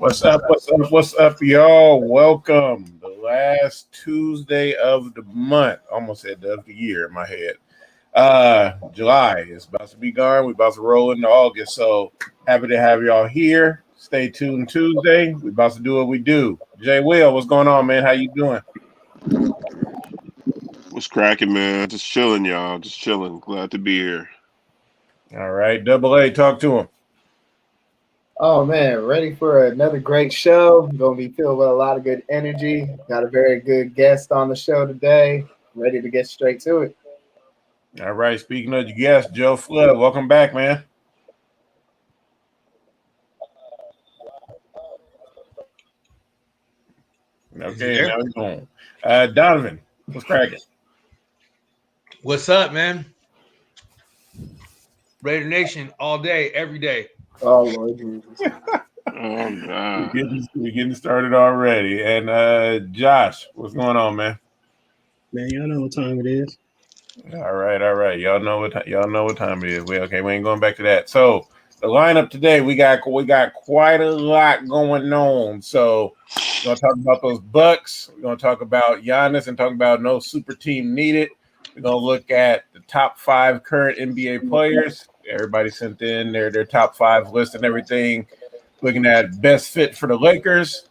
What's up? What's up? What's up, y'all? Welcome. The last Tuesday of the month. Almost said of the year in my head. July is about to be gone. We're about to roll into August. So happy to have y'all here. Stay tuned Tuesday. We're about to do what we do. Jay Will, what's going on, man? How you doing? What's cracking, man? Just chilling, y'all. Just chilling. Glad to be here. All right. Double A, talk to him. Oh man, ready for another great show. Gonna be filled with a lot of good energy. Got a very good guest on the show today. Ready to get straight to it. All right. Speaking of your guest, Joe Flood, welcome back, man. Okay, now he's on. Donovan, what's cracking? What's up, man? Raider Nation all day, every day. Oh Lord Jesus. Oh God. We're getting started already. And Josh, what's going on, man? Man, y'all know what time it is. All right. Y'all know what time it is. We ain't going back to that. So the lineup today, we got quite a lot going on. So we're gonna talk about those Bucks. We're gonna talk about Giannis and talk about no super team needed. We're gonna look at the top 5 current NBA players. Everybody sent in their top 5 list and everything. Looking at best fit for the Lakers.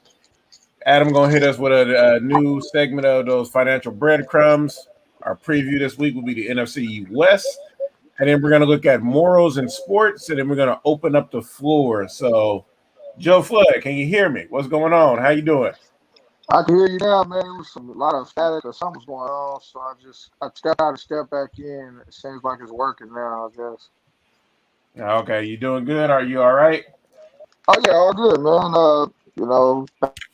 Adam gonna hit us with a new segment of those financial breadcrumbs. Our preview this week will be the NFC West, and then we're gonna look at morals in sports, and then we're gonna open up the floor. So, Joe Flood, can you hear me? What's going on? How you doing? I can hear you now, man. It was a lot of static or something's going on, so I stepped out and stepped back in. It seems like it's working now, I guess. Okay, you doing good? Are you all right? Oh yeah, all good, man.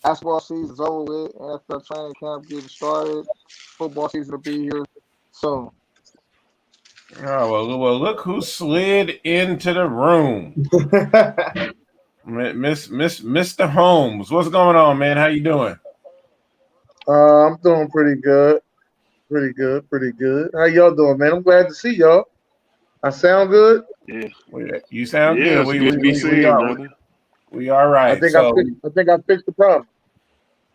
Basketball season's over with. NFL training camp getting started. Football season will be here soon. Oh well, look who slid into the room, Mr. Holmes. What's going on, man? How you doing? I'm doing pretty good. Pretty good. How y'all doing, man? I'm glad to see y'all. I sound good? Yeah. You sound Yeah, good. it's good to be seen, brother. We are right. I think I fixed the problem.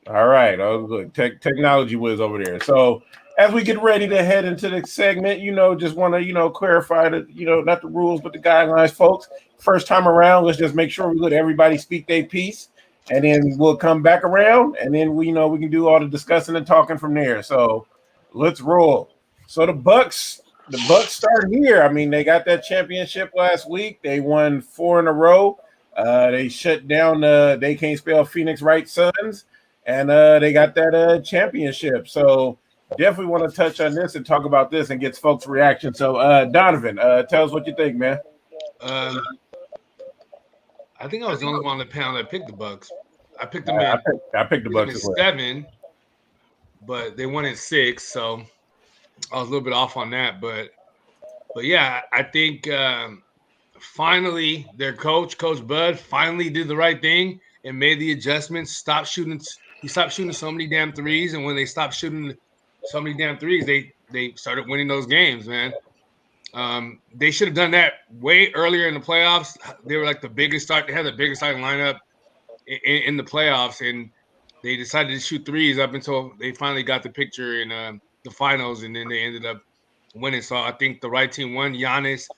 All right. Oh, good. Technology whiz over there. So as we get ready to head into the segment, just want to, clarify that, not the rules, but the guidelines, folks. First time around, let's just make sure we let everybody speak their piece, and then we'll come back around, and then we can do all the discussing and talking from there. So let's roll. So the Bucks start here. I mean, they got that championship last week. They won 4 in a row. They shut down they can't spell Phoenix Wright Suns. And they got that championship. So definitely want to touch on this and talk about this and get folks' reaction. So Donovan, tell us what you think, man. I think I was the only one on the panel that picked the Bucks. I picked them in. I picked the Bucks in as well. 7, but they won in 6, so I was a little bit off on that. But yeah, I think finally their Coach Bud, finally did the right thing and made the adjustments. He stopped shooting so many damn threes, and when they stopped shooting so many damn threes, they started winning those games, man. They should have done that way earlier in the playoffs. They were like the biggest start. They had the biggest starting lineup in the playoffs, and they decided to shoot threes up until they finally got the picture in the finals, and then they ended up winning. So I think the right team won. Giannis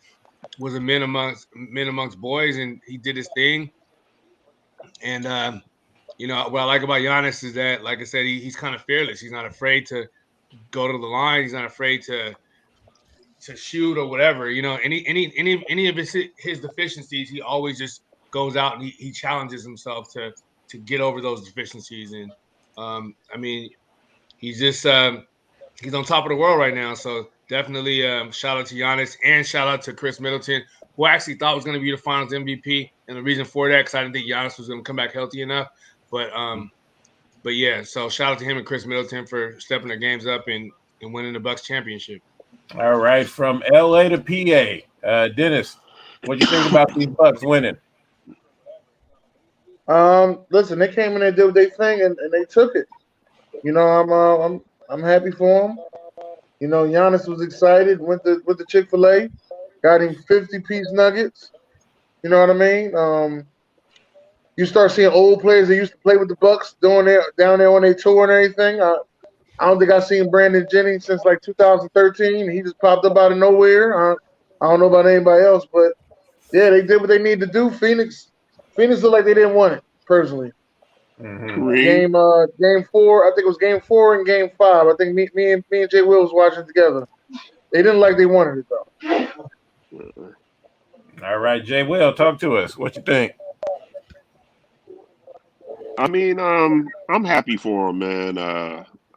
was a men amongst boys, and he did his thing. And what I like about Giannis is that, like I said, he's kind of fearless. He's not afraid to go to the line. He's not afraid to shoot or whatever. Any of his deficiencies, he always just goes out and he challenges himself to get over those deficiencies. And I mean, he's just he's on top of the world right now. So definitely shout out to Giannis and shout out to Chris Middleton, who I actually thought was going to be the Finals MVP. And the reason for that, because I didn't think Giannis was going to come back healthy enough. But yeah, so shout out to him and Chris Middleton for stepping their games up and winning the Bucks championship. All right, from LA to PA, Dennis, what do you think about these Bucks winning? Listen, they came in and did their thing, and they took it. I'm happy for them. Giannis was excited. Went to Chick-fil-A, got him 50-piece nuggets. You know what I mean? you start seeing old players that used to play with the Bucks down there on their tour and everything. I don't think I've seen Brandon Jennings since like 2013. He just popped up out of nowhere. I don't know about anybody else, but yeah, they did what they need to do. Phoenix looked like they didn't want it personally. Kareem. Game 4. I think it was game 4 and game 5. I think me and Jay Will was watching together. They didn't like they wanted it though. All right, Jay Will, talk to us. What you think? I mean, I'm happy for him, man.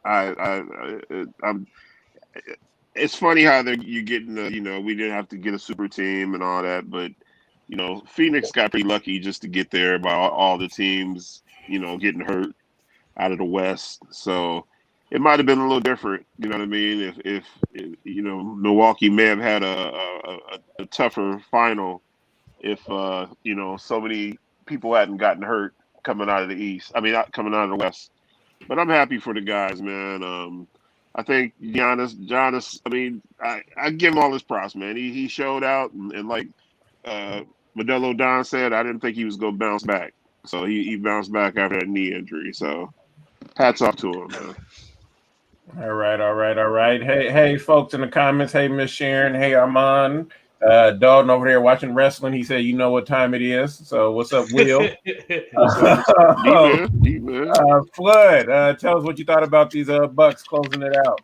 I'm. It's funny how you're getting we didn't have to get a super team and all that, but Phoenix got pretty lucky just to get there by all the teams getting hurt out of the West. So it might have been a little different. You know what I mean? If Milwaukee may have had a tougher final if so many people hadn't gotten hurt coming out of the East. I mean, not coming out of the West. But I'm happy for the guys, man. I think Giannis. I mean, I give him all his props, man. He showed out, and like Modelo Don said, I didn't think he was gonna bounce back. So he bounced back after that knee injury. So hats off to him, man. All right. Hey, folks in the comments. Hey, Miss Sharon. Hey, Armand. Dalton over there watching wrestling. He said, "You know what time it is." So, what's up, Will? D-man. Flood, tell us what you thought about these Bucks closing it out.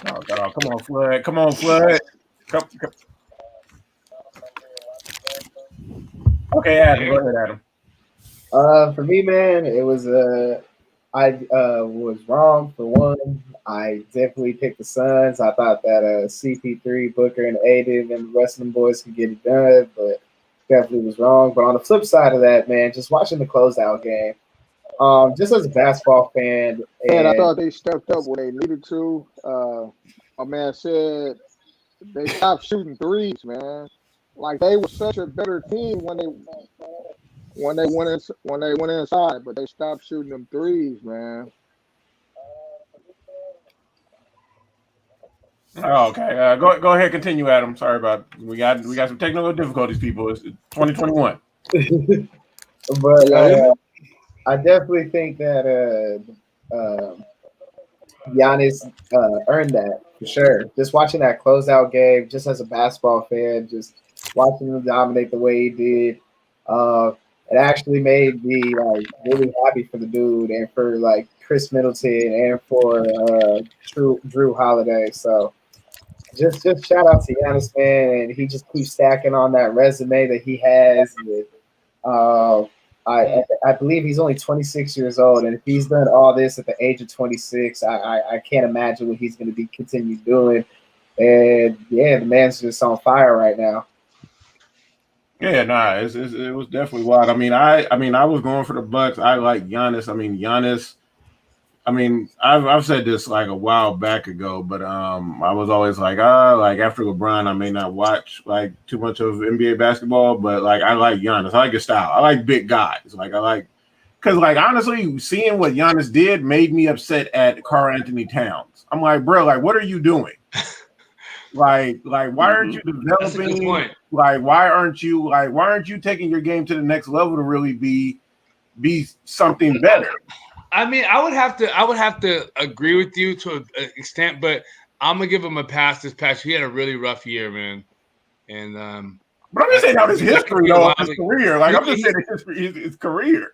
Oh, come on, Flood. Come. Okay, Adam. Go ahead, Adam. For me, man, it was I was wrong for one. I definitely picked the Suns. I thought that CP3, Booker, and Aiden and the rest of them boys could get it done, but definitely was wrong. But on the flip side of that, man, just watching the closeout game, just as a basketball fan, And I thought they stepped up when they needed to. My man said they stopped shooting threes, man. Like they were such a better team when they went inside, but they stopped shooting them threes, man. Oh, okay. Go ahead. Continue, Adam. Sorry about we got some technical difficulties, people. It's 2021. But I definitely think that Giannis earned that for sure. Just watching that closeout game, just as a basketball fan, just watching him dominate the way he did, it actually made me like really happy for the dude and for like Chris Middleton and for Drew Holiday. So just shout out to Giannis, man, and he just keeps stacking on that resume that he has. With, I believe he's only 26 years old, and if he's done all this at the age of 26, I can't imagine what he's going to be continue doing. And yeah, the man's just on fire right now. Yeah, nah, it was definitely wild. I mean, I was going for the Bucks. I like Giannis. I mean, Giannis. I mean, I've said this like a while back ago, but I was always like after LeBron, I may not watch like too much of NBA basketball, but like I like Giannis. I like his style. I like big guys. Like I like because like honestly, seeing what Giannis did made me upset at Karl Anthony Towns. I'm like, bro, like what are you doing? Like why aren't you developing? That's a good point. Like why aren't you taking your game to the next level to really be something better? I mean, I would have to agree with you to an extent, but I'm gonna give him a pass this past. He had a really rough year, man. And but I'm just saying out his history, though, his career. Like I'm just saying his career.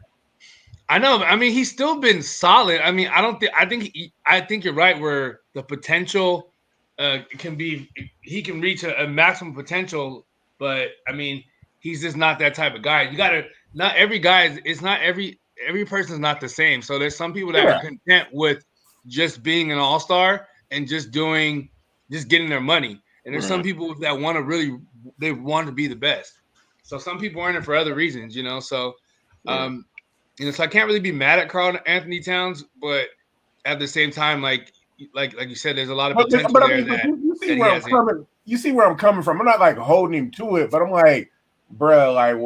I know. I mean, he's still been solid. I mean, I think you're right. Where the potential can be, he can reach a maximum potential, but I mean, he's just not that type of guy. You gotta. Not every guy is not every person's not the same. So there's some people that are content with just being an all-star and just getting their money. And there's some people that want to be the best. So some people are in it for other reasons, you know. So so I can't really be mad at Karl Anthony Towns, but at the same time, like you said, there's a lot of potential there. You see where I'm coming from. I'm not like holding him to it, but I'm like, bro, like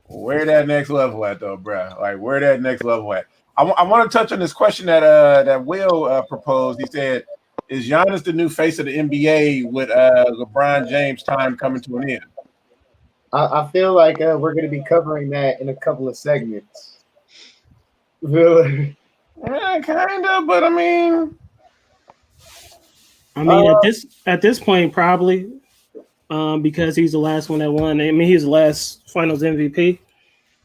where that next level at though, bro? Like where that next level at? I want to touch on this question that Will proposed. He said, "Is Giannis the new face of the NBA with LeBron James' time coming to an end?" I feel like we're going to be covering that in a couple of segments. Really? Yeah, kind of, but I mean, I mean, at this point, probably because he's the last one that won. I mean, he's the last Finals MVP.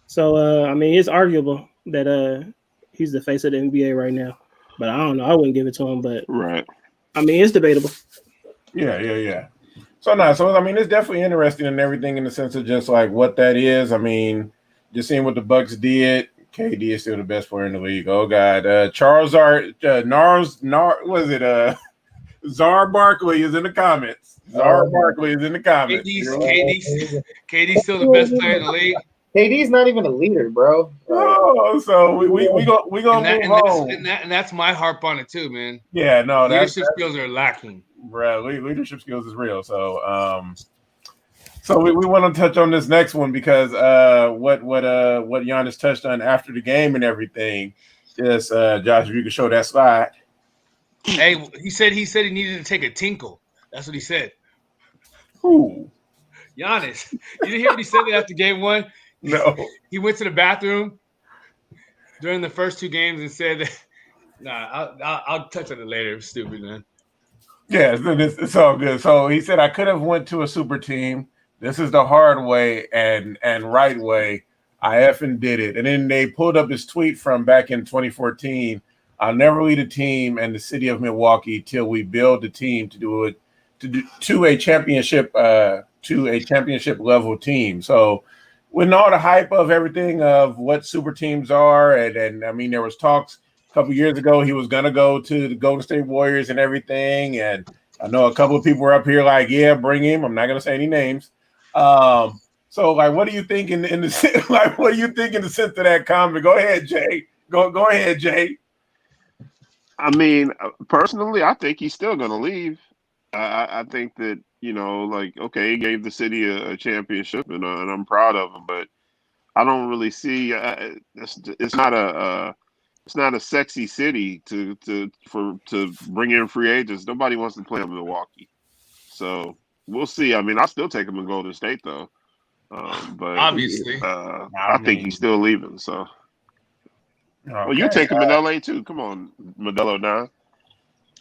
So I mean, it's arguable that he's the face of the NBA right now. But I don't know. I wouldn't give it to him. But Right. I mean, it's debatable. yeah. So no, so I mean, it's definitely interesting and everything in the sense of just like what that is. I mean, just seeing what the Bucks did. KD is still the best player in the league. Oh God, was it Czar Barkley is in the comments. Czar Barkley is in the comments. KD's still the best player in the league. KD's not even a leader, bro. Oh, so we gonna move on. And that's my harp on it too, man. Yeah, no, leadership skills are lacking. Bro, leadership skills is real. So so we want to touch on this next one because what Giannis touched on after the game and everything. Just Josh, if you could show that slide. Hey, he said he needed to take a tinkle. That's what he said. Who? Giannis. You didn't hear what he said after game one? No. He went to the bathroom during the first two games and said that, nah, I'll touch on it later. It's stupid, man. Yeah, it's all good. So he said I could have went to a super team. This is the hard way and right way. I effing did it. And then they pulled up his tweet from back in 2014. I'll never lead a team in the city of Milwaukee till we build the team to do it to a championship level team. So with all the hype of everything of what super teams are, and I mean there was talks a couple years ago he was gonna go to the Golden State Warriors and everything, and I know a couple of people were up here like, yeah, bring him. I'm not gonna say any names. So like, what do you think in the like? What do you think in the sense of that comment? Go ahead, Jay. Go ahead, Jay. I mean, personally, I think he's still going to leave. I think that, like, okay, he gave the city a championship, and I'm proud of him. But I don't really see it's not a sexy city to bring in free agents. Nobody wants to play in Milwaukee, so we'll see. I mean, I'll still take him in Golden State though. But obviously, I think he's still leaving. So. Okay. Well, you take him in LA too. Come on, Modelo now.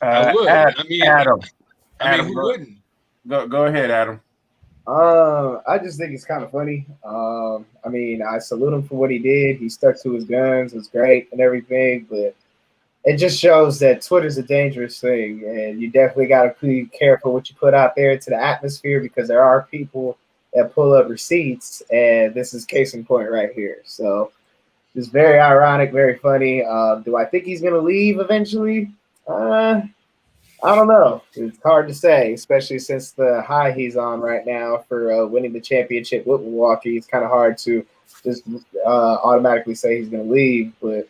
I would. Adam, who wouldn't? Go ahead, Adam. I just think it's kind of funny. I mean, I salute him for what he did. He stuck to his guns. It was great and everything, but it just shows that Twitter's a dangerous thing, and you definitely got to be careful what you put out there into the atmosphere because there are people that pull up receipts, and this is case in point right here. So. It's very ironic, very funny. Do I think he's going to leave eventually? I don't know. It's hard to say, especially since the high he's on right now for winning the championship with Milwaukee. It's kind of hard to just automatically say he's going to leave, but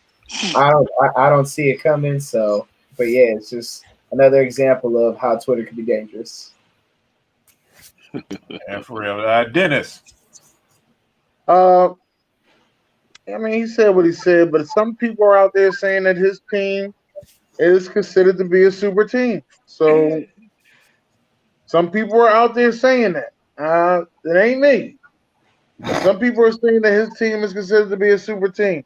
I don't see it coming. So, but yeah, it's just another example of how Twitter can be dangerous. Yeah, for real. Dennis. I mean, he said what he said, but some people are out there saying that his team is considered to be a super team. So some people are out there saying that. It ain't me. But some people are saying that his team is considered to be a super team.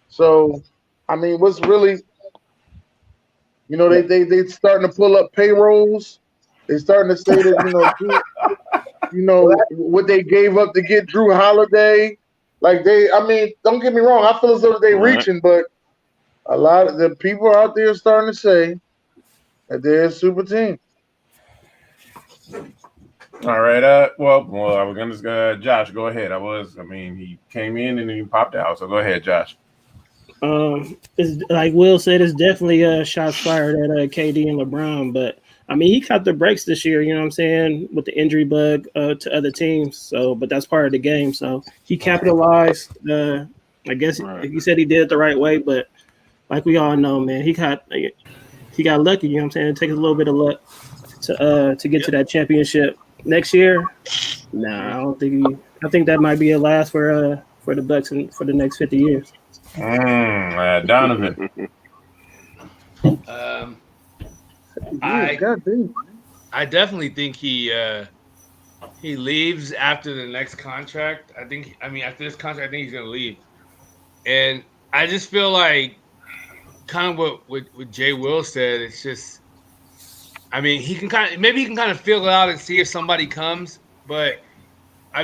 So, I mean, what's really, they starting to pull up payrolls. They're starting to say that, what they gave up to get Drew Holiday. Like don't get me wrong. I feel as though they're reaching, but a lot of the people out there starting to say that they're a super team. All right. Well, I was gonna Josh, go ahead. He came in and then he popped out. So go ahead, Josh. It's like Will said, it's definitely shots fired at KD and LeBron, but I mean, he caught the breaks this year, you know what I'm saying, with the injury bug to other teams. So, but that's part of the game. So he capitalized. I guess he said he did it the right way, but like we all know, man, he got lucky. You know what I'm saying? It takes a little bit of luck to get to that championship next year. Nah, I don't think. I think that might be a last for the Bucks and for the next 50 years. Donovan. I definitely think he he leaves after the next contract. After this contract, I think he's gonna leave. And I just feel like kind of what Jay Will said. It's just, he can kind of feel it out and see if somebody comes. But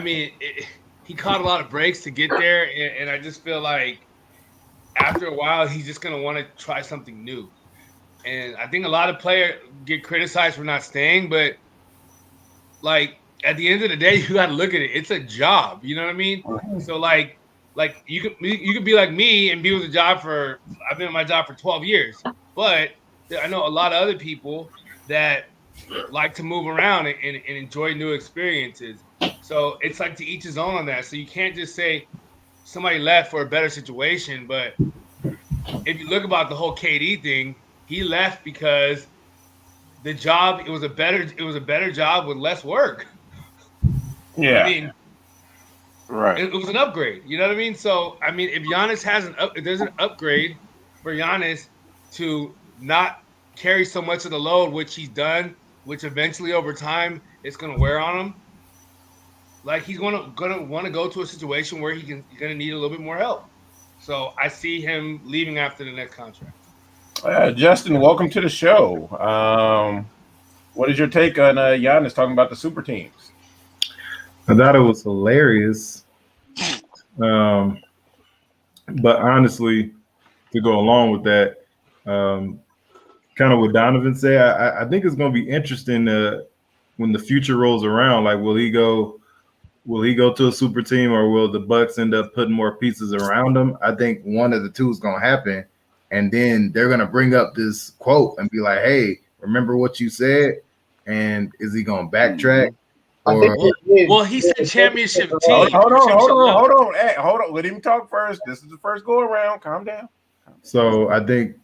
he caught a lot of breaks to get there, and I just feel like after a while he's just gonna want to try something new. And I think a lot of players get criticized for not staying, but like at the end of the day, you got to look at it. It's a job. You know what I mean? So like you could be like me and be with a job for. I've been at my job for 12 years, but I know a lot of other people that like to move around and enjoy new experiences. So it's like to each his own on that. So you can't just say somebody left for a better situation. But if you look about the whole KD thing, he left because the job it was a better job with less work. Yeah. I mean, Right. it was an upgrade. You know what I mean? So I mean, if Giannis has if there's an upgrade for Giannis to not carry so much of the load, which he's done, which eventually over time it's gonna wear on him. Like he's gonna want to go to a situation where he's gonna need a little bit more help. So I see him leaving after the next contract. Justin, welcome to the show. What is your take on Giannis talking about the super teams? I thought it was hilarious. But honestly, to go along with that, kind of what Donovan said, I think it's going to be interesting when the future rolls around. Like, will he go to a super team, or will the Bucks end up putting more pieces around him? I think one of the two is going to happen, and then they're going to bring up this quote and be like, "Hey, remember what you said?" And is he going to backtrack? Well, he said championship team. Hold on. Hey, hold on. Let him talk first. This is the first go around. Calm down. So I think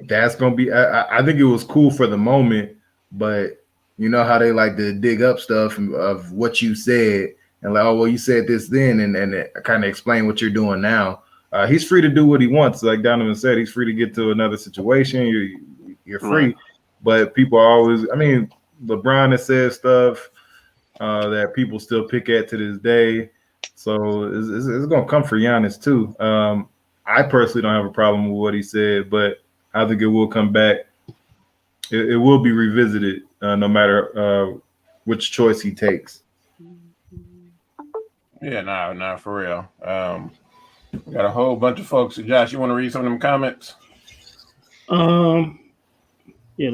that's gonna be. I think it was cool for the moment, but you know how they like to dig up stuff of what you said and like, oh well, you said this then, and kind of explain what you're doing now. He's free to do what he wants. Like Donovan said, he's free to get to another situation. You're free, right. But people are always. I mean, LeBron has said stuff that people still pick at to this day. So it's going to come for Giannis too. I personally don't have a problem with what he said, but I think it will come back. It will be revisited no matter which choice he takes. Yeah, no, for real. We got a whole bunch of folks. Josh, you want to read some of them comments? Yeah,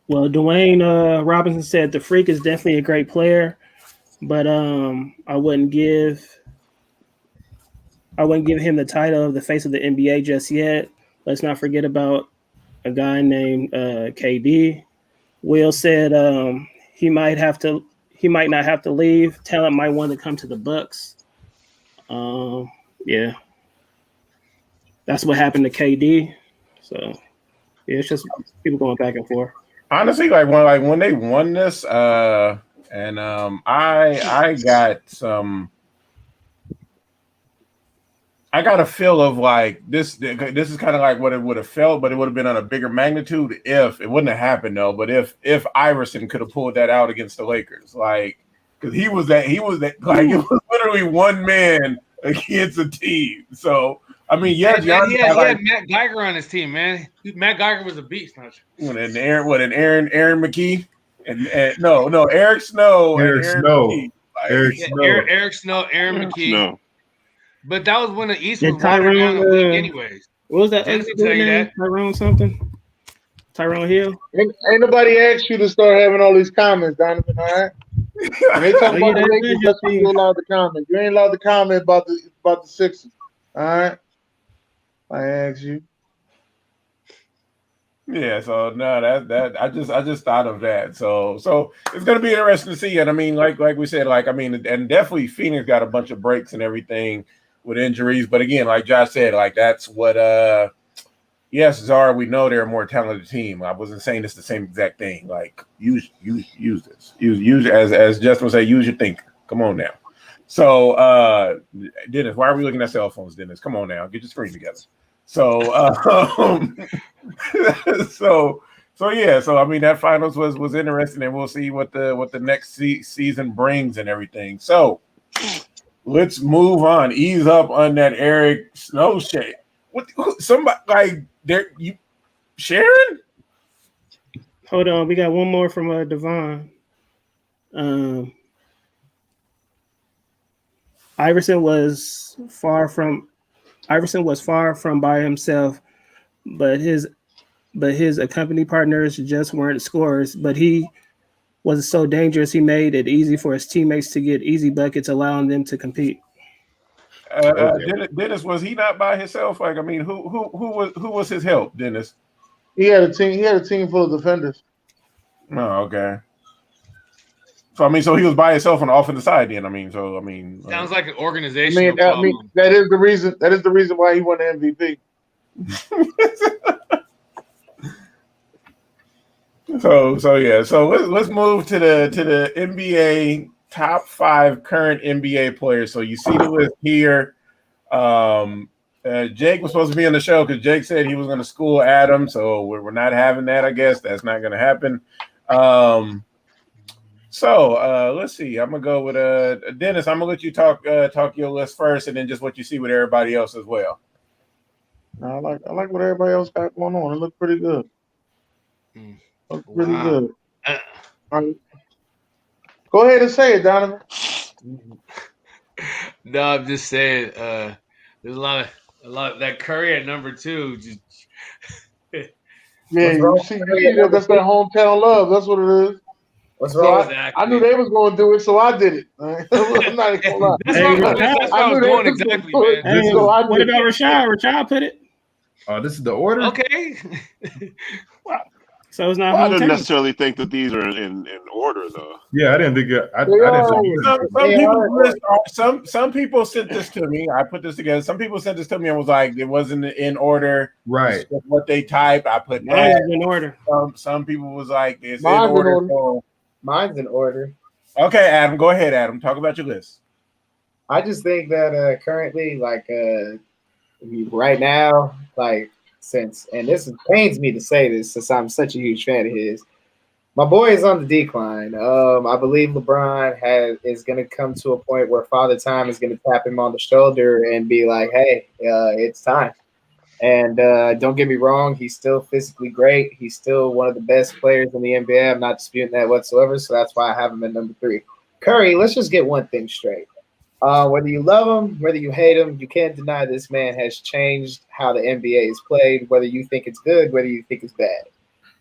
well, Dwayne Robinson said the Freak is definitely a great player, but I wouldn't give him the title of the face of the NBA just yet. Let's not forget about a guy named KD. Will said he might not have to leave. Talent might want to come to the Bucks. Yeah, that's what happened to KD. So yeah, it's just people going back and forth. Honestly, when they won this, and I got some. I got a feel of like this. This is kind of like what it would have felt, but it would have been on a bigger magnitude if it wouldn't have happened though. But if Iverson could have pulled that out against the Lakers, like because he was that like it was literally one man against a team. So I mean, yeah, he had Matt Geiger on his team, man. Matt Geiger was a beast. And Aaron McKee, and no, Eric Snow, Eric Snow, Eric Snow, Aaron McKee. Snow. But that was when the East was watered down the league anyways. What was that? Tyrone something? Tyrone Hill? Ain't nobody asked you to start having all these comments, Donovan, all right? When they talk about the Lakers, that's when you're allowed to comment. You ain't allowed to comment about the Sixers, all right? I asked you. Yeah, so no, that I just thought of that. So it's gonna be interesting to see. And I mean, like we said, and definitely Phoenix got a bunch of breaks and everything with injuries. But again, like Josh said, like that's what yes, Zara, we know they're a more talented team. I wasn't saying it's the same exact thing. Like use this. Use as Justin would say, use your thinker. Come on now. So Dennis, why are we looking at cell phones, Dennis? Come on now, get your screen together. So So yeah, so I mean that finals was interesting, and we'll see what the next season brings and everything. So let's move on. Ease up on that Eric Snow shade. What somebody like there you Sharon? Hold on, we got one more from Devon. Iverson was far from by himself, but his accompany partners just weren't scorers. But he was so dangerous, he made it easy for his teammates to get easy buckets, allowing them to compete. Dennis, was he not by himself? Like, I mean, who was his help, Dennis? He had a team. He had a team full of defenders. Oh, okay. So I mean, so he was by himself on the offensive side. Then I mean, sounds like an organizational I problem. mean, that is the reason. That is the reason why he won the MVP. So yeah. So let's move to the NBA top 5 current NBA players. So you see the list here. Jake was supposed to be on the show because Jake said he was going to school Adam. So we're not having that. I guess that's not going to happen. So let's see. I'm gonna go with Dennis. I'm gonna let you talk your list first, and then just what you see with everybody else as well. I like what everybody else got going on. It looked pretty good. Looks pretty good. All right. Go ahead and say it, Donovan. No, I'm just saying. There's a lot of that Curry at number 2. Just yeah, you see that's that hometown love. That's what it is. So I knew they was going to do it, so I did it. I'm not even gonna lie. That's what I was going exactly, man. Hey, so what about Rashad? Rashad put it. Oh, this is the order. Okay. So it's not. I don't necessarily think that these are in order, though. Yeah, I didn't think it. Some people sent this to me. I put this together. Some people sent this to me and was like, it wasn't in order. Right. What they typed, I put that in order. Some people was like, it's in order. So. Mine's in order. Okay, Adam, go ahead, Adam. Talk about your list. I just think that currently, right now, and pains me to say this since I'm such a huge fan of his, my boy is on the decline. I believe LeBron is going to come to a point where Father Time is going to tap him on the shoulder and be like, hey, it's time. And don't get me wrong, he's still physically great. He's still one of the best players in the NBA. I'm not disputing that whatsoever, so that's why I have him at number 3. Curry, let's just get one thing straight. Whether you love him, whether you hate him, you can't deny this man has changed how the NBA is played, whether you think it's good, whether you think it's bad.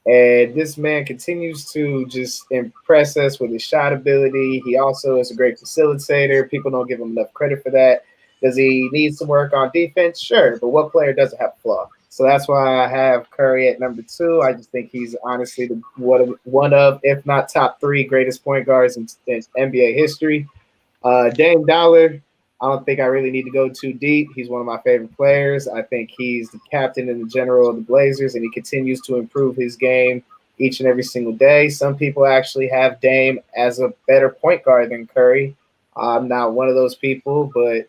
And this man continues to just impress us with his shot ability. He also is a great facilitator. People don't give him enough credit for that. Does he need some work on defense? Sure, but what player doesn't have a flaw? So that's why I have Curry at number 2. I just think he's honestly one of, if not top 3 greatest point guards in NBA history. Dame Dollar, I don't think I really need to go too deep. He's one of my favorite players. I think he's the captain and the general of the Blazers, and he continues to improve his game each and every single day. Some people actually have Dame as a better point guard than Curry. I'm not one of those people, but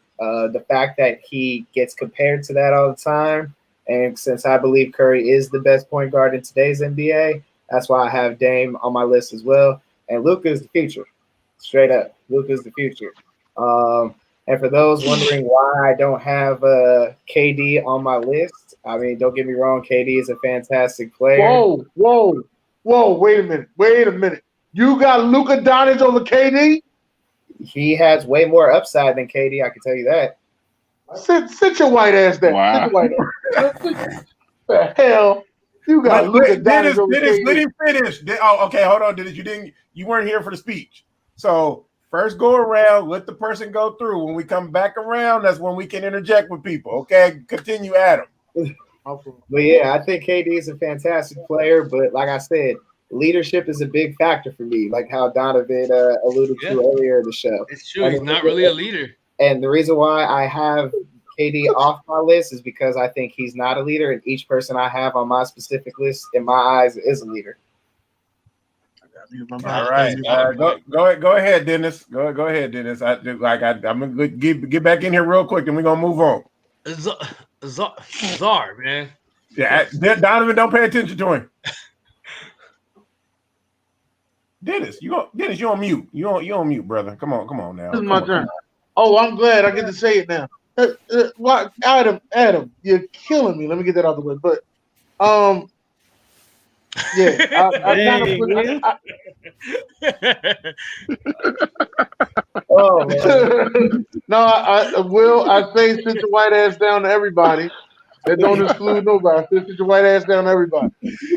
the fact that he gets compared to that all the time, and since I believe Curry is the best point guard in today's NBA, that's why I have Dame on my list as well. And Luka is the future. Straight up, Luka is the future. And for those wondering why I don't have KD on my list, I mean, don't get me wrong, KD is a fantastic player. Whoa, wait a minute. You got Luka Doncic over KD? He has way more upside than KD, I can tell you that. Sit your white ass down. Wow. Sit your white ass. The hell? You got Luka Doncic over KD. Let him finish. Oh, okay, hold on, Dennis. You weren't here for the speech. So first go around, let the person go through. When we come back around, that's when we can interject with people. Okay, continue, Adam. But yeah, I think KD is a fantastic player, but like I said, leadership is a big factor for me, like how Donovan alluded to earlier in the show. It's true. He's not really a leader. And the reason why I have KD off my list is because I think he's not a leader, and each person I have on my specific list, in my eyes, is a leader. All right. Go ahead, Dennis. Go ahead, Dennis. I'm gonna get back in here real quick, and we're gonna move on. Czar, man. Yeah, Donovan, don't pay attention to him. Dennis, you on mute. You on mute, brother. Come on now. This is Come my on. turn. Oh, I'm glad I get to say it now. What, Adam, you're killing me. Let me get that out of the way. But yeah, I kind of Hey, put. Will. Oh man. No, I say sit your white ass down to everybody. That don't exclude nobody. I say sit your white ass down to everybody.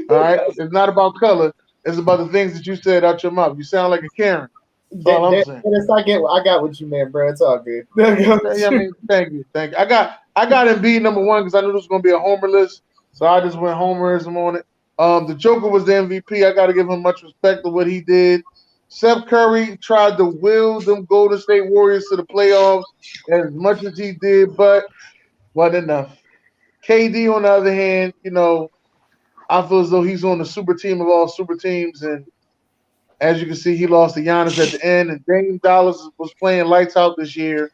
All right. It's not about color. It's about the things that you said out your mouth. You sound like a Karen. That's all I'm saying. Dennis, I got what you meant, bro. It's all good. Yeah, I mean, thank you. I got Embiid number one because I knew this was gonna be a homer list, so I just went homerism on it. The Joker was the MVP. I got to give him much respect for what he did. Seth Curry tried to will them Golden State Warriors to the playoffs as much as he did, but wasn't enough. KD, on the other hand, I feel as though he's on the super team of all super teams, and as you can see, he lost to Giannis at the end, and Dame Dollars was playing lights out this year,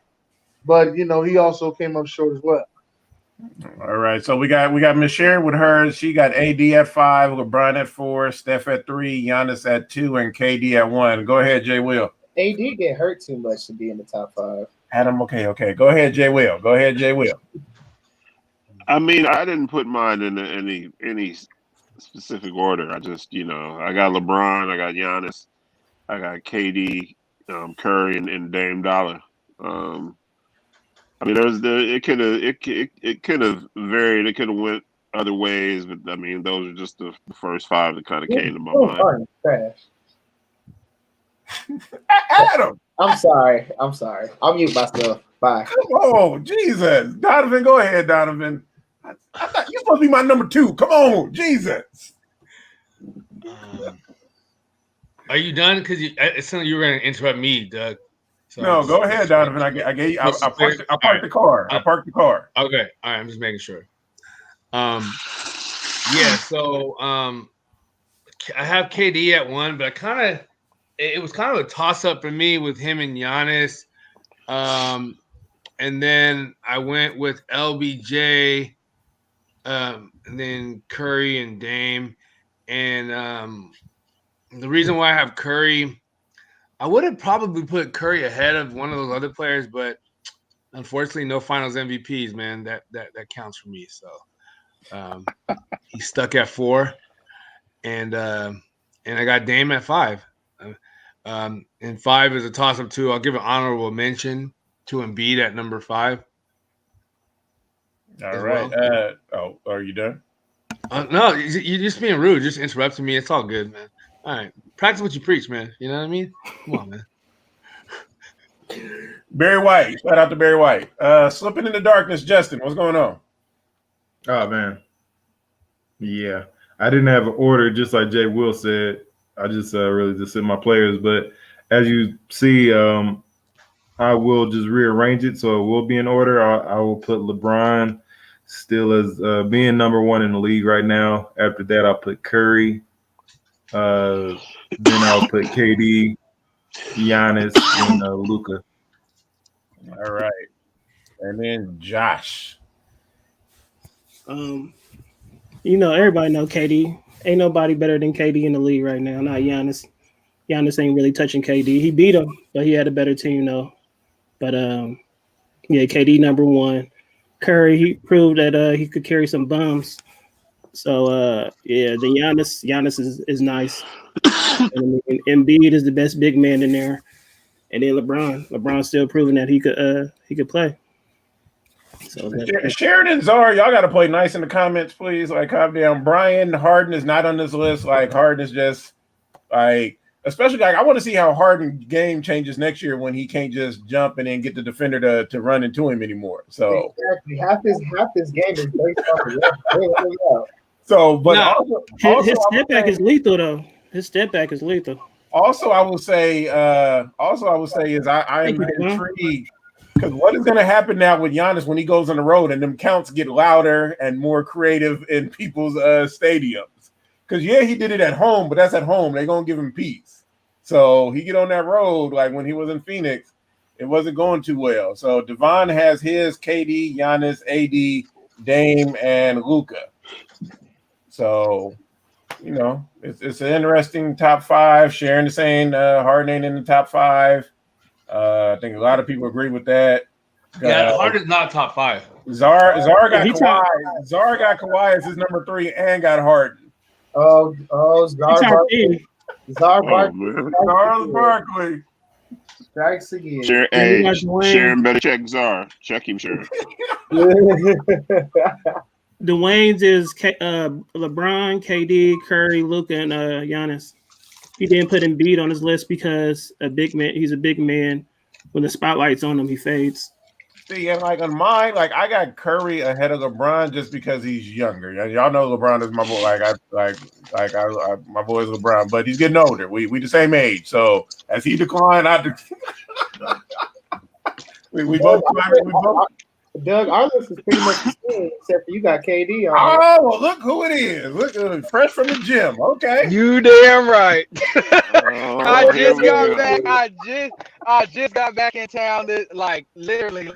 but he also came up short as well. All right, so we got Miss Sherry with hers. She got AD at 5, LeBron at 4, Steph at 3, Giannis at 2, and KD at 1. Go ahead, Jay Will. AD get hurt too much to be in the top 5. Adam, okay. Go ahead, Jay Will. I mean, I didn't put mine in any specific order. I just, I got LeBron, I got Giannis, I got KD, Curry, and Dame Dollar. I mean, it could have varied. It could have went other ways, but I mean, those are just the first 5 that kind of came to my mind. Trash. Adam. I'm sorry. I'll mute myself. Bye. Come on, Jesus. Donovan, go ahead, Donovan. I thought you supposed to be my number 2. Come on, Jesus. Are you done? Because it sounded like you were going to interrupt me, Doug. So No, go ahead, Donovan. I parked the car. I parked the car. Okay, all right. I'm just making sure. Yeah. So I have KD at 1, but it was kind of a toss up for me with him and Giannis. And then I went with LBJ, and then Curry and Dame. And the reason why I have Curry, I would have probably put Curry ahead of one of those other players, but unfortunately, no Finals MVPs, man. That counts for me. So he's stuck at 4, and I got Dame at 5. And 5 is a toss-up too. I'll give an honorable mention to Embiid at number 5. All right. Well. Are you done? No, you're just being rude. Just interrupting me. It's all good, man. All right. Practice what you preach, man. You know what I mean? Come on, man. Barry White. Shout out to Barry White. Slipping in the darkness, Justin. What's going on? Oh, man. Yeah. I didn't have an order, just like Jay Will said. I just really just said my players. But as you see, I will just rearrange it so it will be in order. I will put LeBron still as being number 1 in the league right now. After that, I'll put Curry. Then I'll put KD, Giannis, and Luka. All right. And then Josh. Everybody know KD. Ain't nobody better than KD in the league right now. Not Giannis. Giannis ain't really touching KD. He beat him, but he had a better team though. But yeah, KD number 1. Curry, he proved that he could carry some bums. So yeah, the Giannis is nice. And Embiid is the best big man in there. And then LeBron's still proving that he could play. So Sheridan, Czar, y'all got to play nice in the comments, please. Like, calm down. Brian Harden is not on this list. Like, Harden is just like, especially like, I want to see how Harden game changes next year when he can't just jump and then get the defender to run into him anymore. So exactly, half his game is based off of that. So, but also his step back is lethal though. His step back is lethal. Also, I will say is I am intrigued because what is going to happen now with Giannis when he goes on the road and them counts get louder and more creative in people's stadiums? Because yeah, he did it at home, but that's at home. They're gonna give him peace. So he get on that road like when he was in Phoenix, it wasn't going too well. So Devon has his KD, Giannis, AD, Dame, and Luka. So you know, it's an interesting top five. Sharon is saying Harden ain't in the top five. I think a lot of people agree with that. Yeah, Harden's not top 5. Zara got He Kawhi. Zara got Kawhi as his number 3 and got Harden. Czar man. Charles Barkley. strikes again. Sharon better check Czar. Check him, Sharon. Dwayne's is LeBron, KD, Curry, Luka, and Giannis. He didn't put Embiid on his list because he's a big man. When the spotlight's on him, he fades. See, and like on mine, like I got Curry ahead of LeBron just because he's younger. Y'all know LeBron is my boy. My boy is LeBron, but he's getting older. We the same age, so as he declined, we both. Doug, our list is pretty much the same, except for you got KD on. Oh, well, look who it is! Look, fresh from the gym. Okay, You damn right. I here just we got go. back. I just got back in town. Literally,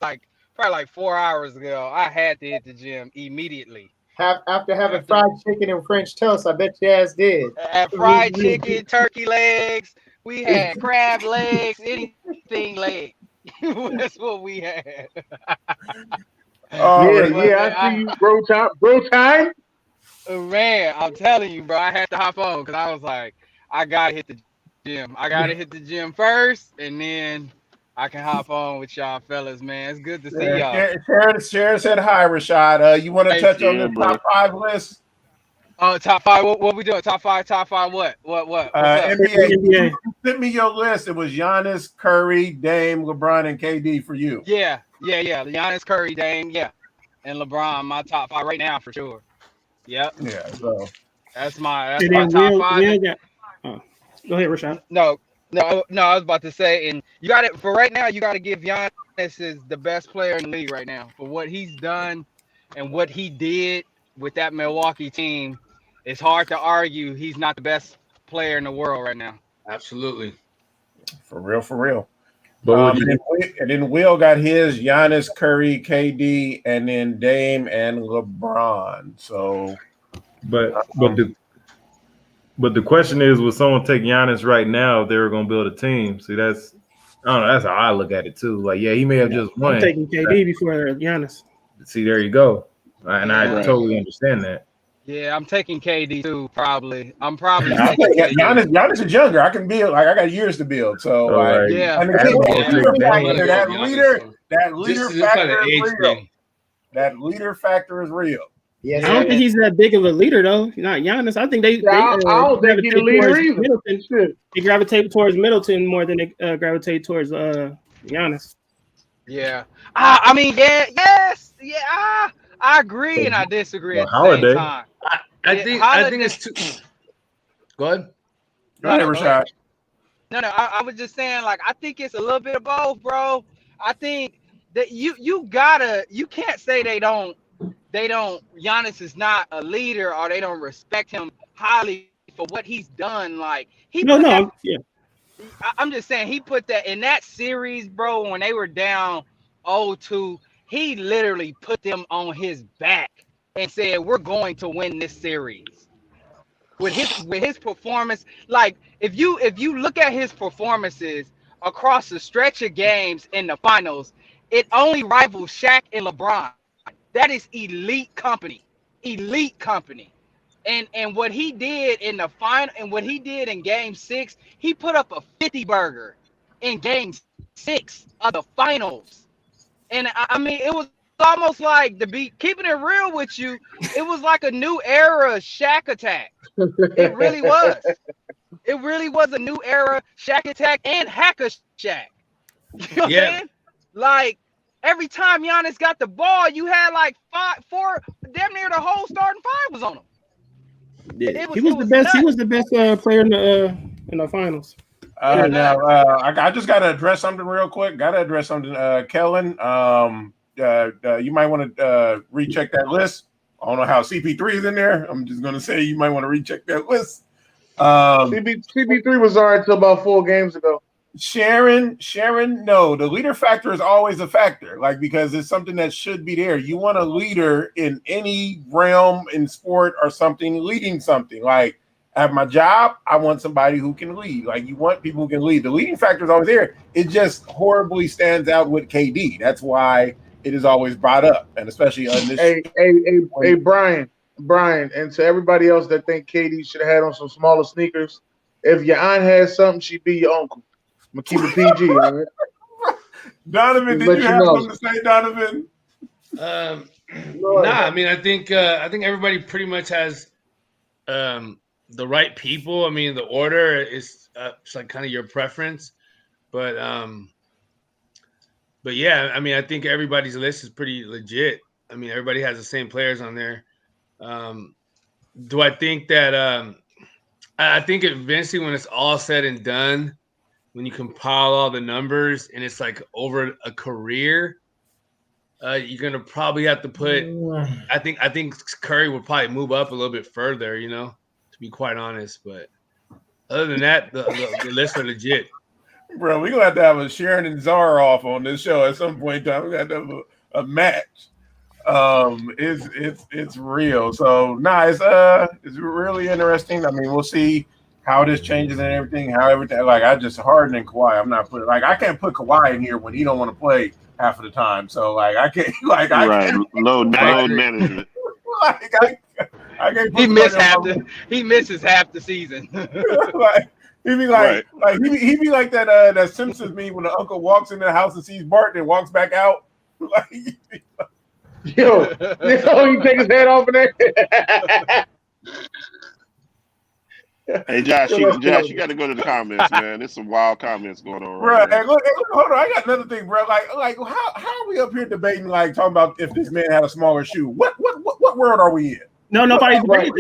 probably like 4 hours ago. I had to hit the gym immediately. After having fried chicken and French toast, I bet your ass did. Fried chicken, turkey legs. We had crab legs, anything legs. That's what we had. I see you, bro. Time. Man, I'm telling you, bro. I had to hop on because I was like, I gotta hit the gym. I gotta hit the gym first, and then I can hop on with y'all fellas, man. It's good to see y'all. Sharon said hi, Rashad. You want to touch on the bro. top 5 list? Oh, top 5. What we doing? Top 5. What? What's up? NBA. Send me your list. It was Giannis, Curry, Dame, LeBron, and KD for you. Yeah. Giannis, Curry, Dame, and LeBron. My top 5 right now for sure. Yep. Yeah. So that's my top 5. Go ahead, Rashad. No. I was about to say, and you got it for right now. You got to give Giannis is the best player in the league right now for what he's done and what he did with that Milwaukee team. It's hard to argue he's not the best player in the world right now. Absolutely. For real. But and then Will got his Giannis, Curry, KD, and then Dame and LeBron. So, but the question is, would someone take Giannis right now if they were going to build a team? See, I don't know. That's how I look at it too. Like, yeah, he may have just won. I'm taking KD before Giannis. See, there you go. And I totally understand that. Yeah, I'm taking KD too. I'm probably taking Giannis is younger. I can build. Like I got years to build. So yeah. And that leader factor is real. That leader factor is real. Yes, I don't think he's that big of a leader though. Not Giannis. I think I don't think he's a leader either. Middleton. They gravitate towards Middleton more than they gravitate towards Giannis. Yeah. I mean, yes. Yeah. I agree and I disagree at the same time. I think it's too. Go ahead. Go ahead, Rashad. No. I was just saying, like, I think it's a little bit of both, bro. I think that you can't say they don't. Giannis is not a leader or they don't respect him highly for what he's done. Like I'm just saying he put that in that series, bro. When they were down 0-2, he literally put them on his back and said, "We're going to win this series." With his performance, like if you look at his performances across the stretch of games in the finals, it only rivals Shaq and LeBron. That is elite company. And what he did in the final and what he did in game 6, he put up a 50 burger in game 6 of the finals. And I mean, it was almost like keeping it real with you, it was like a new era Shaq attack. It really was. It really was a new era Shaq attack and hacker Shaq. You know what I'm saying? Like every time Giannis got the ball, you had like 4, damn near the whole starting 5 was on him. Yeah, he was the best. Nuts. He was the best player in the finals. I just got to address something real quick. Kellen. You might want to recheck that list. I don't know how CP3 is in there. I'm just going to say you might want to recheck that list. CP3 was all right until about 4 games ago. Sharon, no, the leader factor is always a factor, like because it's something that should be there. You want a leader in any realm in sport or something, leading something. Like at my job, I want somebody who can lead. Like you want people who can lead. The leading factor is always there. It just horribly stands out with KD. That's why it is always brought up, and especially on this. Hey, Brian, and to everybody else that think KD should have had on some smaller sneakers, if your aunt has something, she'd be your uncle. I'm gonna keep it PG, all right? Donovan, did you have something to say, Donovan? I mean, I think everybody pretty much has the right people. I mean, the order is it's like kind of your preference, but yeah, I mean, I think everybody's list is pretty legit. I mean, everybody has the same players on there. Do I think that? I think eventually, when it's all said and done, when you compile all the numbers and it's like over a career, you're gonna probably have to put. I think Curry would probably move up a little bit further, to be quite honest. But other than that, the lists are legit. Bro, we're gonna have to have a Sharon and Zara off on this show at some point in time. We're gonna have to have a match. It's real. So it's really interesting. I mean, we'll see how this changes and everything. Like I just Harden and Kawhi. I'm not putting I can't put Kawhi in here when he don't want to play half of the time. So like I can't load management. I can't. He misses half the season. Like he'd be like he'd be like that Simpsons meme when the uncle walks into the house and sees Bart and walks back out. Like, Yo, he take his head off in there. Hey Josh, you got to go to the comments, man. There's some wild comments going on. Bro, hey, look, hold on. I got another thing, bro. Like, how are we up here debating, like, talking about if this man had a smaller shoe? What world are we in? No, nobody's right.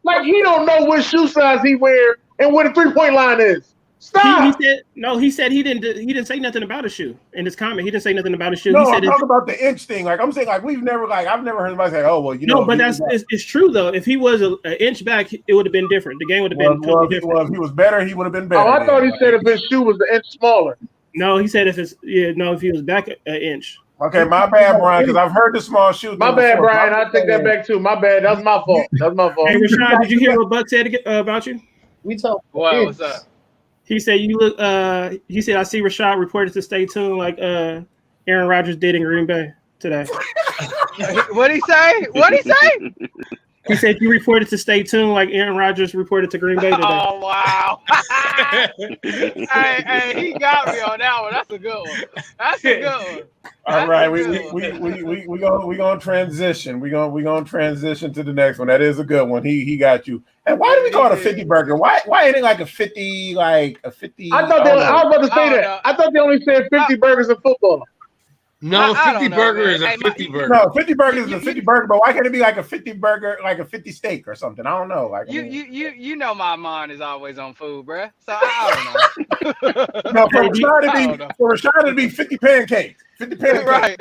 Like he don't know what shoe size he wear and where the 3-point line is. Stop. He said he didn't say nothing about a shoe in his comment. He didn't say nothing about a shoe. No, he said I'm talking about the inch thing. Like I'm saying, like I've never heard anybody say, "Oh, well, No, but it's true though. If he was an inch back, it would have been different. The game would have been totally different. Well, if he was better, he would have been better. Oh, I thought he said if his shoe was an inch smaller. No, he said if he was back an inch. Okay, my bad, Brian, because I've heard the small shoe. My bad, Brian. I take that back too. My bad. That's my fault. Hey, Rashad, did you hear what Buck said about you? We talk. What's up? He said you look. He said I see Rashad reported to stay tuned like Aaron Rodgers did in Green Bay today. What'd he say? He said you reported to stay tuned like Aaron Rodgers reported to Green Bay today. Oh wow! hey, he got me on that one. That's a good one. All right, we gonna transition. We gonna transition to the next one. That is a good one. He got you. And why do we call it a 50 burger? Why ain't it like a 50? Like a 50? I was about to say that. I thought they only said 50 burgers in football. No, 50 burger is a 50 burger. No, 50 burgers is a 50 burger, but why can't it be like a 50 burger, like a 50 steak or something? I don't know. Like you know my mind is always on food, bruh. So I don't know. No, for Rashad to be 50 pancakes. 50 pancakes. Right.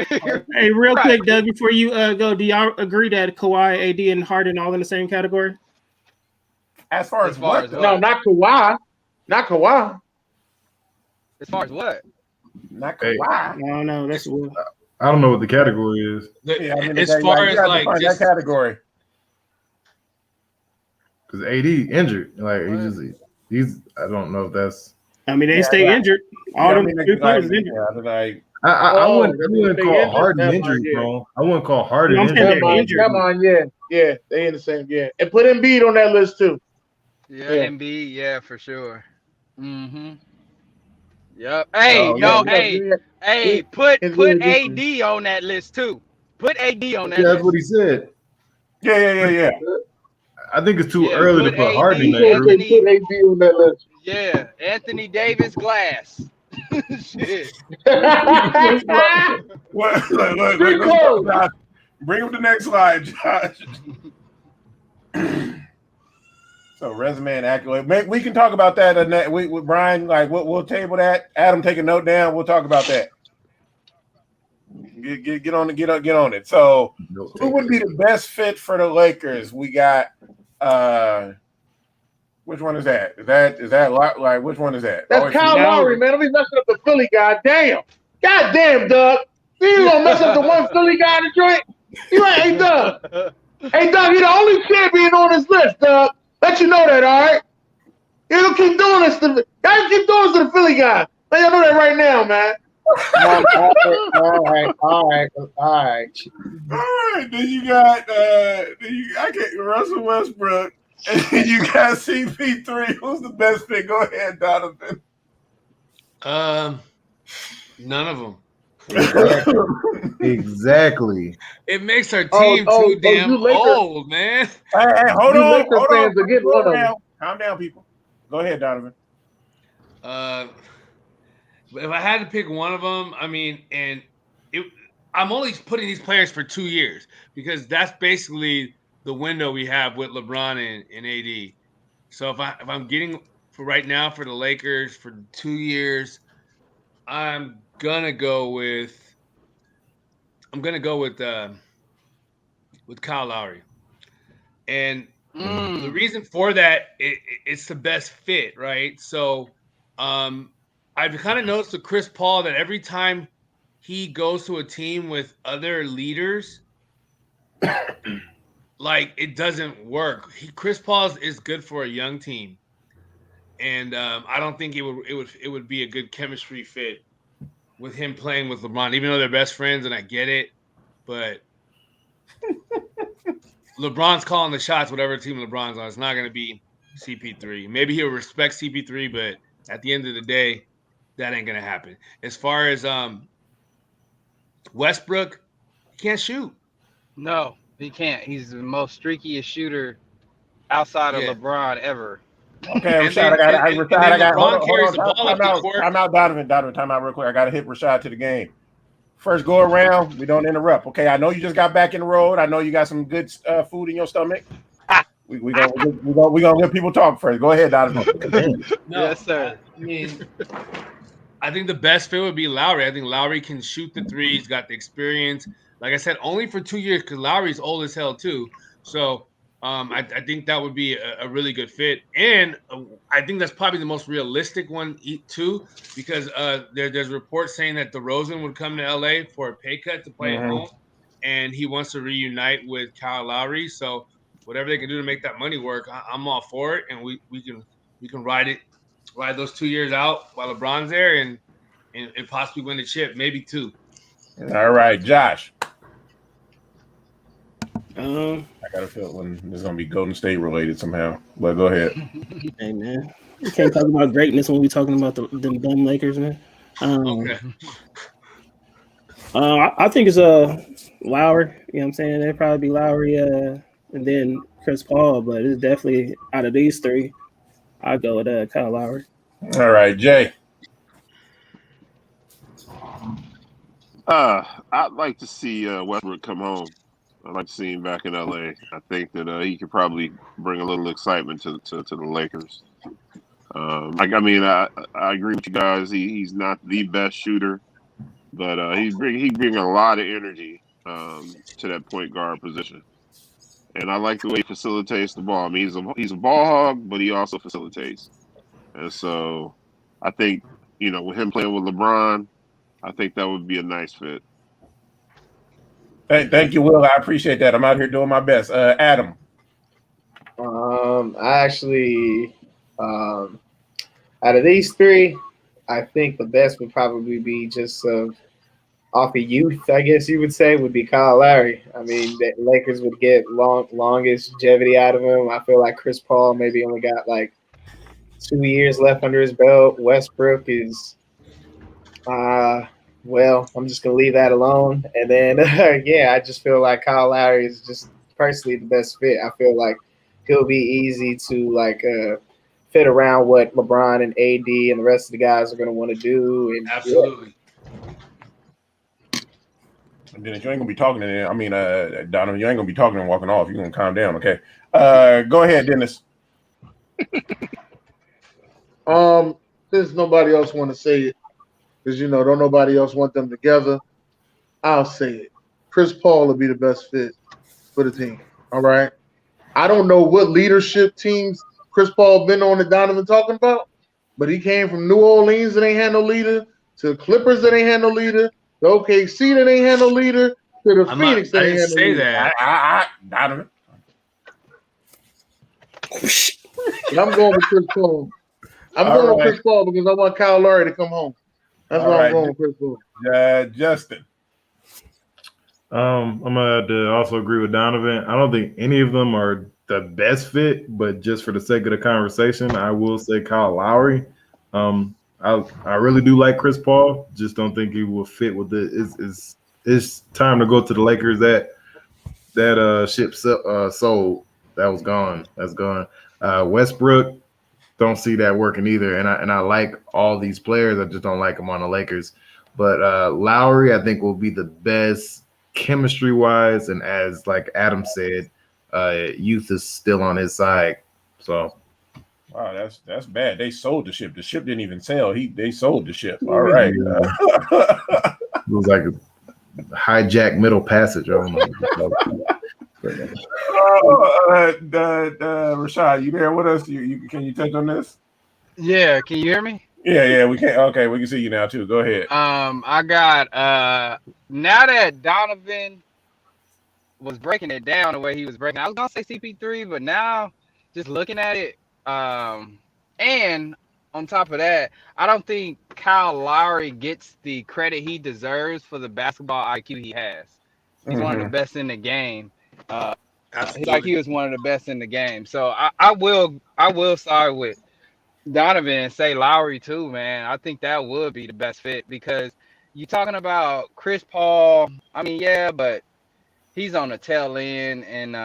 Hey, real quick, Doug, before you go, do y'all agree that Kawhi, AD, and Harden all in the same category? As far as what? No, not Kawhi. Not Kawhi. As far as what? Not Kawhi. No, that's what. I don't know what the category is. As far as like that category, because AD injured, like he's. I don't know if that's. I mean, they stay injured. All them three players injured. I wouldn't call Harden injury prone. I wouldn't call Harden injury. Come on, yeah, they in the same. Yeah, and put Embiid on that list too. Yeah, Embiid, yeah, for sure. Mm-hmm. Yep. Hey, put AD on that list too. Put AD on that list. That's what he said. Yeah. I think it's too early to put Harden in there. Put AD on that list. Yeah, Anthony Davis Glass. Shit. Bring up the next slide, Josh. So resume and accolade. We can talk about that. With Brian, like we'll table that. Adam, take a note down. We'll talk about that. Get on it. So who would be the best fit for the Lakers? We got Which one is that? Is that like which one is that? That's Always Kyle Lowry, man. Don't be messing up the Philly guy. Damn. God damn, Doug. You gonna mess up the one Philly guy in the joint? You ain't, hey, Doug. Hey, Doug, you're the only champion on this list, Doug. Let you know that, all right? You don't keep doing this to the guys. Keep doing this to the Philly guy. Let you know that right now, man. All right. All right. Then you got I can't Russell Westbrook, and then you got CP3. Who's the best pick? Go ahead, Donovan. None of them. Exactly. It makes our team too damn old, man. Hey, hold on. Lakers fans are getting one of them. Calm down, people. Go ahead, Donovan. If I had to pick one of them, I mean, I'm only putting these players for 2 years because that's basically the window we have with LeBron and AD. So if I'm getting for right now for the Lakers for 2 years, I'm gonna go with Kyle Lowry, and the reason for that it's the best fit, right? So, I've kind of noticed with Chris Paul that every time he goes to a team with other leaders, like it doesn't work. Chris Paul is good for a young team, and I don't think it would be a good chemistry fit with him playing with LeBron, even though they're best friends, and I get it, but LeBron's calling the shots, whatever team LeBron's on. It's not going to be CP3. Maybe he'll respect CP3, but at the end of the day, that ain't going to happen. As far as Westbrook, he can't shoot. No, he can't. He's the most streakiest shooter outside of LeBron ever. Okay, Rashad, time out, Donovan, time out real quick. I got to hit Rashad to the game. First go around, we don't interrupt. Okay, I know you just got back in the road. I know you got some good food in your stomach. We gonna let people talk first. Go ahead, Donovan. Yes, sir. I think the best fit would be Lowry. I think Lowry can shoot the three. He's got the experience. Like I said, only for 2 years because Lowry's old as hell too. So I think that would be a really good fit. And I think that's probably the most realistic one too because there's reports saying that DeRozan would come to LA for a pay cut to play at home. And he wants to reunite with Kyle Lowry. So whatever they can do to make that money work, I'm all for it. And we can ride those 2 years out while LeBron's there and possibly win the chip, maybe 2. All right, Josh. I got a feeling this is gonna be Golden State related somehow. But go ahead. Hey man, we can't talk about greatness when we're talking about them dumb Lakers, man. Okay. I think it's Lowry. You know what I'm saying? It'd probably be Lowry, and then Chris Paul. But it's definitely out of these three, I'll go with Kyle Lowry. All right, Jay. I'd like to see Westbrook come home. I'd like to see him back in LA. I think that he could probably bring a little excitement to the Lakers. I agree with you guys. He's not the best shooter, but he bring a lot of energy to that point guard position. And I like the way he facilitates the ball. I mean, he's a ball hog, but he also facilitates. And so I think, with him playing with LeBron, I think that would be a nice fit. Thank you, Will. I appreciate that. I'm out here doing my best. Adam. I actually, out of these three, I think the best would probably be just off of youth, I guess you would say, would be Kyle Lowry. I mean, the Lakers would get longest longevity out of him. I feel like Chris Paul maybe only got like 2 years left under his belt. Westbrook is, well, I'm just going to leave that alone. And then, I just feel like Kyle Lowry is just personally the best fit. I feel like he'll be easy to fit around what LeBron and AD and the rest of the guys are going to want to do. And absolutely. Dennis, you ain't gonna be talking to them. I mean, Donovan, you ain't gonna be talking and walking off. You're gonna calm down, okay? Go ahead, Dennis. Since nobody else want to say it, because don't nobody else want them together, I'll say it. Chris Paul will be the best fit for the team. All right. I don't know what leadership teams Chris Paul been on that Donovan talking about, but he came from New Orleans that ain't had no leader, to Clippers that ain't had no leader, to OKC that ain't had no leader, to the Phoenix that I ain't didn't had no say leader. that. Donovan. But I'm going with Chris Paul. I'm All going with right. Chris Paul because I want Kyle Lowry to come home. That's All why right. I'm going with Chris Paul. Justin. I'm gonna have to also agree with Donovan. I don't think any of them are the best fit, but just for the sake of the conversation, I will say Kyle Lowry. I really do like Chris Paul. Just don't think he will fit with it. It's time to go to the Lakers. That ship sold. That was gone. That's gone. Westbrook, don't see that working either. And I like all these players. I just don't like them on the Lakers. But Lowry, I think, will be the best chemistry wise, and as like Adam said, youth is still on his side. So Wow, that's bad. They sold the ship. The ship didn't even sail. They sold the ship. All right. It was like a hijacked middle passage. I don't know. Rashad, you there with us? Can you touch on this? Yeah, can you hear me? Yeah, we can. Okay, we can see you now too. Go ahead. I got now that Donovan was breaking it down the way he was breaking, I was gonna say CP3, but now just looking at it, and on top of that, I don't think Kyle Lowry gets the credit he deserves for the basketball IQ he has. He's one of the best in the game. His IQ is one of the best in the game. So I will side with Donovan and say Lowry too, man. I think that would be the best fit because you're talking about Chris Paul. I mean, yeah, but he's on the tail end and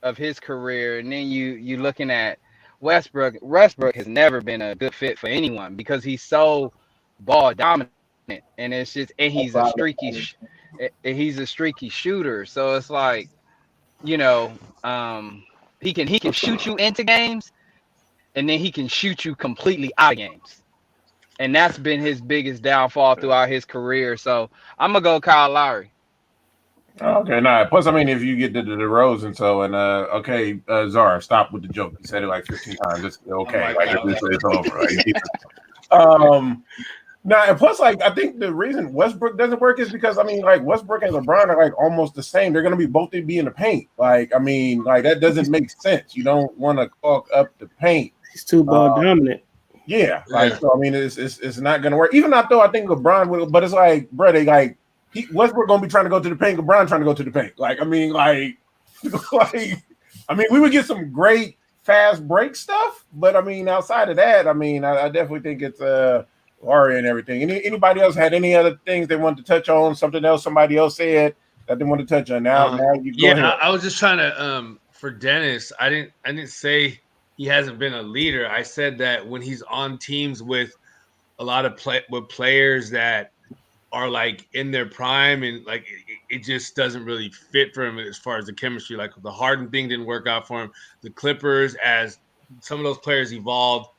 of his career, and then you looking at Westbrook. Westbrook has never been a good fit for anyone because he's so ball dominant, and it's just and he's a streaky shooter. So it's like, you know, he can shoot you into games, and then he can shoot you completely out of games. And that's been his biggest downfall throughout his career. So I'm gonna go Kyle Lowry. Okay, nah. Plus, I mean, if you get the DeRozan, so okay, Zara, stop with the joke. You said it like 15 times. It's okay. Like it's over. Like, Nah, and plus, like, I think the reason Westbrook doesn't work is because, I mean, like, Westbrook and LeBron are, like, almost the same. They're going to be both be in the paint. Like, I mean, like, that doesn't make sense. You don't want to clog up the paint. He's too ball dominant. Yeah. Like, so, I mean, it's not going to work. Even though I think LeBron will, but it's like, bro, they, like, Westbrook going to be trying to go to the paint, LeBron trying to go to the paint. Like, I mean, like, we would get some great fast break stuff. But, I mean, outside of that, I mean, I definitely think it's, Ari and everything. Anybody else had any other things they wanted to touch on? Something else somebody else said that they wanted to touch on? Now you go ahead. I was just trying to for Dennis. I didn't say he hasn't been a leader. I said that when he's on teams with a lot of players that are like in their prime and like it just doesn't really fit for him as far as the chemistry. Like the Harden thing didn't work out for him. The Clippers, as some of those players evolved,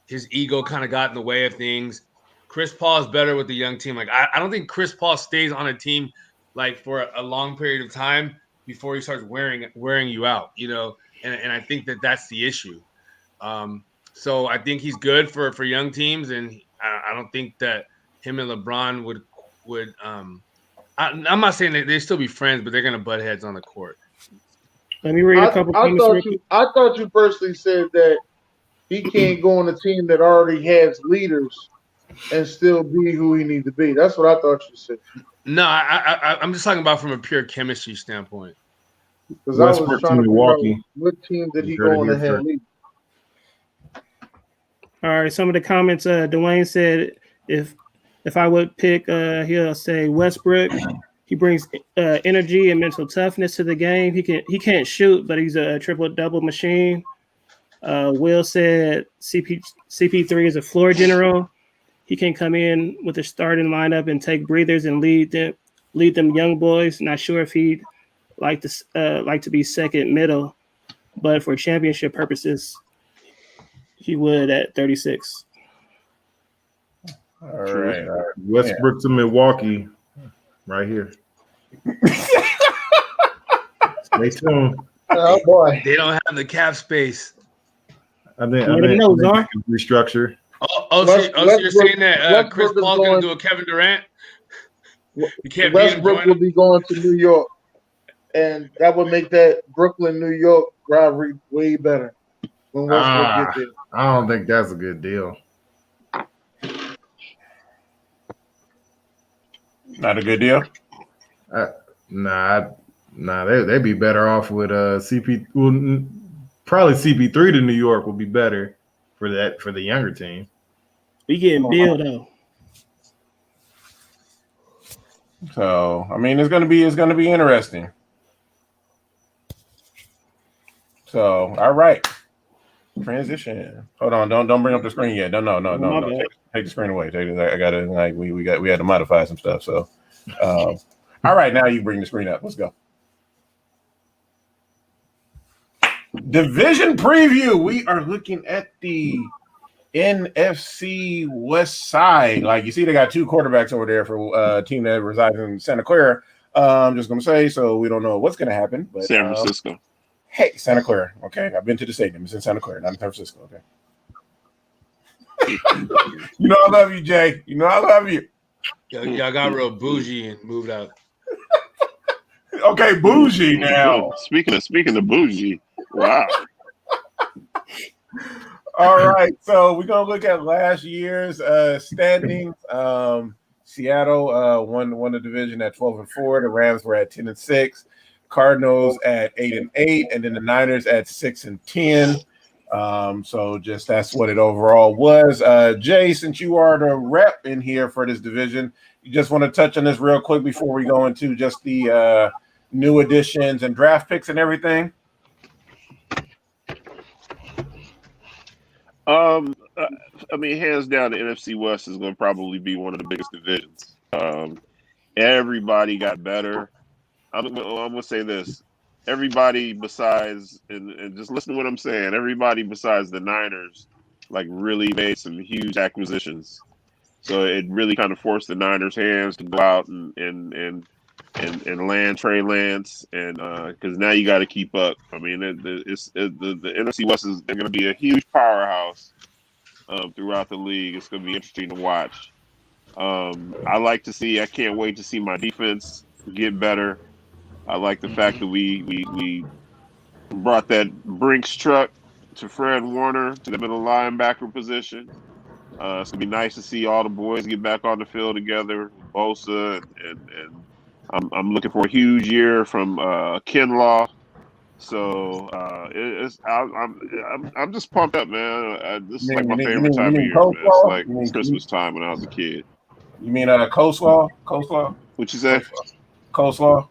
his ego kind of got in the way of things. Chris Paul is better with the young team. Like I don't think Chris Paul stays on a team like for a long period of time before he starts wearing you out, you know. And I think that's the issue. So I think he's good for young teams, and I don't think that him and LeBron would. I'm not saying that they still be friends, but they're gonna butt heads on the court. Let me read a couple comments. I thought you personally said that he can't go on a team that already has leaders and still be who he needs to be. That's what I thought you said. No, I'm just talking about from a pure chemistry standpoint. Because I was trying to figure out what team did he go on and have leaders. All right, some of the comments. Dwayne said if I would pick, he'll say Westbrook. He brings energy and mental toughness to the game. He can't shoot, but he's a triple-double machine. Will said CP3 is a floor general. He can come in with a starting lineup and take breathers and lead them young boys. Not sure if he'd like to be second middle, but for championship purposes, he would at 36. All right. Westbrook to Milwaukee, right here. Stay tuned. Oh boy, they don't have the cap space. I think Let him know, they Czar. can restructure. You're saying that Chris Westbrook is Paul's going- going to do a Kevin Durant? You can't beat him, Westbrook join will him? be going to New York, and that would make that Brooklyn New York rivalry way better when Westbrook get there. I don't think that's a good deal. Not a good deal. They'd be better off with CP. Well, probably CP3 to New York would be better for the younger team. We getting Bill though. So I mean, it's gonna be interesting. So all right, transition. Hold on, don't bring up the screen yet. No. Take the screen away. I gotta we had to modify some stuff. So, all right, now you bring the screen up. Let's go. Division preview. We are looking at the NFC West side. Like you see, they got two quarterbacks over there for a team that resides in Santa Clara. I'm just gonna say, so we don't know what's gonna happen. But San Francisco. Hey, Santa Clara. Okay, I've been to the stadium. It's in Santa Clara, not in San Francisco. Okay. You know I love you, Jay. You know I love you. Y'all got real bougie and moved out. Okay, bougie now. Speaking of bougie, wow. All right, so we're gonna look at last year's standings. Seattle won the division at 12-4. The Rams were at 10-6. Cardinals at 8-8, and then the Niners at 6-10. So just that's what it overall was. Jay, since you are the rep in here for this division, you just want to touch on this real quick before we go into just the new additions and draft picks and everything. I mean, hands down, the NFC West is going to probably be one of the biggest divisions. Everybody got better. I'm going to say this. Everybody besides, and just listen to what I'm saying, everybody besides the Niners, like, really made some huge acquisitions. So it really kind of forced the Niners' hands to go out and land Trey Lance, and because now you got to keep up. I mean, the NFC West is going to be a huge powerhouse throughout the league. It's going to be interesting to watch. I can't wait to see my defense get better. I like the fact that we brought that Brinks truck to Fred Warner to the middle linebacker position. It's gonna be nice to see all the boys get back on the field together, Bosa, and I'm looking for a huge year from Kinlaw. So I'm just pumped up, man. This is like my favorite time of year, man. It's like Christmas time when I was a kid. You mean coleslaw? Coleslaw? What you say? Coleslaw?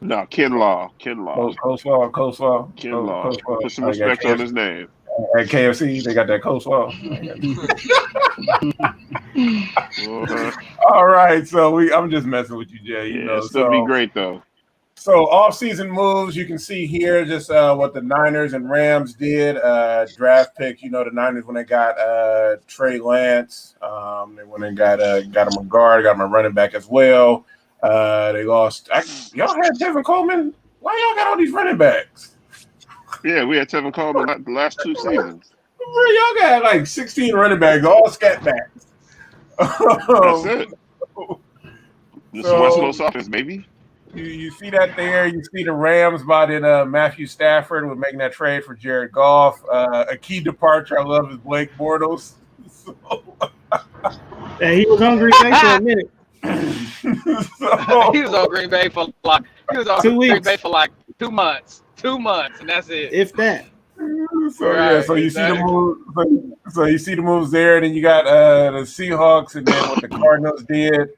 No, Kinlaw. Coleslaw. Kinlaw. Put some respect on his name. At KFC, they got that coleslaw. All right, so I'm just messing with you, Jay. It's gonna be great though. So off-season moves, you can see here just what the Niners and Rams did. Draft picks, the Niners when they got Trey Lance, they went and got him a guard, got him a running back as well. They lost. Y'all had Tevin Coleman. Why y'all got all these running backs? Yeah, we had Tevin Coleman the last two seasons. Y'all got like 16 running backs, all scat backs. That's it. This is West Coast offense, baby. You see that there. You see the Rams bought in Matthew Stafford with making that trade for Jared Goff. A key departure I love is Blake Bortles. Hey, he was on Green Bay for a minute. He was on Green Bay for like 2 months. 2 months, and that's it. If that. So you see the move. So you see the moves there. Then you got the Seahawks, and then what the Cardinals did.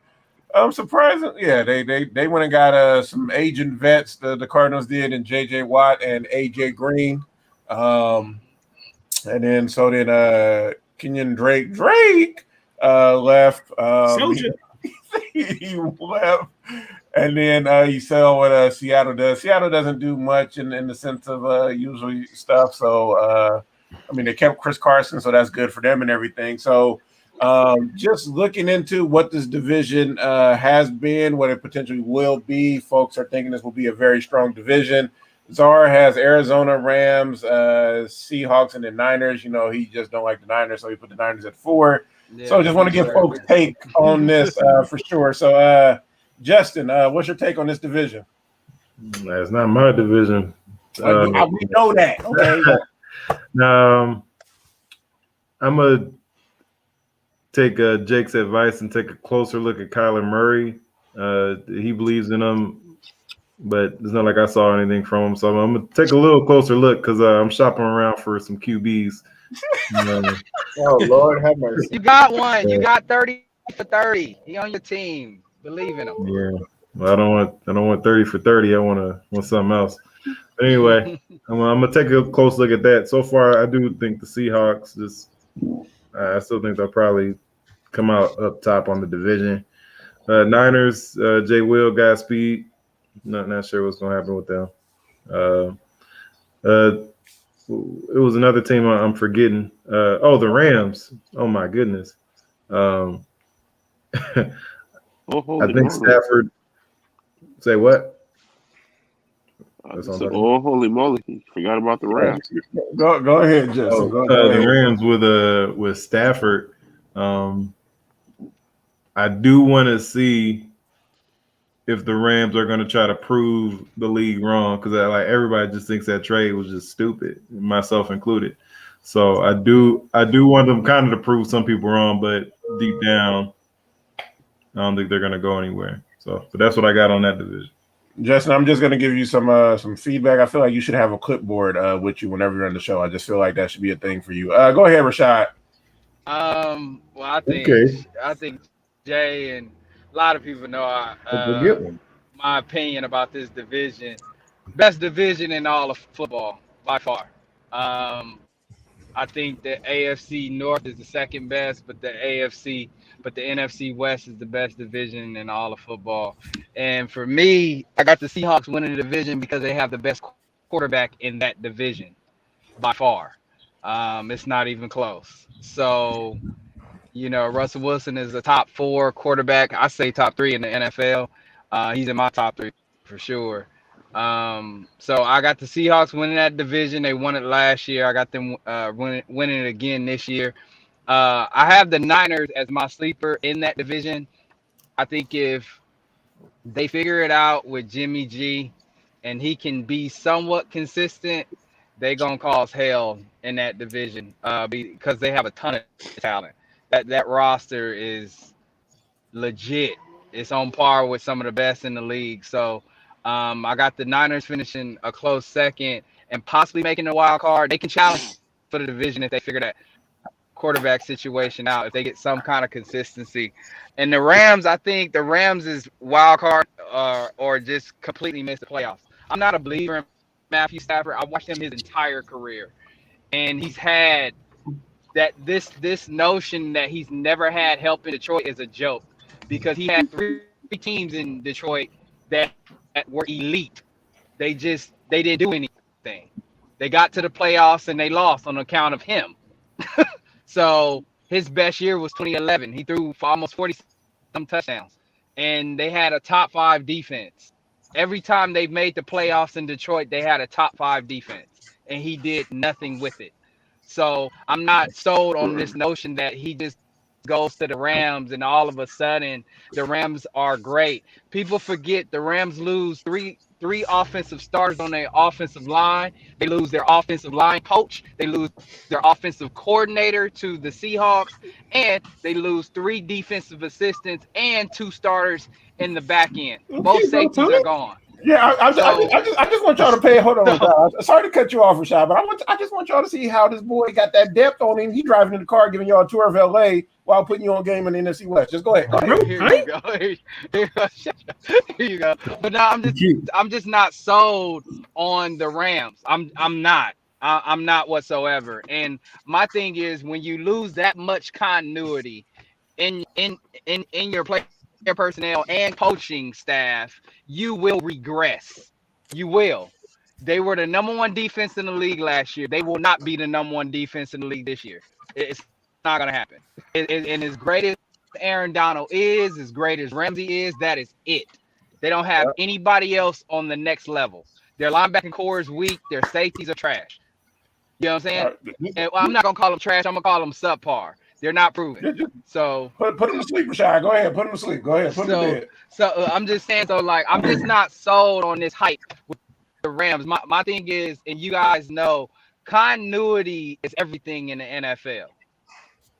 Surprising. Yeah, they went and got some aging vets. The Cardinals did, and J.J. Watt and A.J. Green. And then Kenyon Drake left. He left. And then you saw what Seattle does. Seattle doesn't do much in the sense of usually stuff. So, they kept Chris Carson, so that's good for them and everything. So, just looking into what this division has been, what it potentially will be, folks are thinking this will be a very strong division. Czar has Arizona, Rams, Seahawks, and the Niners. You know, he just don't like the Niners, so he put the Niners at 4. So I just want to get folks' take on this for sure. So, Justin, what's your take on this division? That's not my division. We know that. Okay. I'm gonna take Jake's advice and take a closer look at Kyler Murray. He believes in him, but it's not like I saw anything from him. So I'm gonna take a little closer look because I'm shopping around for some QBs. Oh Lord, have mercy! You got one. You got 30 for 30. He on your team. Believe in him. Yeah. Well, I don't want 30 for 30. I want something else. But anyway, I'm gonna take a close look at that. So far, I do think the Seahawks I still think they'll probably come out up top on the division. Niners, Jay Will, Godspeed. Not sure what's gonna happen with them. It was another team I'm forgetting. The Rams. Oh my goodness. I think Stafford. Say what? Holy moly! Forgot about the Rams. Go ahead, Justin. The Rams with Stafford. I do want to see if the Rams are going to try to prove the league wrong because like everybody just thinks that trade was just stupid, myself included. So I do want them kind of to prove some people wrong, but deep down, I don't think they're going to go anywhere. So, but that's what I got on that division. Justin, I'm just going to give you some feedback. I feel like you should have a clipboard with you whenever you're on the show. I just feel like that should be a thing for you. Go ahead, Rashad. Well, I think Jay and a lot of people know my opinion about this division. Best division in all of football by far. I think the AFC North is the second best, but the NFC West is the best division in all of football. And for me, I got the Seahawks winning the division because they have the best quarterback in that division by far. It's not even close. So, Russell Wilson is a top 4 quarterback. I say top 3 in the NFL. He's in my top 3 for sure. So I got the Seahawks winning that division. They won it last year. I got them winning it again this year. I have the Niners as my sleeper in that division. I think if they figure it out with Jimmy G and he can be somewhat consistent, they're going to cause hell in that division because they have a ton of talent. That roster is legit. It's on par with some of the best in the league. So I got the Niners finishing a close second and possibly making a wild card. They can challenge for the division if they figure that quarterback situation out, if they get some kind of consistency. And the Rams, I think the Rams is wild card or just completely miss the playoffs. I'm not a believer in Matthew Stafford. I watched him his entire career, and he's had this notion that he's never had help in Detroit is a joke because he had 3 teams in Detroit that were elite. They didn't do anything. They got to the playoffs and they lost on account of him. So his best year was 2011. He threw for almost 40 some touchdowns, and they had a top 5 defense. Every time they've made the playoffs in Detroit, they had a top 5 defense, and he did nothing with it. So I'm not sold on this notion that he just goes to the Rams and all of a sudden the Rams are great. People forget the Rams lose three offensive starters on their offensive line. They lose their offensive line coach. They lose their offensive coordinator to the Seahawks, and they lose 3 defensive assistants and 2 starters in the back end. Both safeties are gone. Yeah, I just want y'all to pay. Hold on, sorry to cut you off, Rashad, but I just want y'all to see how this boy got that depth on him. He driving in the car, giving y'all a tour of LA while putting you on game in the NFC West. Just go ahead. Here you go. Here you go. But now I'm just not sold on the Rams. I'm not. I'm not whatsoever. And my thing is when you lose that much continuity in your player personnel and coaching staff, you will regress. You will. They were the number 1 defense in the league last year. They will not be the number 1 defense in the league this year. It's not going to happen. And as great as Aaron Donald is, as great as Ramsey is, that is it. They don't have anybody else on the next level. Their linebacking core is weak. Their safeties are trash. You know what I'm saying? And I'm not gonna call them trash. I'm gonna call them subpar. They're not proven. So put them to sleep, Rashad. Go ahead, put them to sleep. Go ahead, put them to bed. So I'm just saying. So like, I'm just not sold on this hype with the Rams. My thing is, and you guys know, continuity is everything in the NFL.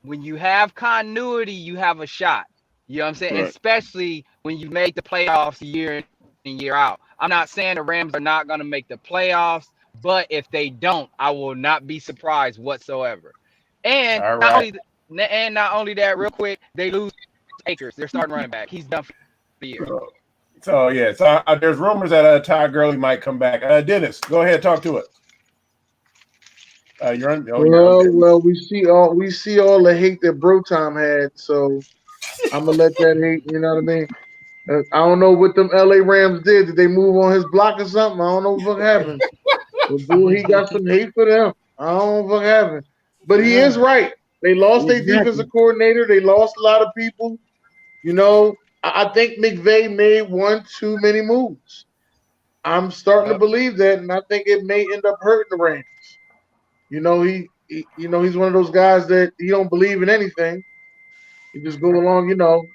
When you have continuity, you have a shot. You know what I'm saying? Right. Especially when you make the playoffs year in and year out. I'm not saying the Rams are not going to make the playoffs, but if they don't, I will not be surprised whatsoever. And All not right. only that, real quick, they lose Akers. They're starting running back. He's done for the year. So there's rumors that Todd Gurley might come back. Dennis, go ahead, talk to it. You're on. Well, we see all the hate that Bro Tom had, so I'm gonna let that hate. You know what I mean? I don't know what them LA Rams did. Did they move on his block or something? I don't know what happened. But boy, he got some hate for them. I don't know what happened. But he is right. They lost their defensive coordinator. They lost a lot of people. You know, I think McVay made one too many moves. I'm starting to believe that, and I think it may end up hurting the Rams. You know, he's one of those guys that he don't believe in anything. He just go along, he don't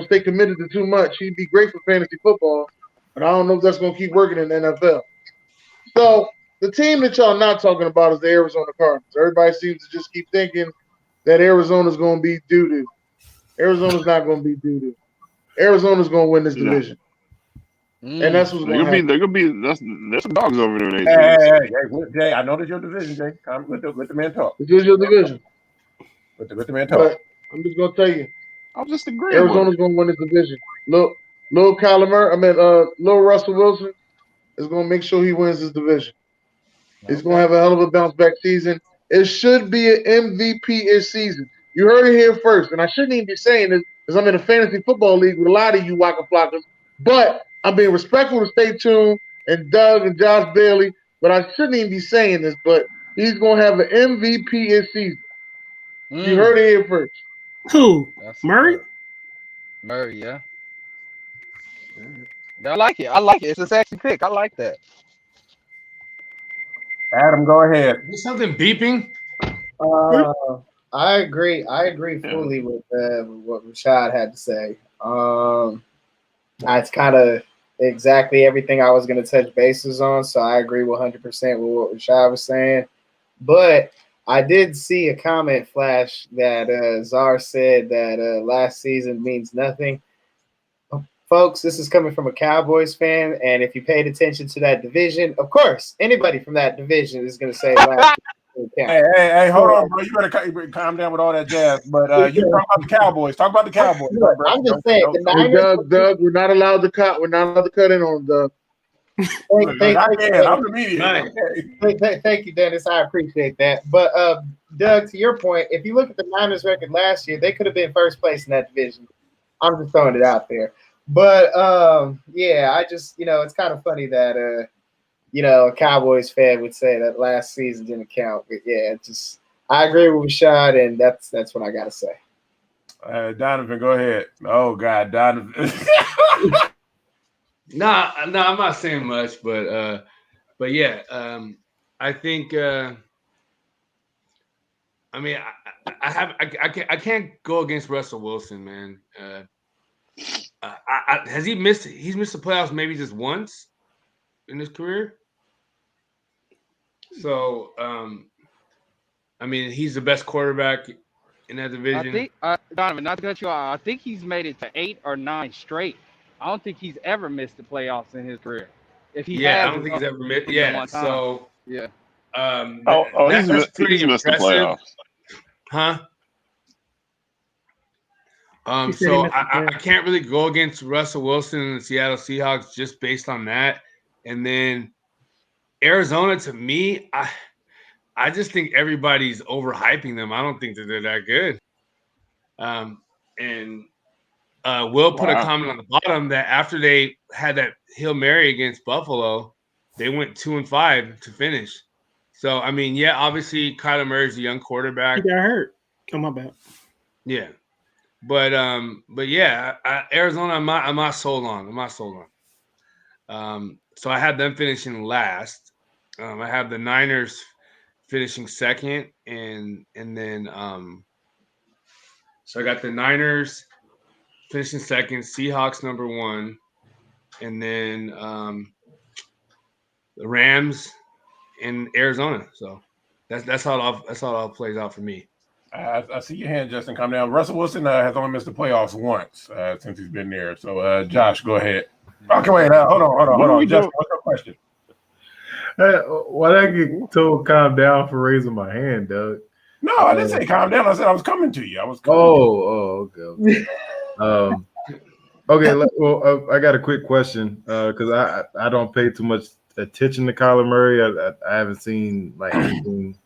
stay committed to too much. He'd be great for fantasy football, but I don't know if that's going to keep working in the NFL. So the team that y'all not talking about is the Arizona Cardinals. Everybody seems to just keep thinking that Arizona's going to be doo-doo. Arizona's not going to be doo-doo. Arizona's going to win this division. And that's what's going to happen. There's some dogs over there. Hey, Jay, I know that's your division, Jay. Let the man talk. It's your division. Let the man talk. But I'm just going to tell you. I'm just agreeing. Arizona's going to win this division. Lil Russell Wilson is going to make sure he wins this division. He's going to have a hell of a bounce back season. It should be an MVP-ish season. You heard it here first, and I shouldn't even be saying this because I'm in a fantasy football league with a lot of you Waka Flockers, but I'm being respectful to Stay Tuned and Doug and Josh Bailey, but I shouldn't even be saying this, but he's going to have an MVP-ish season. You heard it here first. Who? Murray? Murray, yeah. I like it. I like it. It's a sexy pick. I like that. Adam, go ahead. Is something beeping? I agree. I agree fully with what Rashad had to say. It's kind of exactly everything I was going to touch bases on, so I agree 100% with what Rashad was saying. But I did see a comment flash that Czar said that last season means nothing. Folks, this is coming from a Cowboys fan, and if you paid attention to that division, of course, anybody from that division is going to say last season count. Hey, hold on, bro. You better calm down with all that jazz. But you talk about the Cowboys. Talk about the Cowboys. Look, I'm just saying, the Niners. Doug, we're not allowed to cut. We're not allowed to cut in on Doug. I'm the media. Thank you, Dennis. I appreciate that. But Doug, to your point, if you look at the Niners record last year, they could have been first place in that division. I'm just throwing it out there. But yeah, I just it's kind of funny that a Cowboys fan would say that last season didn't count. But yeah, I agree with Rashad, and that's what I gotta say. Donovan, go ahead. Oh God, Donovan. No, I'm not saying much, but yeah, I think I mean I can't go against Russell Wilson, man. Has he missed? He's missed the playoffs maybe just once in his career. So, I mean, he's the best quarterback in that division. I think, Donovan, not to cut you off, I think he's made it to 8 or 9 straight. I don't think he's ever missed the playoffs in his career. If he has, I don't think he's ever missed. Yeah, so yeah. That's pretty he's missed the impressive, playoffs. huh? So I can't really go against Russell Wilson and the Seattle Seahawks just based on that. And then Arizona, to me, I just think everybody's overhyping them. I don't think that they're that good. And Will put a comment on the bottom that after they had that Hail Mary against Buffalo, they went 2-5 to finish. So, I mean, yeah, obviously Kyler Murray's a young quarterback. He got hurt. Come on back. Yeah. But yeah, Arizona, I'm not sold on. So I have them finishing last. I have the Niners finishing second, and then so I got the Niners finishing second, Seahawks number 1, and then the Rams in Arizona. So that's how it all plays out for me. I see your hand, Justin. Calm down. Russell Wilson has only missed the playoffs once since he's been there. So, Josh, go ahead. Okay, wait. Hold on. Justin, what's your question? Why did I get told calm down for raising my hand, Doug? No, I didn't say calm down. I said I was coming to you. Okay. Okay. Well, I got a quick question because I don't pay too much attention to Kyler Murray. I haven't seen like anything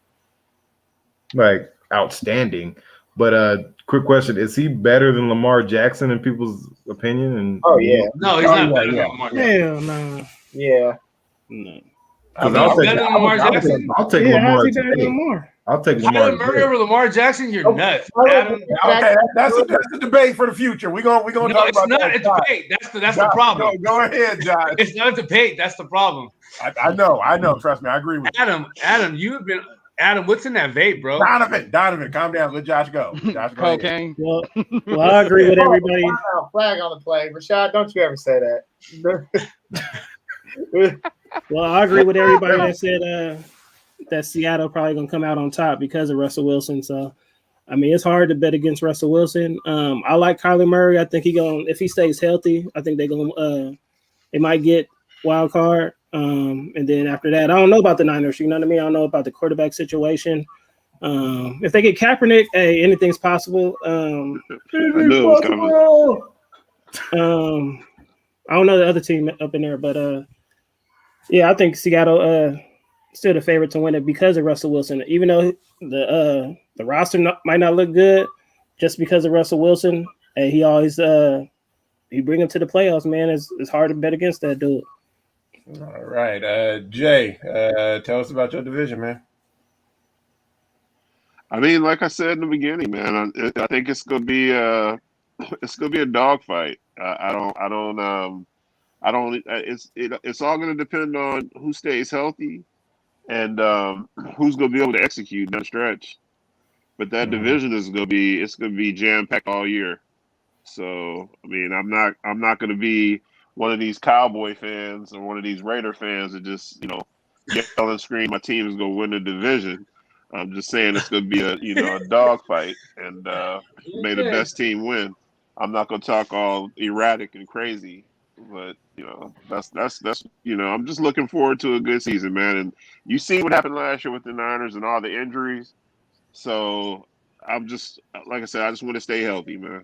like outstanding. But quick question: is he better than Lamar Jackson in people's opinion? And Oh yeah. No, he's not better than Lamar Jackson. Hell no. Yeah. No. I'll take Lamar. I'll take Lamar. Kyler Murray over Lamar Jackson, you're nuts. Adam, okay, that's a debate for the future. We're gonna talk about that. It's not a debate. That's the problem. Go ahead, Josh. It's not a debate. That's the problem. I know. Trust me, I agree with you. Adam, you've been what's in that vape, bro? Donovan, calm down. Let Josh go. Josh, go cocaine. Well, I agree with everybody. Flag on the play, Rashad. Don't you ever say that. Well, I agree with everybody that said that Seattle probably gonna come out on top because of Russell Wilson. So, I mean, it's hard to bet against Russell Wilson. I like Kyler Murray. I think if he stays healthy, I think they might get wild card. And then after that, I don't know about the Niners. You know what I mean? I don't know about the quarterback situation. If they get Kaepernick, hey, anything's possible. I don't know the other team up in there, but yeah, I think Seattle still the favorite to win it because of Russell Wilson. Even though the roster might not look good, just because of Russell Wilson, hey, he always he bring him to the playoffs. Man, it's hard to bet against that dude. All right, Jay, tell us about your division, man. I mean, like I said in the beginning, man, I think it's gonna be a dogfight. It's all going to depend on who stays healthy and who's going to be able to execute that stretch. But that division is going to be jam packed all year. So I mean, I'm not going to be one of these Cowboy fans or one of these Raider fans that just yell and scream, my team is going to win the division. I'm just saying it's going to be a dogfight, and may the best team win. I'm not going to talk all erratic and crazy. But that's I'm just looking forward to a good season, man. And you see what happened last year with the Niners and all the injuries. So I'm just, like I said, I just want to stay healthy, man.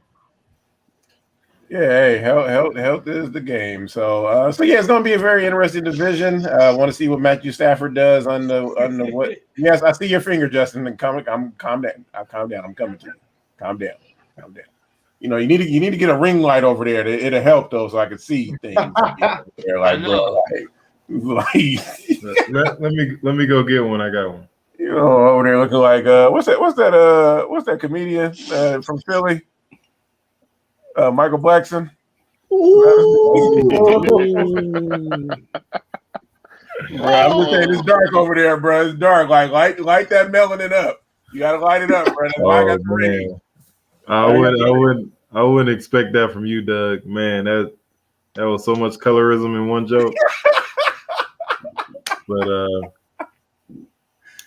Yeah, hey, health is the game. So yeah, it's gonna be a very interesting division. I want to see what Matthew Stafford does on the what. Yes, I see your finger, Justin. And calm down. I'm coming to you. Calm down. You need to get a ring light over there. It'll help though, so I can see things. Let me go get one. I got one. Over there looking like what's that comedian from Philly? Michael Blackson. Bro, I'm just saying it's dark over there, bro. It's dark. Like light that melanin up. You gotta light it up, bro. I got the ring. I wouldn't expect that from you, Doug. Man, that was so much colorism in one joke. But I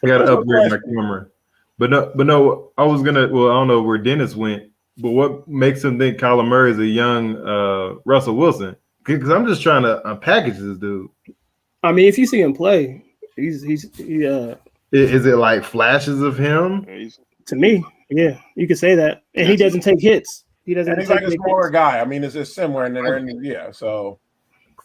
gotta upgrade my camera. But no, I was gonna. Well, I don't know where Dennis went, but what makes him think Kyler Murray is a young Russell Wilson? Because I'm just trying to unpackage this dude. I mean, if you see him play, is it like flashes of him? To me, yeah, you could say that. And he doesn't take hits. He doesn't. And he's like a smaller guy. I mean, it's just similar, and yeah. So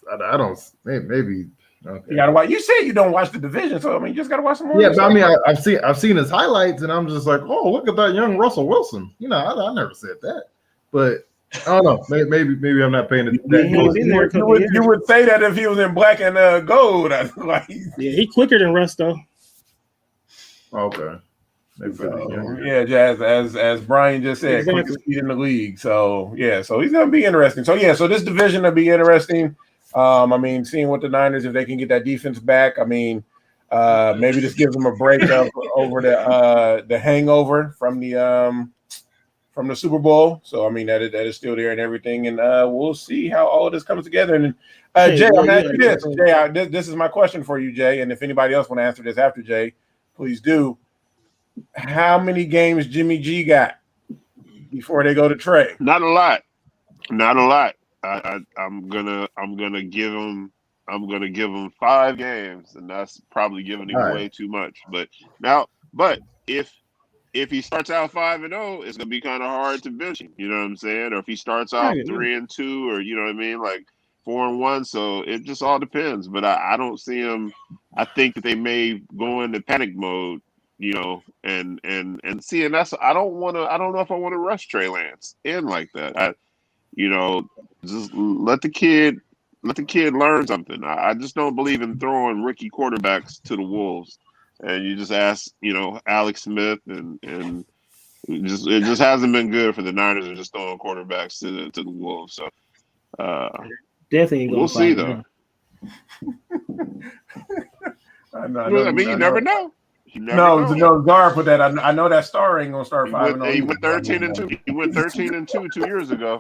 I don't. Maybe. Okay. You gotta watch. You said you don't watch the division, so I mean, you just gotta watch some more. Yeah, but I mean, I've seen his highlights, and I'm just like, oh, look at that young Russell Wilson. I never said that, but I don't know. Maybe I'm not paying attention. You would say that if he was in black and gold. Yeah, he quicker than Russ though. Okay. Yeah, as Brian just said, quickest speed in the league. So yeah, so he's gonna be interesting. So yeah, so this division will be interesting. I mean, seeing what the Niners, if they can get that defense back, I mean, maybe this gives them a break over the hangover from the Super Bowl. So I mean that is still there and everything, and we'll see how all of this comes together. And Jay, I'm gonna ask you this. Jay, this is my question for you, Jay. And if anybody else want to answer this after Jay, please do. How many games Jimmy G got before they go to Trey? Not a lot. Not a lot. I'm gonna give him 5 games, and that's probably giving him way too much. But if he starts out 5-0, it's gonna be kind of hard to bench him. You know what I'm saying? Or if he starts out 3-2, or you know what I mean, like 4-1. So it just all depends. But I don't see him. I think that they may go into panic mode. You know, and see, and that's I don't know if I want to rush Trey Lance in like that. Just let the kid learn something. I just don't believe in throwing rookie quarterbacks to the wolves. And you just ask, Alex Smith, and it just hasn't been good for the Niners of just throwing quarterbacks to the wolves. So definitely we'll see though. I mean, you never know. No, Gar put that. I know that Star ain't gonna start 5-0. He went 13-2. He went 13-2 2 years ago.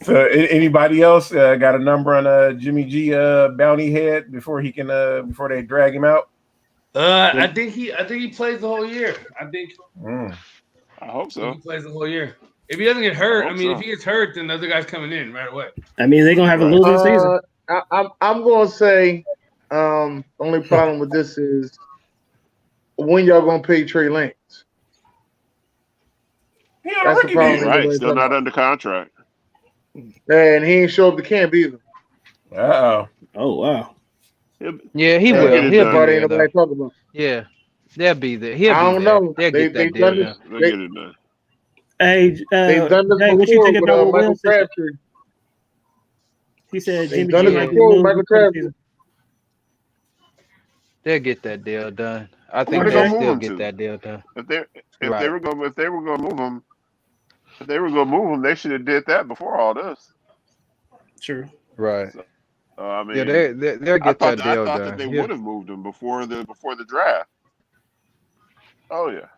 So, anybody else got a number on Jimmy G bounty head before he can before they drag him out? I think he plays the whole year. I hope so. He plays the whole year. If he doesn't get hurt, if he gets hurt, then the other guy's coming in right away. I mean, they're gonna have a losing season. I'm gonna say only problem with this is when y'all gonna pay Trey Lance. That's the problem. Right, still not under contract. And he ain't show up to camp either. Oh wow. Yeah, he will. He'll probably ain't nobody talking about. Yeah, they'll be there. I don't know. They'll get that deal done. They'll get it done. Hey, they've done this before what you think about with Michael Crabtree? He said They've Jimmy done G it might before with Michael Crabtree. They'll get that deal done. I think they'll still get that deal done. If they were going to move him, they should have did that before all this. True. Right. So, I mean, yeah, they'll get that deal done. I thought that they would have moved him before the draft. Oh yeah.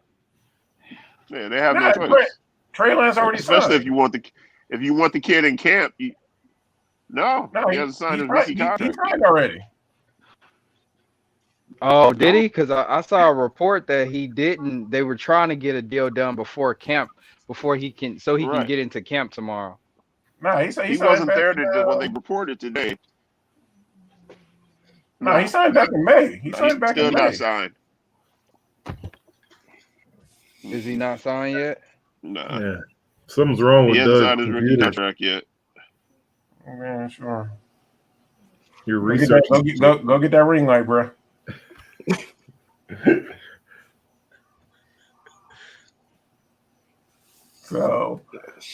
Yeah, they have no choice. Trey Lance already especially signed. if you want the kid in camp. He hasn't signed his rookie contract. He signed already. Oh, did he? Because I saw a report that he didn't. They were trying to get a deal done before camp, he can get into camp tomorrow. No, he wasn't there when they reported today. No, he signed back in May. He signed back in May. Still not signed. Is he not signed yet? No. Yeah. Something's wrong with He hasn't signed his rookie contract yet. Yeah, sure. Your research. Go get that ring light, bro. So,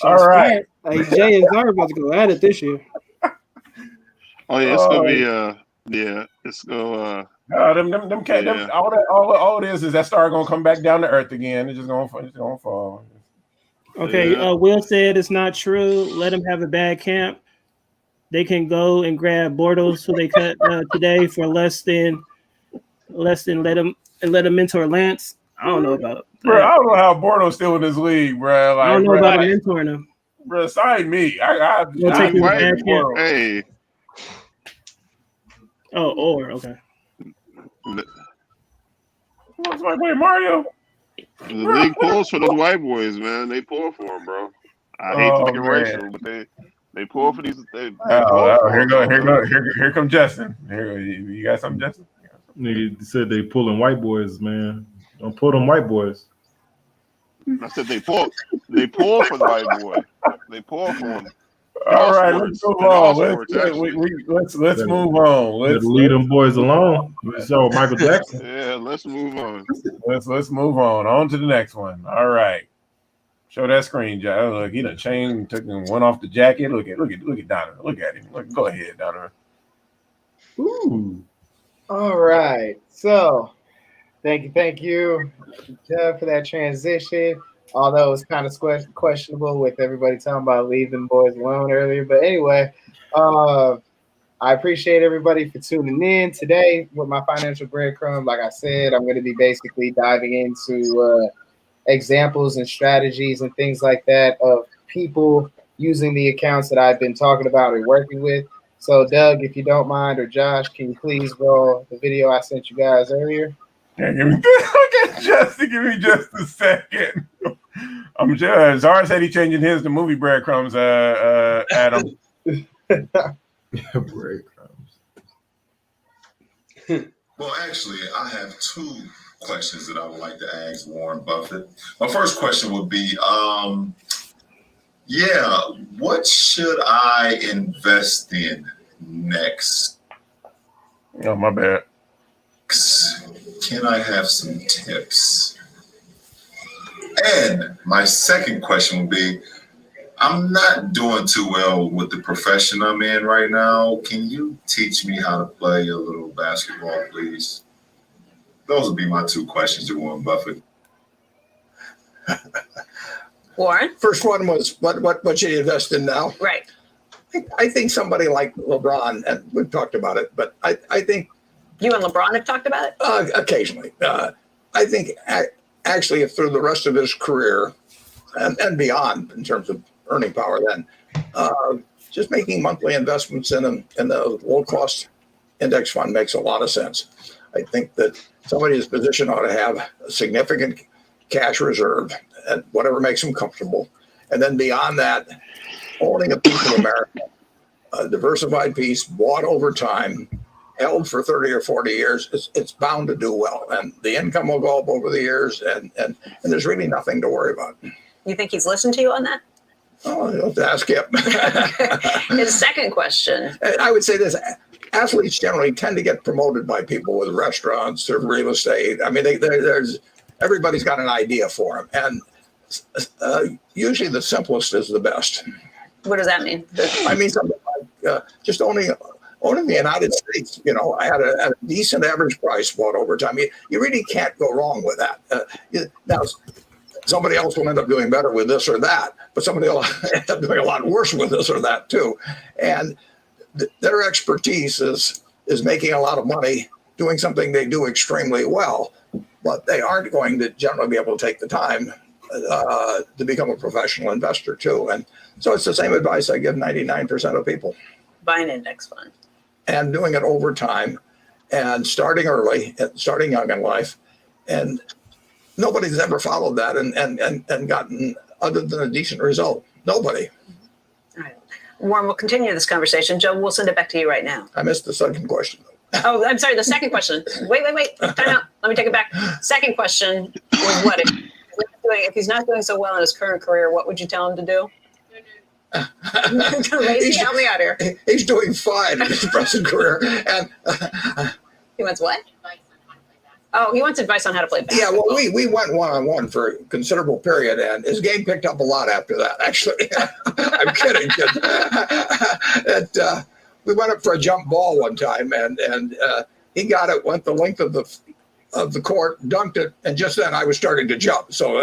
all right. Hey, Jay and Zara about to go at it this year. Oh yeah, it's gonna be it's go. All it is that star gonna come back down to earth again. It's just gonna fall. Okay, Will said it's not true. Let him have a bad camp. They can go and grab Bortles, who they cut today for less than let him mentor Lance. I don't know about that. Bro, I don't know how Bortles still in this league, bro. Like, I don't know about mentoring him. Bro, sign me. You'll take him bad camp. Hey. Oh, okay. Looks like wait, Mario. The league pulls for those white boys, man. They pull for them, bro. I hate to make it racial, but they pull for these. Here comes Justin. Here, you got something, Justin? Nigga said they pulling white boys, man. Don't pull them white boys. I said they pull for the white boy. They pull for them. All right, let's move on. Let's move on. Let's leave them boys alone. So Michael Jackson. Yeah, let's move on. Let's move on. On to the next one. All right. Show that screen, Joe. Look, he done took one off the jacket. Look at Donovan. Look at him. Go ahead, Donovan. Ooh. All right. So thank you, Jeff, for that transition. Although it's kind of questionable with everybody talking about leaving boys alone earlier. But anyway, I appreciate everybody for tuning in today with my financial breadcrumb. Like I said, I'm going to be basically diving into examples and strategies and things like that of people using the accounts that I've been talking about and working with. So, Doug, if you don't mind, or Josh, can you please roll the video I sent you guys earlier? Yeah, give me give me just a second. I'm sure Zara said he changing his to movie breadcrumbs. Adam. Breadcrumbs. Well, actually, I have two questions that I would like to ask Warren Buffett. My first question would be, what should I invest in next? Oh, my bad. Can I have some tips? And my second question would be, I'm not doing too well with the profession I'm in right now. Can you teach me how to play a little basketball, please? Those would be my two questions to Warren Buffett. Warren? First one was what should you invest in now? Right. I think somebody like LeBron, and we've talked about it, but I think... You and LeBron have talked about it? Occasionally. I think actually if through the rest of his career and beyond in terms of earning power then, just making monthly investments in the low-cost index fund makes a lot of sense. I think that somebody in his position ought to have a significant cash reserve and whatever makes them comfortable. And then beyond that, owning a piece of America, a diversified piece, bought over time, held for 30 or 40 years, it's bound to do well. And the income will go up over the years, and there's really nothing to worry about. You think he's listened to you on that? Oh, you'll have to ask him. His second question. I would say this. Athletes generally tend to get promoted by people with restaurants or real estate. I mean, there's everybody's got an idea for them. And usually the simplest is the best. What does that mean? I mean, something like just owning the United States, at a decent average price bought over time. You really can't go wrong with that. Now, somebody else will end up doing better with this or that, but somebody will end up doing a lot worse with this or that too. And their expertise is making a lot of money doing something they do extremely well, but they aren't going to generally be able to take the time to become a professional investor too. And so it's the same advice I give 99% of people. Buy an index fund. And doing it over time and starting early, starting young in life. And nobody's ever followed that and gotten other than a decent result. Nobody. All right. Warren, we'll continue this conversation. Joe, we'll send it back to you right now. I missed the second question. Oh, I'm sorry. The second question. Wait. Time out. Let me take it back. Second question was what? If he's not doing so well in his current career, what would you tell him to do? Lacey, help me out here. He's doing fine in his present career. And he wants what? Oh, he wants advice on how to play basketball. Yeah, well, we went one-on-one for a considerable period, and his game picked up a lot after that, actually. I'm kidding. We went up for a jump ball one time, and he got it, went the length of the court, dunked it, and just then I was starting to jump. So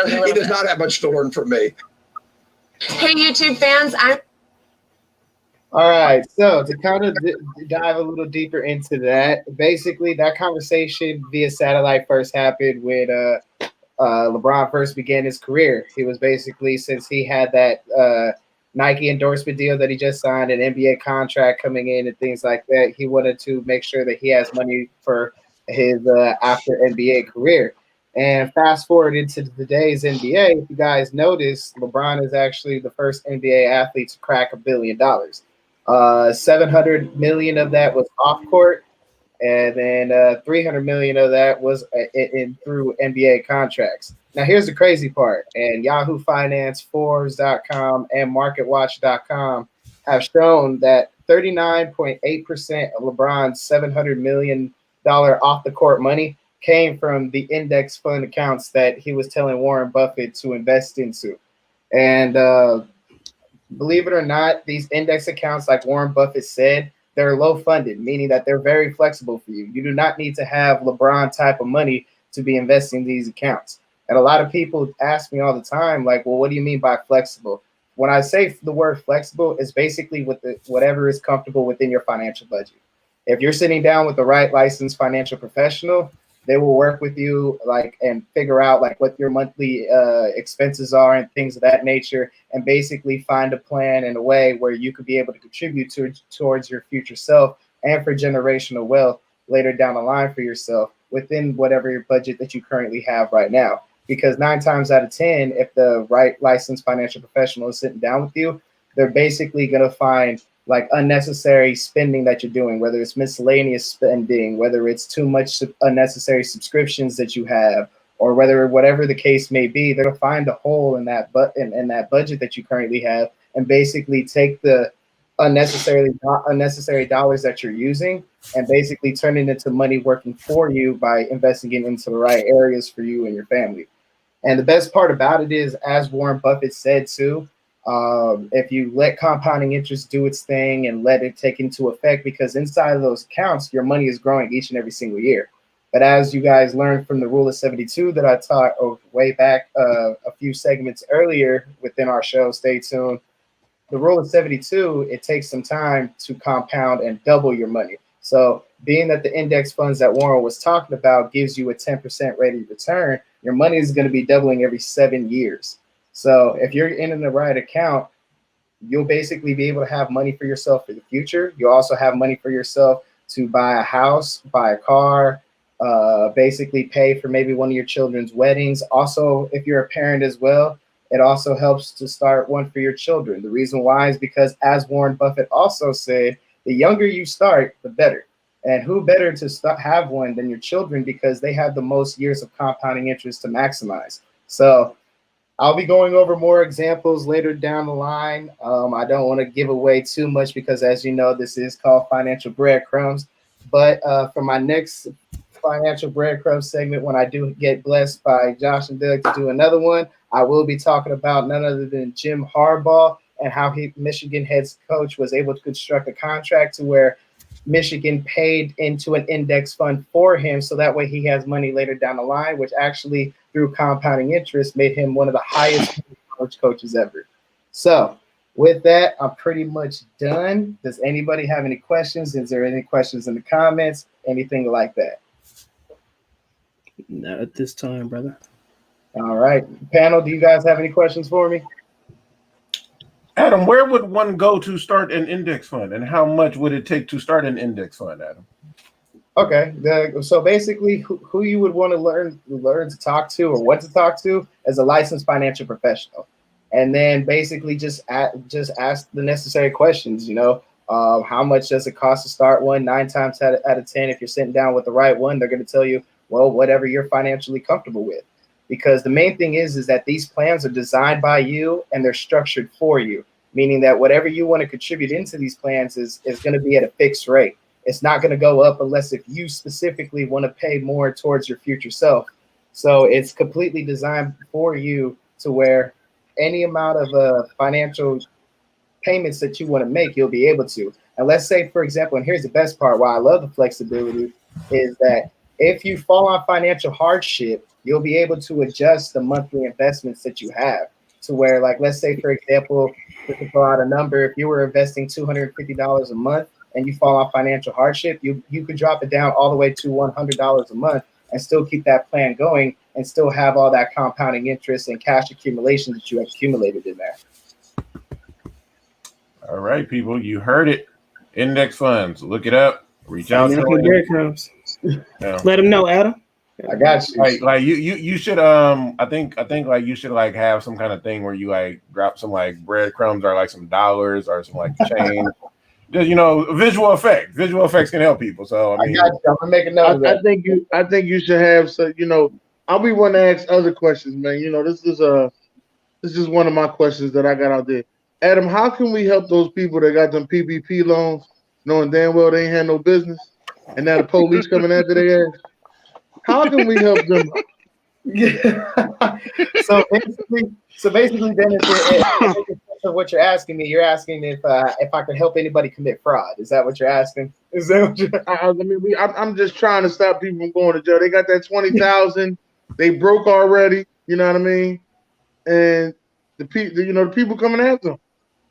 he does not have much to learn from me. Hey, YouTube fans. All right. So to kind of dive a little deeper into that, basically that conversation via satellite first happened when LeBron first began his career. He was basically, since he had that Nike endorsement deal that he just signed, an NBA contract coming in and things like that, he wanted to make sure that he has money for his after NBA career. And fast forward into today's NBA, if you guys notice, LeBron is actually the first NBA athlete to crack $1 billion. 700 million of that was off court, and then 300 million of that was in through NBA contracts. Now, here's the crazy part, and Yahoo Finance, Forbes.com, and MarketWatch.com have shown that 39.8% of LeBron's $700 million off the court money came from the index fund accounts that he was telling Warren Buffett to invest into. And believe it or not, these index accounts, like Warren Buffett said, they're low funded, meaning that they're very flexible for you. You do not need to have LeBron type of money to be investing in these accounts. And a lot of people ask me all the time, like, well, what do you mean by flexible? when I say the word flexible, it's basically with whatever is comfortable within your financial budget. If you're sitting down with the right licensed financial professional, they will work with you and figure out what your monthly expenses are and things of that nature, and basically find a plan in a way where you could be able to contribute towards your future self and for generational wealth later down the line for yourself within whatever your budget that you currently have right now. Because 9 times out of 10, if the right licensed financial professional is sitting down with you, they're basically going to find unnecessary spending that you're doing, whether it's miscellaneous spending, whether it's too much unnecessary subscriptions that you have, or whatever the case may be. They'll find a hole in that in that budget that you currently have, and basically take the unnecessary dollars that you're using and basically turn it into money working for you by investing it into the right areas for you and your family. And the best part about it is, as Warren Buffett said too, if you let compounding interest do its thing and let it take into effect, because inside of those accounts, your money is growing each and every single year. But as you guys learned from the rule of 72 that I taught way back a few segments earlier within our show, stay tuned. The rule of 72, it takes some time to compound and double your money. So being that the index funds that Warren was talking about gives you a 10% rate of return, your money is going to be doubling every 7 years. So if you're in the right account, you'll basically be able to have money for yourself for the future. You'll also have money for yourself to buy a house, buy a car, basically pay for maybe one of your children's weddings. Also, if you're a parent as well, it also helps to start one for your children. The reason why is because, as Warren Buffett also said, the younger you start, the better. And who better to have one than your children, because they have the most years of compounding interest to maximize. So I'll be going over more examples later down the line. I don't want to give away too much because, as you know, this is called Financial Breadcrumbs. But for my next Financial Breadcrumbs segment, when I do get blessed by Josh and Doug to do another one, I will be talking about none other than Jim Harbaugh and how Michigan head coach was able to construct a contract to where Michigan paid into an index fund for him, so that way he has money later down the line, which actually, through compounding interest, made him one of the highest college coaches ever. So with that, I'm pretty much done. Does anybody have any questions? Is there any questions in the comments? Anything like that? Not at this time, brother. All right. Panel, do you guys have any questions for me? Adam, where would one go to start an index fund, and how much would it take to start an index fund, Adam? Okay, so basically, who you would want to learn to talk to or what to talk to is a licensed financial professional, and then basically just ask the necessary questions. How much does it cost to start one? 9 times out of 10, if you're sitting down with the right one, they're going to tell you, well, whatever you're financially comfortable with. Because the main thing is that these plans are designed by you and they're structured for you, meaning that whatever you want to contribute into these plans is going to be at a fixed rate. It's not going to go up unless if you specifically want to pay more towards your future self. So it's completely designed for you to where any amount of financial payments that you want to make, you'll be able to. And let's say, for example, and here's the best part, why I love the flexibility, is that if you fall on financial hardship, you'll be able to adjust the monthly investments that you have to where, let's say, for example, we can throw out a number. If you were investing $250 a month and you fall on financial hardship, you could drop it down all the way to $100 a month and still keep that plan going and still have all that compounding interest and cash accumulation that you have accumulated in there. All right, people, you heard it. Index funds, look it up. Reach out to them. Breadcrumbs. Let them know, Adam. I got you. Like you should I think you should have some kind of thing where you drop some breadcrumbs or some dollars or some change. Just visual effects. Visual effects can help people. So I mean, got you. I'm gonna make a note of that. I think you should have I'll be one to ask other questions, man. This is one of my questions that I got out there. Adam, how can we help those people that got them PPP loans, knowing damn well they ain't had no business, and now the police coming after their ass? How can we help them? So basically, Dennis, what you're asking me, you're asking if I could help anybody commit fraud. Is that what you're asking? Is that what you're? I'm just trying to stop people from going to jail. They got that 20,000. They broke already. You know what I mean? And the people coming after him.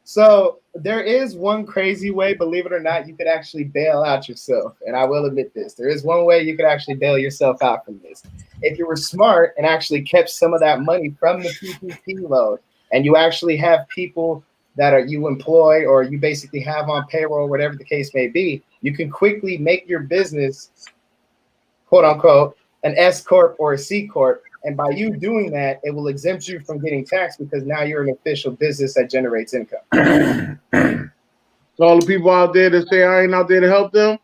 So there is one crazy way, believe it or not, you could actually bail out yourself. And I will admit this. There is one way you could actually bail yourself out from this. If you were smart and actually kept some of that money from the PPP loan, and you actually have people that you employ or you basically have on payroll, whatever the case may be, you can quickly make your business, quote unquote, an S Corp or a C Corp. And by you doing that, it will exempt you from getting taxed because now you're an official business that generates income. So all the people out there that say I ain't out there to help them,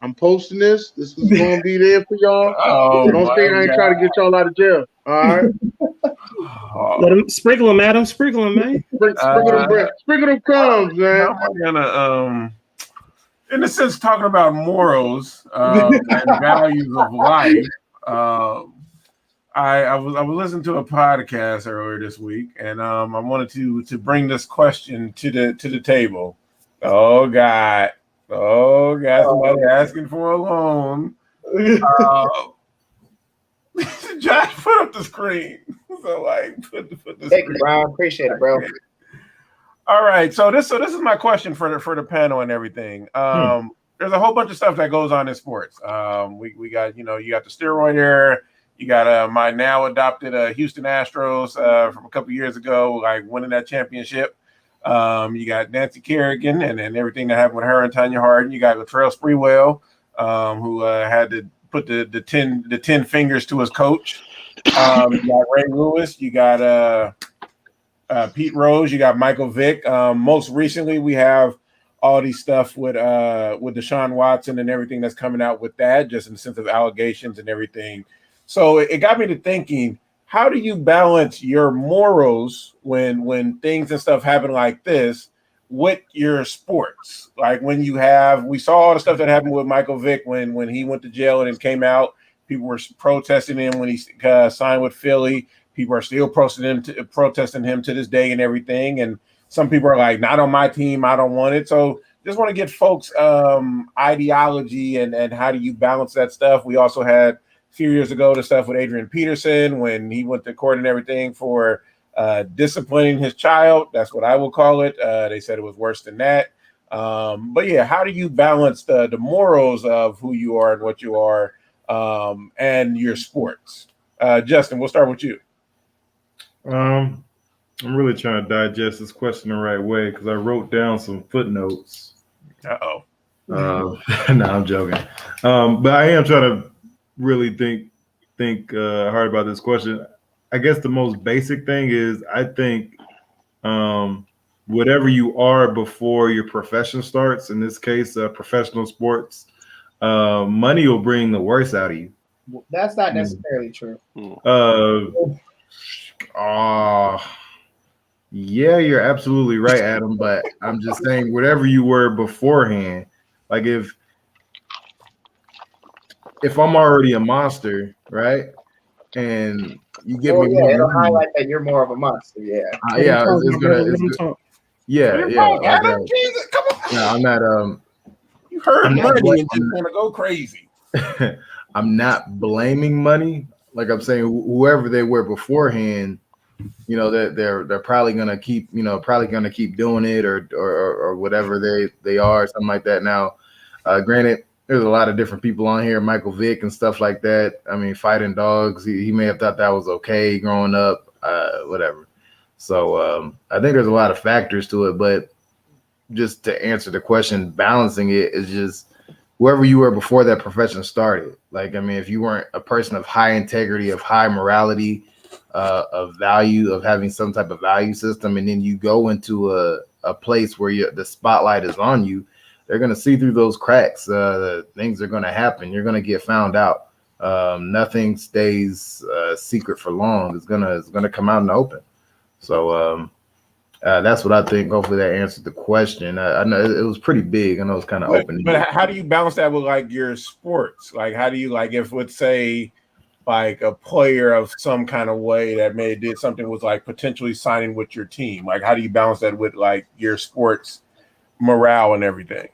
I'm posting this. This is going to be there for y'all. Oh, Don't say I ain't trying to get y'all out of jail. All right. Let him sprinkle them, Adam. Sprinkle them, man. Sprinkle them crumbs, man. How am I gonna in a sense talking about morals and values of life? I was listening to a podcast earlier this week, and I wanted to bring this question to the table. Oh God, somebody asking for a loan. Josh, put up the screen. So put the Thank you, Brian. Appreciate it, bro. All right, so this is my question for the panel and everything. There's a whole bunch of stuff that goes on in sports. We got you got the steroid era. You got my now adopted Houston Astros from a couple years ago, winning that championship. You got Nancy Kerrigan and everything that happened with her and Tanya Hardin. You got Latrell Sprewell, who had to put the 10 fingers to his coach. You got Ray Lewis. You got Pete Rose. You got Michael Vick. Most recently, we have all these stuff with Deshaun Watson and everything that's coming out with that, just in the sense of allegations and everything. So it got me to thinking, how do you balance your morals when things and stuff happen like this with your sports? Like when we saw all the stuff that happened with Michael Vick when he went to jail and then came out. People were protesting him when he signed with Philly. People are still protesting him to this day and everything. And some people are like, not on my team, I don't want it. So just want to get folks' ideology and how do you balance that stuff. We also had a few years ago the stuff with Adrian Peterson when he went to court and everything for disciplining his child. That's what I will call it. They said it was worse than that. But yeah, how do you balance the morals of who you are and what you are and your sports? Justin, we'll start with you. I'm really trying to digest this question the right way because I wrote down some footnotes. Uh-oh. No, I'm joking. But I am trying to really think hard about this question. I guess the most basic thing is I think whatever you are before your profession starts, in this case, professional sports, money will bring the worst out of you. That's not necessarily true. Yeah, you're absolutely right, Adam. But I'm just saying, whatever you were beforehand, like if I'm already a monster, right, and you give me more it'll money, highlight that you're more of a monster. Yeah, it's gonna. Yeah. Adam, Jesus, come on. No, I'm not. You heard money and just want to go crazy. I'm not blaming money. Like I'm saying, whoever they were beforehand, they're probably gonna keep, keep doing it or whatever they are, something like that. Now, granted, there's a lot of different people on here, Michael Vick and stuff like that. I mean, fighting dogs. He may have thought that was okay growing up, whatever. So I think there's a lot of factors to it, but just to answer the question, balancing it is just whoever you were before that profession started. Like, I mean, if you weren't a person of high integrity, of high morality, of value, of having some type of value system, and then you go into a place where the spotlight is on you, they're going to see through those cracks. Things are going to happen. You're going to get found out. Nothing stays secret for long. It's gonna come out in the open. So that's what I think. Hopefully that answered the question. I know it was pretty big. I know it's kind of open. But how do you balance that with like your sports? Like, how do you, like, if let's say like a player of some kind of way that may did something was like potentially signing with your team, like how do you balance that with like your sports morale and everything?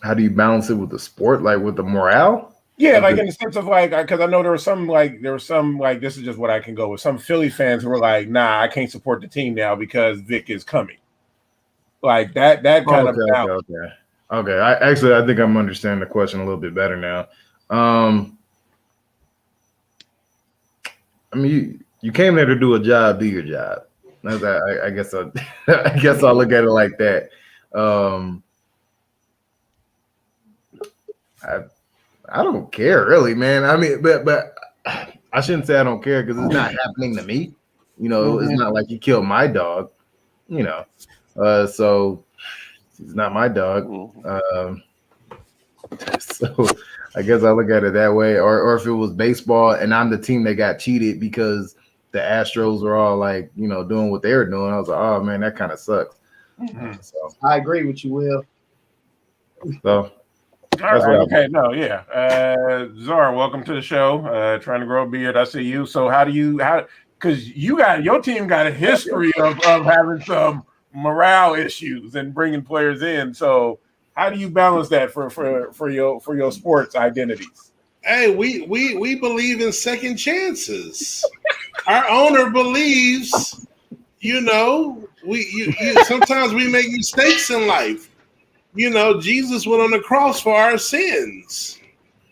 How do you balance it with the sport, like with the morale? Yeah, like in the sense of like, because I know there was some this is just what I can go with. Some Philly fans who were like, "Nah, I can't support the team now because Vic is coming." Like that kind of balance. Okay. I think I'm understanding the question a little bit better now. I mean, you came there to do a job, do your job. That's I guess I guess I'll look at it like that. I don't care really, man. I mean, but I shouldn't say I don't care because it's not happening to me. You know, it's not like you killed my dog. You know, so it's not my dog. So I guess I look at it that way. Or if it was baseball and I'm the team that got cheated because the Astros were all like, you know, doing what they were doing, I was like, oh man, that kind of sucks. So I agree with you, Will. So all right, okay, no, yeah. Zara, welcome to the show. Trying to grow a beard. I see you. So because your team got a history of having some morale issues and bringing players in. So how do you balance that for your sports identities? Hey, we believe in second chances. Our owner believes, you know, sometimes we make mistakes in life. You know, Jesus went on the cross for our sins.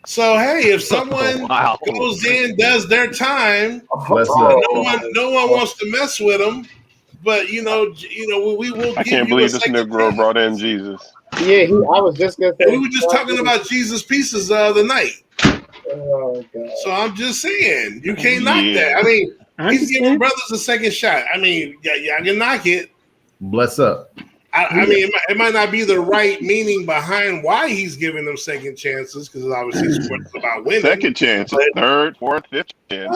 So hey, if someone goes in, does their time, no one wants to mess with them. But you know, we will. I can't believe this Negro brought in Jesus. Yeah, I was just gonna say. We were just talking about Jesus pieces the other night. Oh God! So I'm just saying, you can't knock that. I mean, he's giving brothers a second shot. I mean, yeah, I can knock it. Bless up. I mean, it might not be the right meaning behind why he's giving them second chances, because obviously sports is about winning. Second chances, third, fourth, fifth chance.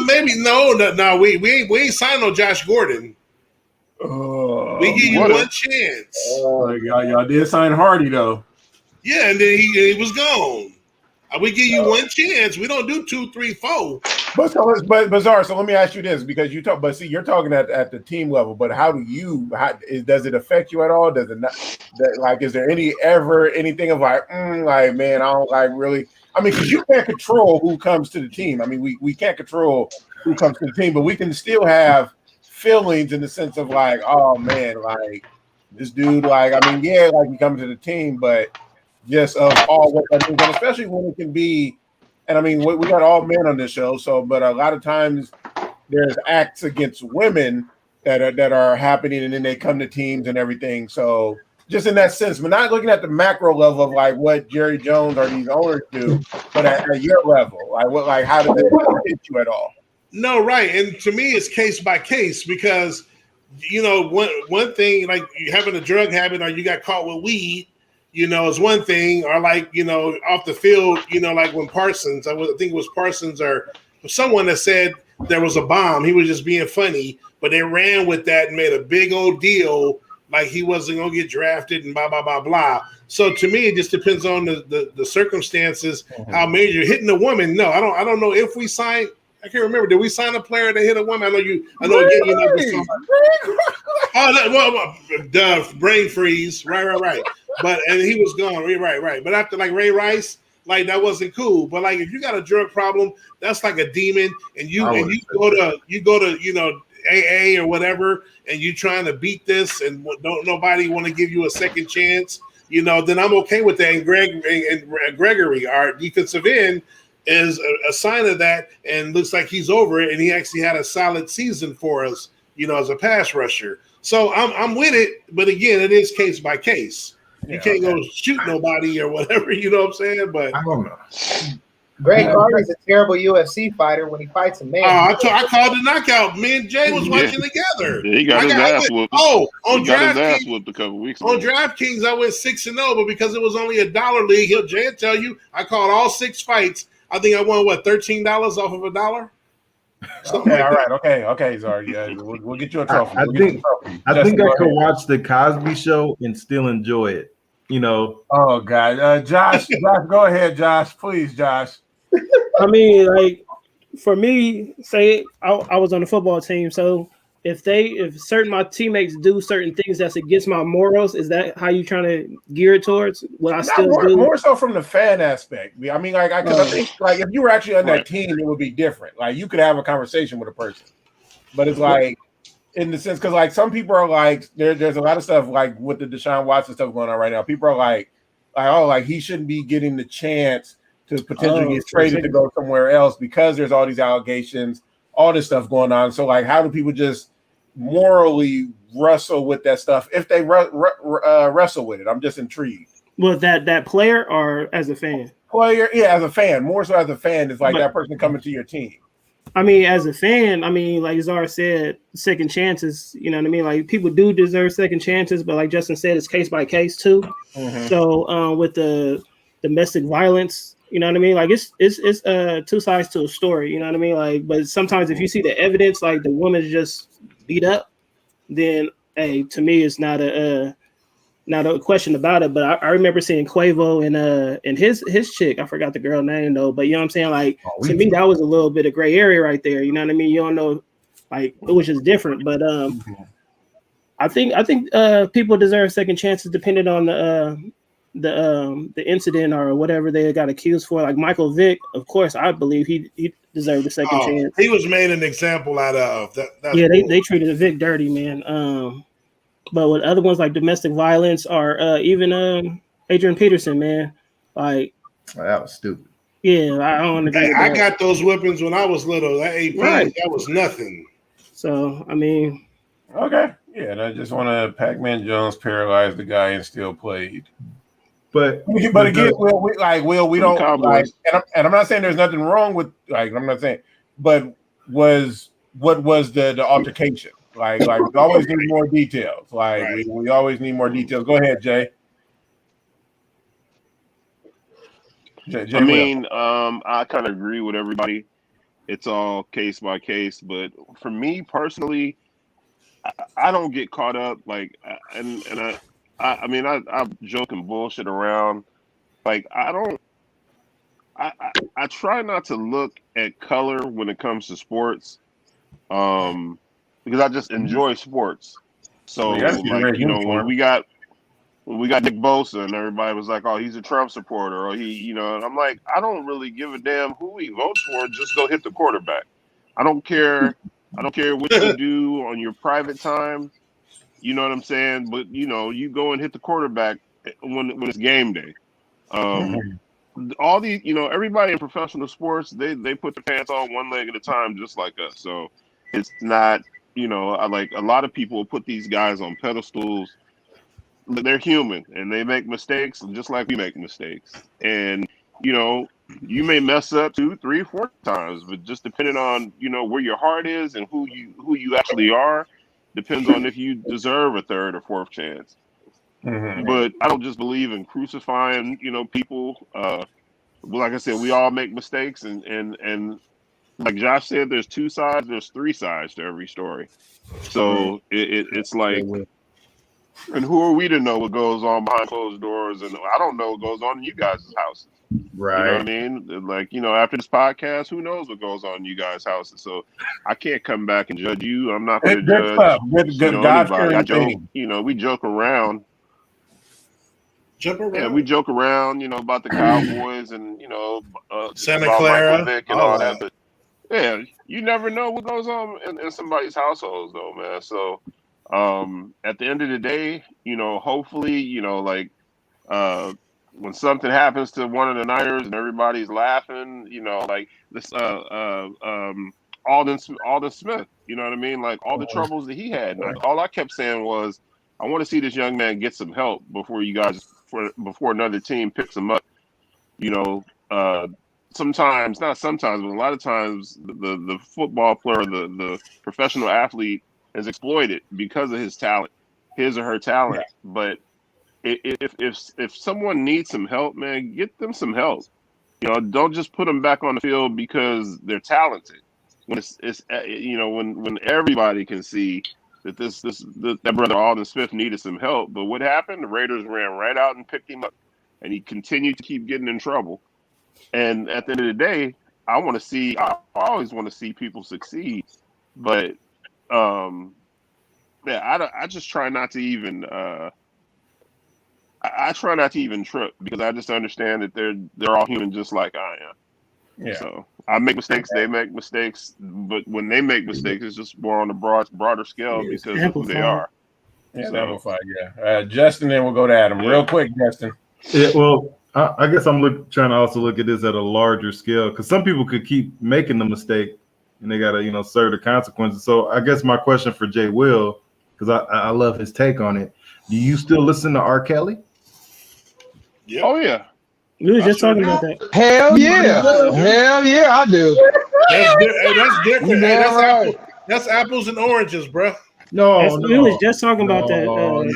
Maybe no. We ain't signed no Josh Gordon. We give you one chance. Y'all did sign Hardy though. Yeah, and then he was gone. We give you one chance. We don't do 2, 3, 4. But Bizarre. So let me ask you this, because you're talking at the team level. But does it affect you at all? Does it not? Is there anything of like man, I don't like really? I mean, because you can't control who comes to the team. I mean, we can't control who comes to the team, but we can still have feelings in the sense of like, oh man, like this dude, like I mean, yeah, like he comes to the team, but just of all what that means, and especially when it can be, and I mean, we got all men on this show, but a lot of times there's acts against women that are happening, and then they come to teams and everything. So just in that sense, but not looking at the macro level of like what Jerry Jones or these owners do, but at your level, how does it hit you at all? No, right, and to me, it's case by case because you know one thing like you having a drug habit or you got caught with weed. You know, is one thing, or like, you know, off the field, you know, like when Parsons, I think it was Parsons or someone that said there was a bomb. He was just being funny, but they ran with that and made a big old deal like he wasn't going to get drafted and blah, blah, blah, blah. So to me, it just depends on the circumstances, how major. Hitting a woman, no, I don't know if we signed. I can't remember. Did we sign a player that hit a woman? I know again, you know, brain freeze. Right. But and he was gone. Right. But after like Ray Rice, like that wasn't cool. But like if you got a drug problem, that's like a demon, and you go to you know AA or whatever, and you trying to beat this, and don't nobody want to give you a second chance, you know, then I'm okay with that. And Gregory, our defensive end, is a sign of that, and looks like he's over it. And he actually had a solid season for us, you know, as a pass rusher. So I'm with it, but again, it is case by case. You can't go shoot nobody or whatever, you know what I'm saying? But I don't know. Greg Hardy's a terrible UFC fighter when he fights a man. I called the knockout. Me and Jay was watching together. Yeah, he got his ass whooped. On DraftKings a couple weeks ago. On DraftKings, I went 6-0, but because it was only $1 league, Jay will tell you, I called all 6 fights. I think I won $13 off of $1. Okay, all right, okay, Zar. Yeah, we'll get you a trophy. I think I could watch the Cosby Show and still enjoy it. You know. Oh God, Josh, go ahead, Josh, please, Josh. I mean, like for me, say I was on the football team, so if certain my teammates do certain things that's against my morals, is that how you trying to gear it towards? What I still do? More so from the fan aspect. I mean, because I think like if you were actually on that team, it would be different. Like you could have a conversation with a person, but it's like in the sense because like some people are like there's a lot of stuff like with the Deshaun Watson stuff going on right now. People are like oh, like he shouldn't be getting the chance to potentially get traded to go somewhere else because there's all these allegations, all this stuff going on. So like, how do people just morally wrestle with that stuff if they wrestle with it? I'm just intrigued. Well, that player or as a fan? Player, yeah, as a fan, more so as a fan. It's like that person coming to your team. I mean, as a fan, I mean, like Zara said, second chances. You know what I mean? Like people do deserve second chances, but like Justin said, it's case by case too. Mm-hmm. So with the domestic violence, you know what I mean? Like it's two sides to a story. You know what I mean? Like, but sometimes if you see the evidence, like the woman's just beat up, then hey, to me, it's not a question about it. But I remember seeing Quavo and his chick. I forgot the girl name though. But you know what I'm saying? Like to me, that was a little bit of gray area right there. You know what I mean? You don't know, like it was just different. But I think people deserve second chances depending on the incident or whatever they got accused for. Like Michael Vick, of course, I believe he deserved a second chance. He was made an example out of. Yeah, they treated Vick dirty, man. But with other ones like domestic violence or even Adrian Peterson, man, like that was stupid. Yeah, I don't agree. Hey, I got those whippings when I was little. That AP, that was nothing. So I mean, okay, yeah. And I just want to Pac-Man Jones paralyzed the guy and still played. But again, we don't like, and I'm not saying there's nothing wrong with I'm not saying, but what was the altercation? Like we always need more details. Like we always need more details. Go ahead, Jay. I mean, I kind of agree with everybody. It's all case by case, but for me personally, I don't get caught up I mean, I joke and bullshit around. Like I try not to look at color when it comes to sports, because I just enjoy sports. So when we got Nick Bosa and everybody was like, "Oh, he's a Trump supporter," or and I'm like, I don't really give a damn who he votes for. Just go hit the quarterback. I don't care. I don't care what you do on your private time. You know what I'm saying? But you go and hit the quarterback when it's game day. All these, everybody in professional sports, they put their pants on one leg at a time, just like us. So it's not, like a lot of people put these guys on pedestals. They're human and they make mistakes just like we make mistakes. And you may mess up 2, 3, 4 times, but just depending on where your heart is and who you actually are, depends on if you deserve a third or fourth chance. Mm-hmm. But I don't just believe in crucifying, people. Like I said, we all make mistakes, and like Josh said, there's 2 sides, there's 3 sides to every story. So it's like, and who are we to know what goes on behind closed doors? And I don't know what goes on in you guys' houses. Right. You know what I mean? Like, after this podcast, who knows what goes on in you guys' houses? So I can't come back and judge you. I'm not going to judge anybody. I joke, we joke around. Yeah, we joke around, about the Cowboys and Santa Clara Vick and all that. But yeah, you never know what goes on in somebody's households, though, man. So at the end of the day, hopefully, when something happens to one of the Niners and everybody's laughing, like this Alden Smith, you know what I mean? Like all the troubles that he had. And all I kept saying was, I want to see this young man get some help before another team picks him up. Sometimes, not sometimes, but a lot of times the football player, the professional athlete is exploited because of his talent, his or her talent. Yeah. But if someone needs some help, man, get them some help. Don't just put them back on the field because they're talented. When when everybody can see that that brother Alden Smith needed some help. But what happened? The Raiders ran right out and picked him up, and he continued to keep getting in trouble. And at the end of the day, I always want to see people succeed. But Yeah, I just try not to even. I try not to even trip because I just understand that they're all human just like I am. Yeah. So I make mistakes, they make mistakes, but when they make mistakes, it's just more on a broader scale It's because of who they amplified. are. Yeah, So- amplified. Yeah. Justin, then we'll go to Adam. Yeah. Real quick, Justin. Yeah, well, I guess I'm trying to also look at this at a larger scale because some people could keep making the mistake and they gotta, serve the consequences. So I guess my question for Jay Will, because I love his take on it. Do you still listen to R. Kelly? Yep. Oh yeah. We were just sure talking do. about that. Hell yeah. Hell yeah, I do. That's different. You Hey, damn right. that's apples and oranges, bro. No, We was just talking about that.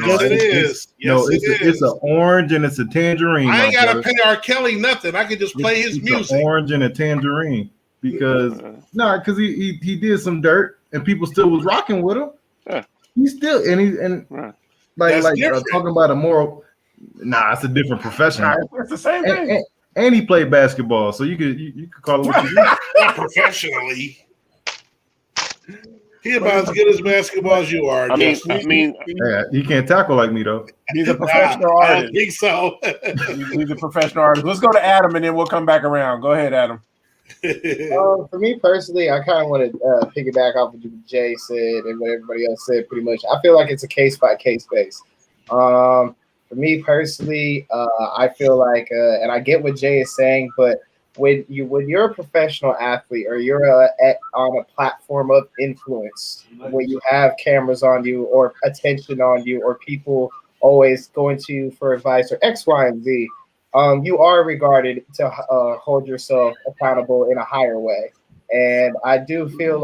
Yes, it is. Yes, it is. It's an orange and it's a tangerine. I ain't my gotta brother. pay R. Kelly nothing. I can just play his It's music. an orange and a tangerine because because he did some dirt and people still was rocking with him. Yeah. He still That's like different. talking about a moral. Nah, it's a different profession. Nah, it's the same thing. And he played basketball, so you could call it what you do. Not professionally. He about as good as basketball as you are. I mean, Yeah, he can't tackle like me though. He's a professional I don't artist. think so. He's a professional artist. Let's go to Adam, and then we'll come back around. Go ahead, Adam. For me personally, I kind of want to piggyback off of what Jay said and what everybody else said. Pretty much, I feel like it's a case by case base. For me personally, I feel like, and I get what Jay is saying, but when you're a professional athlete or you're on a platform of influence where you have cameras on you or attention on you or people always going to you for advice or X, Y, and Z, you are regarded to hold yourself accountable in a higher way. And I do feel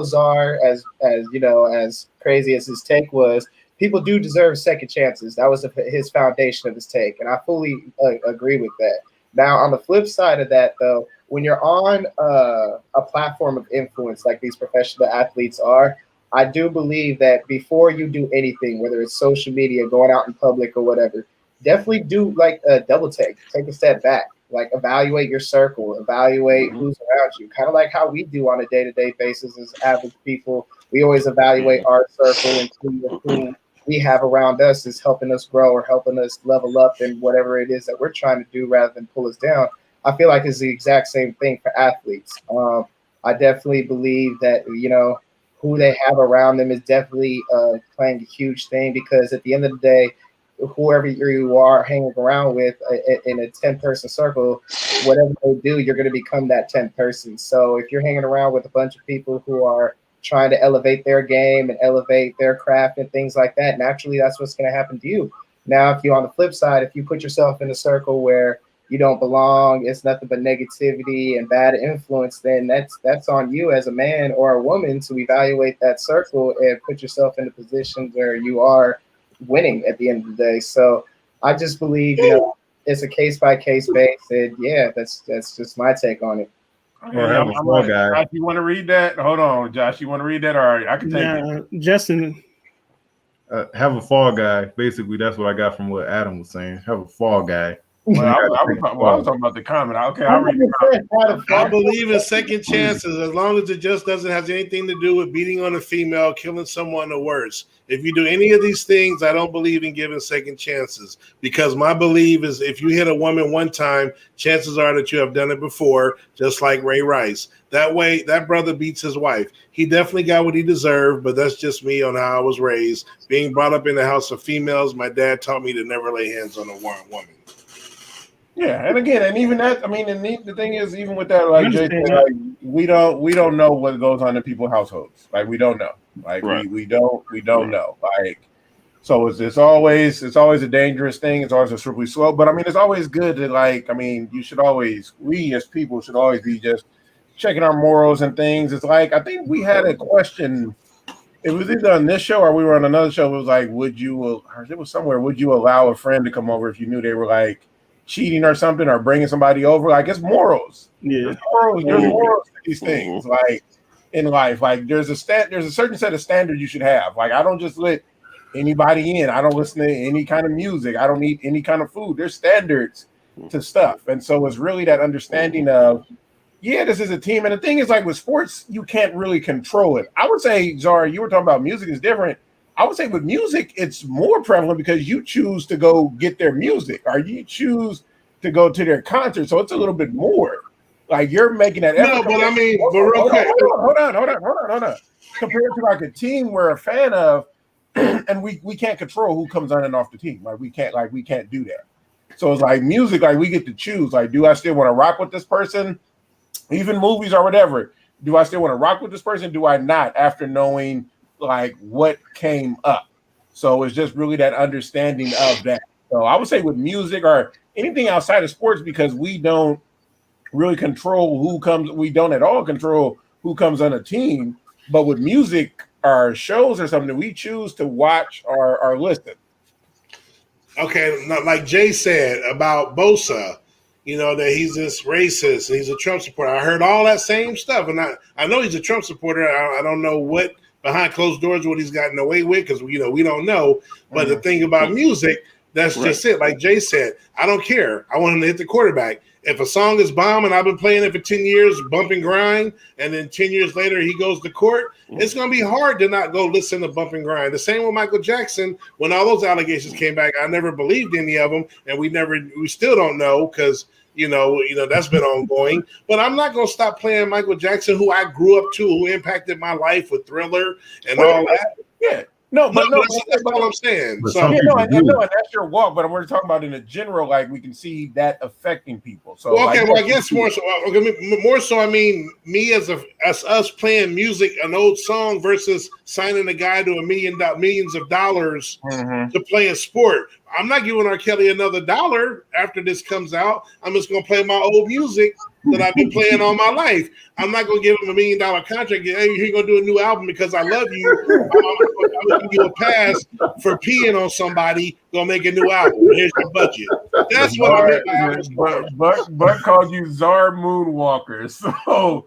Czar, as crazy as his take was, people do deserve second chances. That was his foundation of his take, and I fully agree with that. Now, on the flip side of that, though, when you're on a platform of influence like these professional athletes are, I do believe that before you do anything, whether it's social media, going out in public or whatever, definitely do like a double take a step back, like evaluate your circle, evaluate who's around you, kind of like how we do on a day-to-day basis as average people. We always evaluate our circle and who we have around us is helping us grow or helping us level up in whatever it is that we're trying to do rather than pull us down. I feel like it's the exact same thing for athletes. I definitely believe that, who they have around them is definitely playing a huge thing, because at the end of the day, whoever you are hanging around with in a 10-person circle, whatever they do, you're going to become that 10th person. So if you're hanging around with a bunch of people who are trying to elevate their game and elevate their craft and things like that, naturally that's what's going to happen to you. Now, if you on the flip side, if you put yourself in a circle where you don't belong, it's nothing but negativity and bad influence, then that's on you as a man or a woman to evaluate that circle and put yourself in a position where you are winning at the end of the day. So I just believe it's a case by case base, and yeah, that's just my take on it. Or have a fall guy. Josh, you want to read that? Hold on, Josh. You want to read that? All right, I can take it. Justin. Have a fall guy. Basically, that's what I got from what Adam was saying. Have a fall guy. Well, I was talking about the comment. Okay, I'll read the comment. I believe in second chances as long as it just doesn't have anything to do with beating on a female, killing someone, or worse. If you do any of these things, I don't believe in giving second chances, because my belief is if you hit a woman one time, chances are that you have done it before, just like Ray Rice. That way, that brother beats his wife. He definitely got what he deserved, but that's just me on how I was raised. Being brought up in the house of females, my dad taught me to never lay hands on a woman. Yeah, and again, and even that, I mean, and the thing is, even with that, like Jay said, like, we don't know what goes on in people's households. Like, we don't know. Like, right. we don't know. Like, so it's always a dangerous thing. It's always a slippery slope. But I mean, it's always good to, like, I mean, we as people should always be just checking our morals and things. It's like, I think we had a question. It was either on this show or we were on another show. It was like, would you allow a friend to come over if you knew they were like cheating or something, or bringing somebody over? Like, it's morals. Yeah, there's morals to these things. Like in life, like there's a certain set of standards you should have. Like, I don't just let anybody in. I don't listen to any kind of music. I don't eat any kind of food. There's standards to stuff, and so it's really that understanding of yeah, this is a team. And the thing is, like with sports, you can't really control it. I would say, Zara, you were talking about music is different. I would say with music, it's more prevalent because you choose to go get their music or you choose to go to their concert. So it's a little bit more. Like you're making that effort. No, but I mean, but real quick. Hold on. Compared to like a team we're a fan of, and we can't control who comes on and off the team. We can't do that. So it's like music, like we get to choose. Like, do I still want to rock with this person? Even movies or whatever. Do I still want to rock with this person? Do I not after knowing like what came up? So it's just really that understanding of that. So I would say with music or anything outside of sports, because we don't really control who comes, we don't at all control who comes on a team. But with music or shows or something, we choose to watch or listen. Okay, like Jay said about Bosa, that he's this racist and he's a Trump supporter. I heard all that same stuff, and I know he's a Trump supporter. I don't know what behind closed doors what he's gotten away with because we don't know. But the thing about music, that's just it. Like Jay said, I don't care. I want him to hit the quarterback. If a song is bomb and I've been playing it for 10 years, bump and grind, and then 10 years later he goes to court, it's going to be hard to not go listen to bump and grind. The same with Michael Jackson. When all those allegations came back, I never believed any of them, and we still don't know because that's been ongoing. But I'm not going to stop playing Michael Jackson, who I grew up to, who impacted my life with Thriller and all that. Yeah. That's all I'm saying. So and that's your walk, but we're talking about in a general, like we can see that affecting people. So I guess more so. I mean, me as us playing music, an old song versus signing a guy to millions of dollars to play a sport. I'm not giving R. Kelly another $1 after this comes out. I'm just gonna play my old music that I've been playing all my life. I'm not gonna give him $1 million contract. Hey, you're gonna do a new album because I love you. I'm gonna give you a pass for peeing on somebody. Gonna make a new album. Here's your budget. That's what I meant by Buck called you Czar Moonwalker. So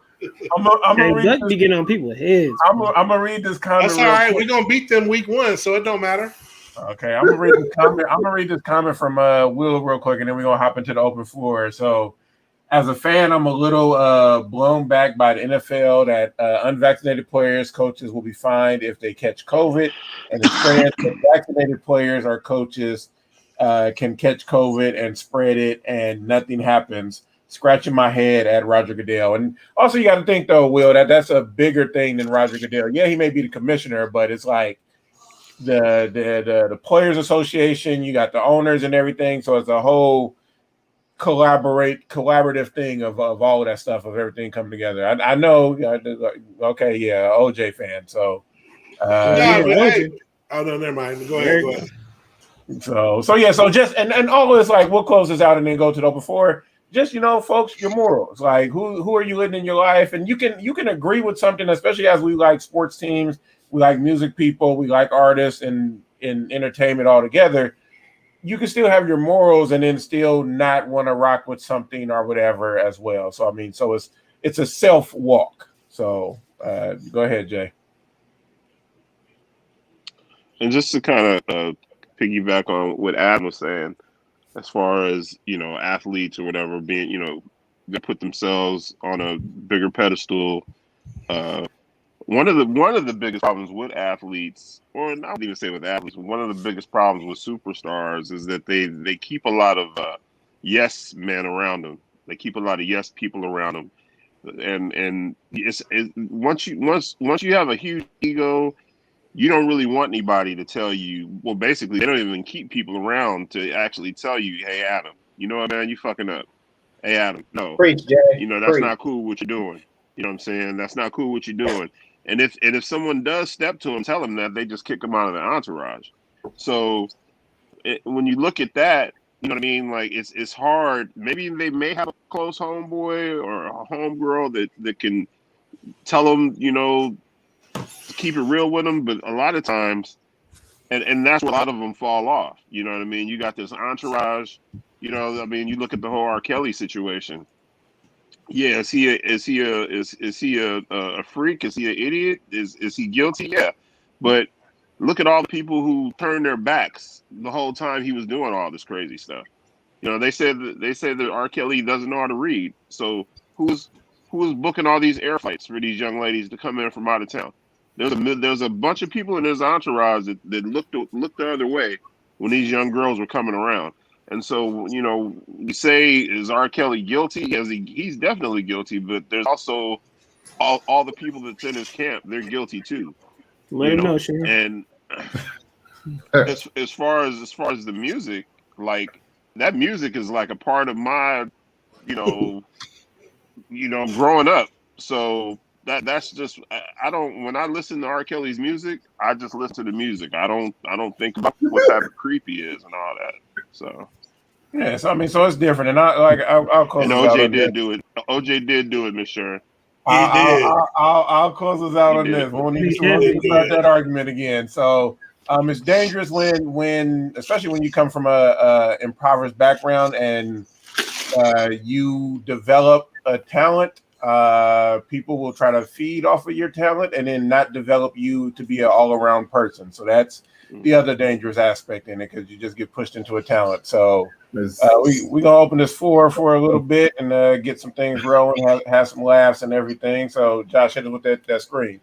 I'm gonna be getting on people's heads. I'm gonna read this comment. That's all right. We're gonna beat them week 1, so it don't matter. Okay, I'm gonna read this comment. I'm gonna read this comment from Will real quick, and then we're gonna hop into the open floor. So, as a fan, I'm a little blown back by the NFL that unvaccinated players, coaches will be fined if they catch COVID, and instead, vaccinated players or coaches can catch COVID and spread it, and nothing happens. Scratching my head at Roger Goodell, and also you got to think though, Will, that's a bigger thing than Roger Goodell. Yeah, he may be the commissioner, but it's like the Players Association, you got the owners and everything, so it's a whole collaborative thing of all of that stuff, of everything coming together. I know, okay, yeah, OJ fan, so no, never mind. Go ahead. So just and all of this, like we'll close this out and then go to the open floor. Just folks, your morals, like who are you living in your life, and you can agree with something, especially as we like sports teams. We like music people, we like artists and in entertainment all together. You can still have your morals and then still not want to rock with something or whatever as well. So I mean, it's a self walk. So go ahead, Jay. And just to kind of piggyback on what Adam was saying, as far as athletes or whatever being they put themselves on a bigger pedestal. One of the biggest problems with athletes, or not even say with athletes, but one of the biggest problems with superstars is that they keep a lot of yes men around them. They keep a lot of yes people around them, and once you have a huge ego, you don't really want anybody to tell you. Well, basically, they don't even keep people around to actually tell you, "Hey, Adam, you know what, man, you fucking up. Hey, Adam, no, preach, Jay. That's not cool what you're doing. You know what I'm saying? That's not cool what you're doing." And if someone does step to him, tell him that, they just kick him out of the entourage. So when you look at that, you know what I mean? Like it's hard. Maybe they may have a close homeboy or a homegirl that can tell them, to keep it real with them. But a lot of times, and that's where a lot of them fall off. You know what I mean? You got this entourage. You look at the whole R. Kelly situation. Yeah, is he a freak? Is he an idiot? Is he guilty? Yeah, but look at all the people who turned their backs the whole time he was doing all this crazy stuff. They said that R. Kelly doesn't know how to read. So who's who was booking all these air flights for these young ladies to come in from out of town? There's a bunch of people in his entourage that looked the other way when these young girls were coming around. And so, you say, is R. Kelly guilty? He's definitely guilty, but there's also all the people that's in his camp, they're guilty too. Let him know, Sharon. And as far as the music, like that music is like a part of my, growing up. So that's just I don't when I listen to R. Kelly's music, I just listen to the music. I don't think about what type of creep he is and all that. So yeah, so it's different, and I'll close. And us out OJ on did this. do it. OJ did do it, Miss Sharon. I'll close us out He on did. this. We won't need to start that argument again. So it's dangerous when especially when you come from a impoverished background and you develop a talent. People will try to feed off of your talent and then not develop you to be an all-around person. So that's the other dangerous aspect in it, because you just get pushed into a talent. So we're gonna open this floor for a little bit and get some things rolling, have some laughs and everything. So Josh, hit it with that screen.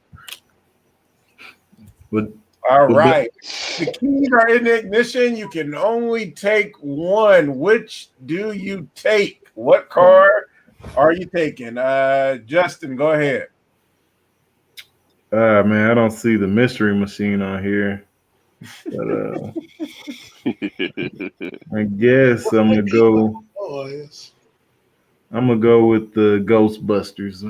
All right. The keys are in the ignition. You can only take one. Which do you take? What car are you taking? Justin, go ahead. Man, I don't see the mystery machine on here. But I guess I'm gonna go. Boys. I'm gonna go with the Ghostbusters.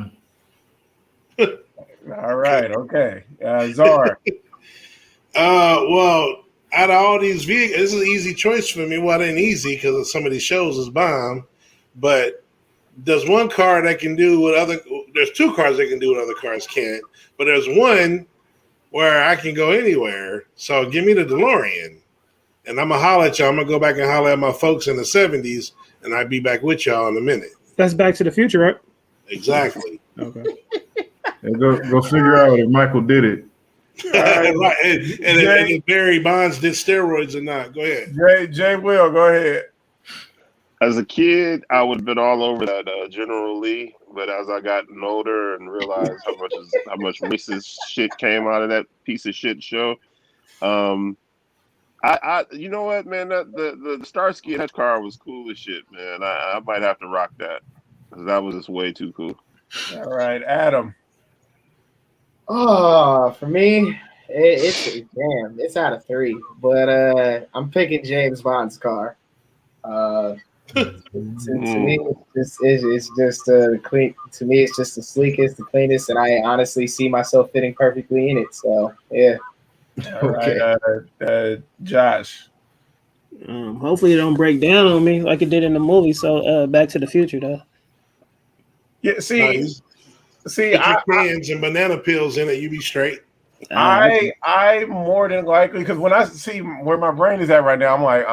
All right, okay. Czar. Well, out of all these vehicles, this is an easy choice for me. Well, it ain't easy because some of these shows is bomb. But there's one car that can do what there's two cars that can do what other cars can't. But there's one where I can go anywhere. So give me the DeLorean. And I'm going to holler at y'all. I'm going to go back and holler at my folks in the 70s, and I'll be back with y'all in a minute. That's Back to the Future, right? Exactly. Okay. Go figure out if Michael did it. Right. And if Barry Bonds did steroids or not. Go ahead. Jay Will, go ahead. As a kid, I would have been all over that General Lee, but as I gotten older and realized how much racist shit came out of that piece of shit show, I you know what, man, the Starsky and Hutch car was cool as shit, man. I might have to rock that because that was just way too cool. All right, Adam. Oh, for me, it's out of 3, but I'm picking James Bond's car. To me, it's just clean. To me, it's just the sleekest, the cleanest, and I honestly see myself fitting perfectly in it. So, yeah. All right, Josh. Hopefully, it don't break down on me like it did in the movie. So, Back to the Future, though. Yeah, see, Put your cans and banana peels in it, you be straight. I more than likely, because when I see where my brain is at right now, I'm like,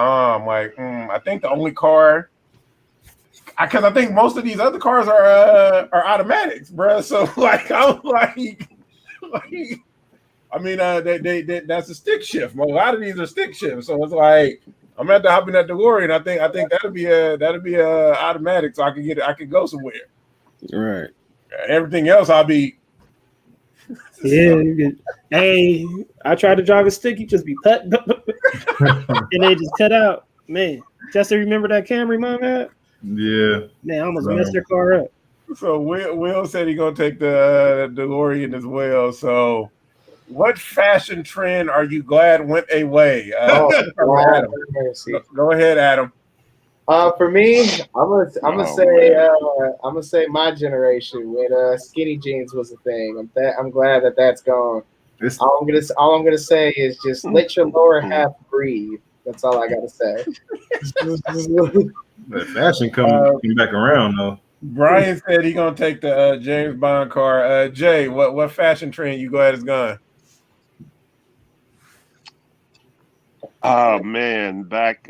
I think the only car, because I think most of these other cars are automatics, bro. So like, I'm like I mean, they that's a stick shift. A lot of these are stick shifts, so it's like I'm at the hop in that DeLorean. I think that'll be a automatic, so I can go somewhere. Right. Everything else, I'll be. Yeah, hey, I tried to drive a stick, you just be put, and they just cut out. Man, just to remember that Camry mom had. Yeah, man, I almost messed their car up. So Will said he's gonna take the DeLorean as well. So, what fashion trend are you glad went away? Adam. Go ahead, Adam. For me, I'm gonna say my generation when skinny jeans was a thing. I'm glad that's gone. All I'm gonna say is just let your lower half breathe. That's all I gotta say. That fashion came back around though. Brian said he's gonna take the James Bond car. Jay, what fashion trend you glad is gone? Oh man, back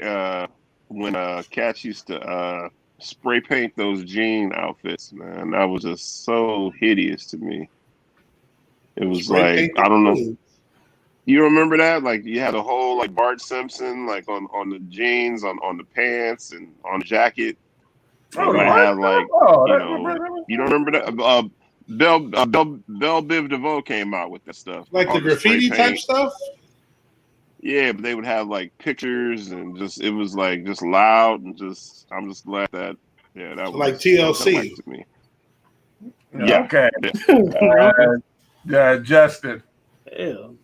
when cats used to spray paint those jean outfits, man, that was just so hideous to me. It was like, I don't know. You remember that? Like you had a whole like Bart Simpson like on the jeans, on the pants, and on the jacket. They would have like you don't remember that Bell Biv DeVoe came out with that stuff, like the all spray graffiti type paint. stuff. Yeah, but they would have like pictures and just it was like just loud and just I'm just glad that that So like was TLC. to me. Yeah. Okay. Justin. Hell.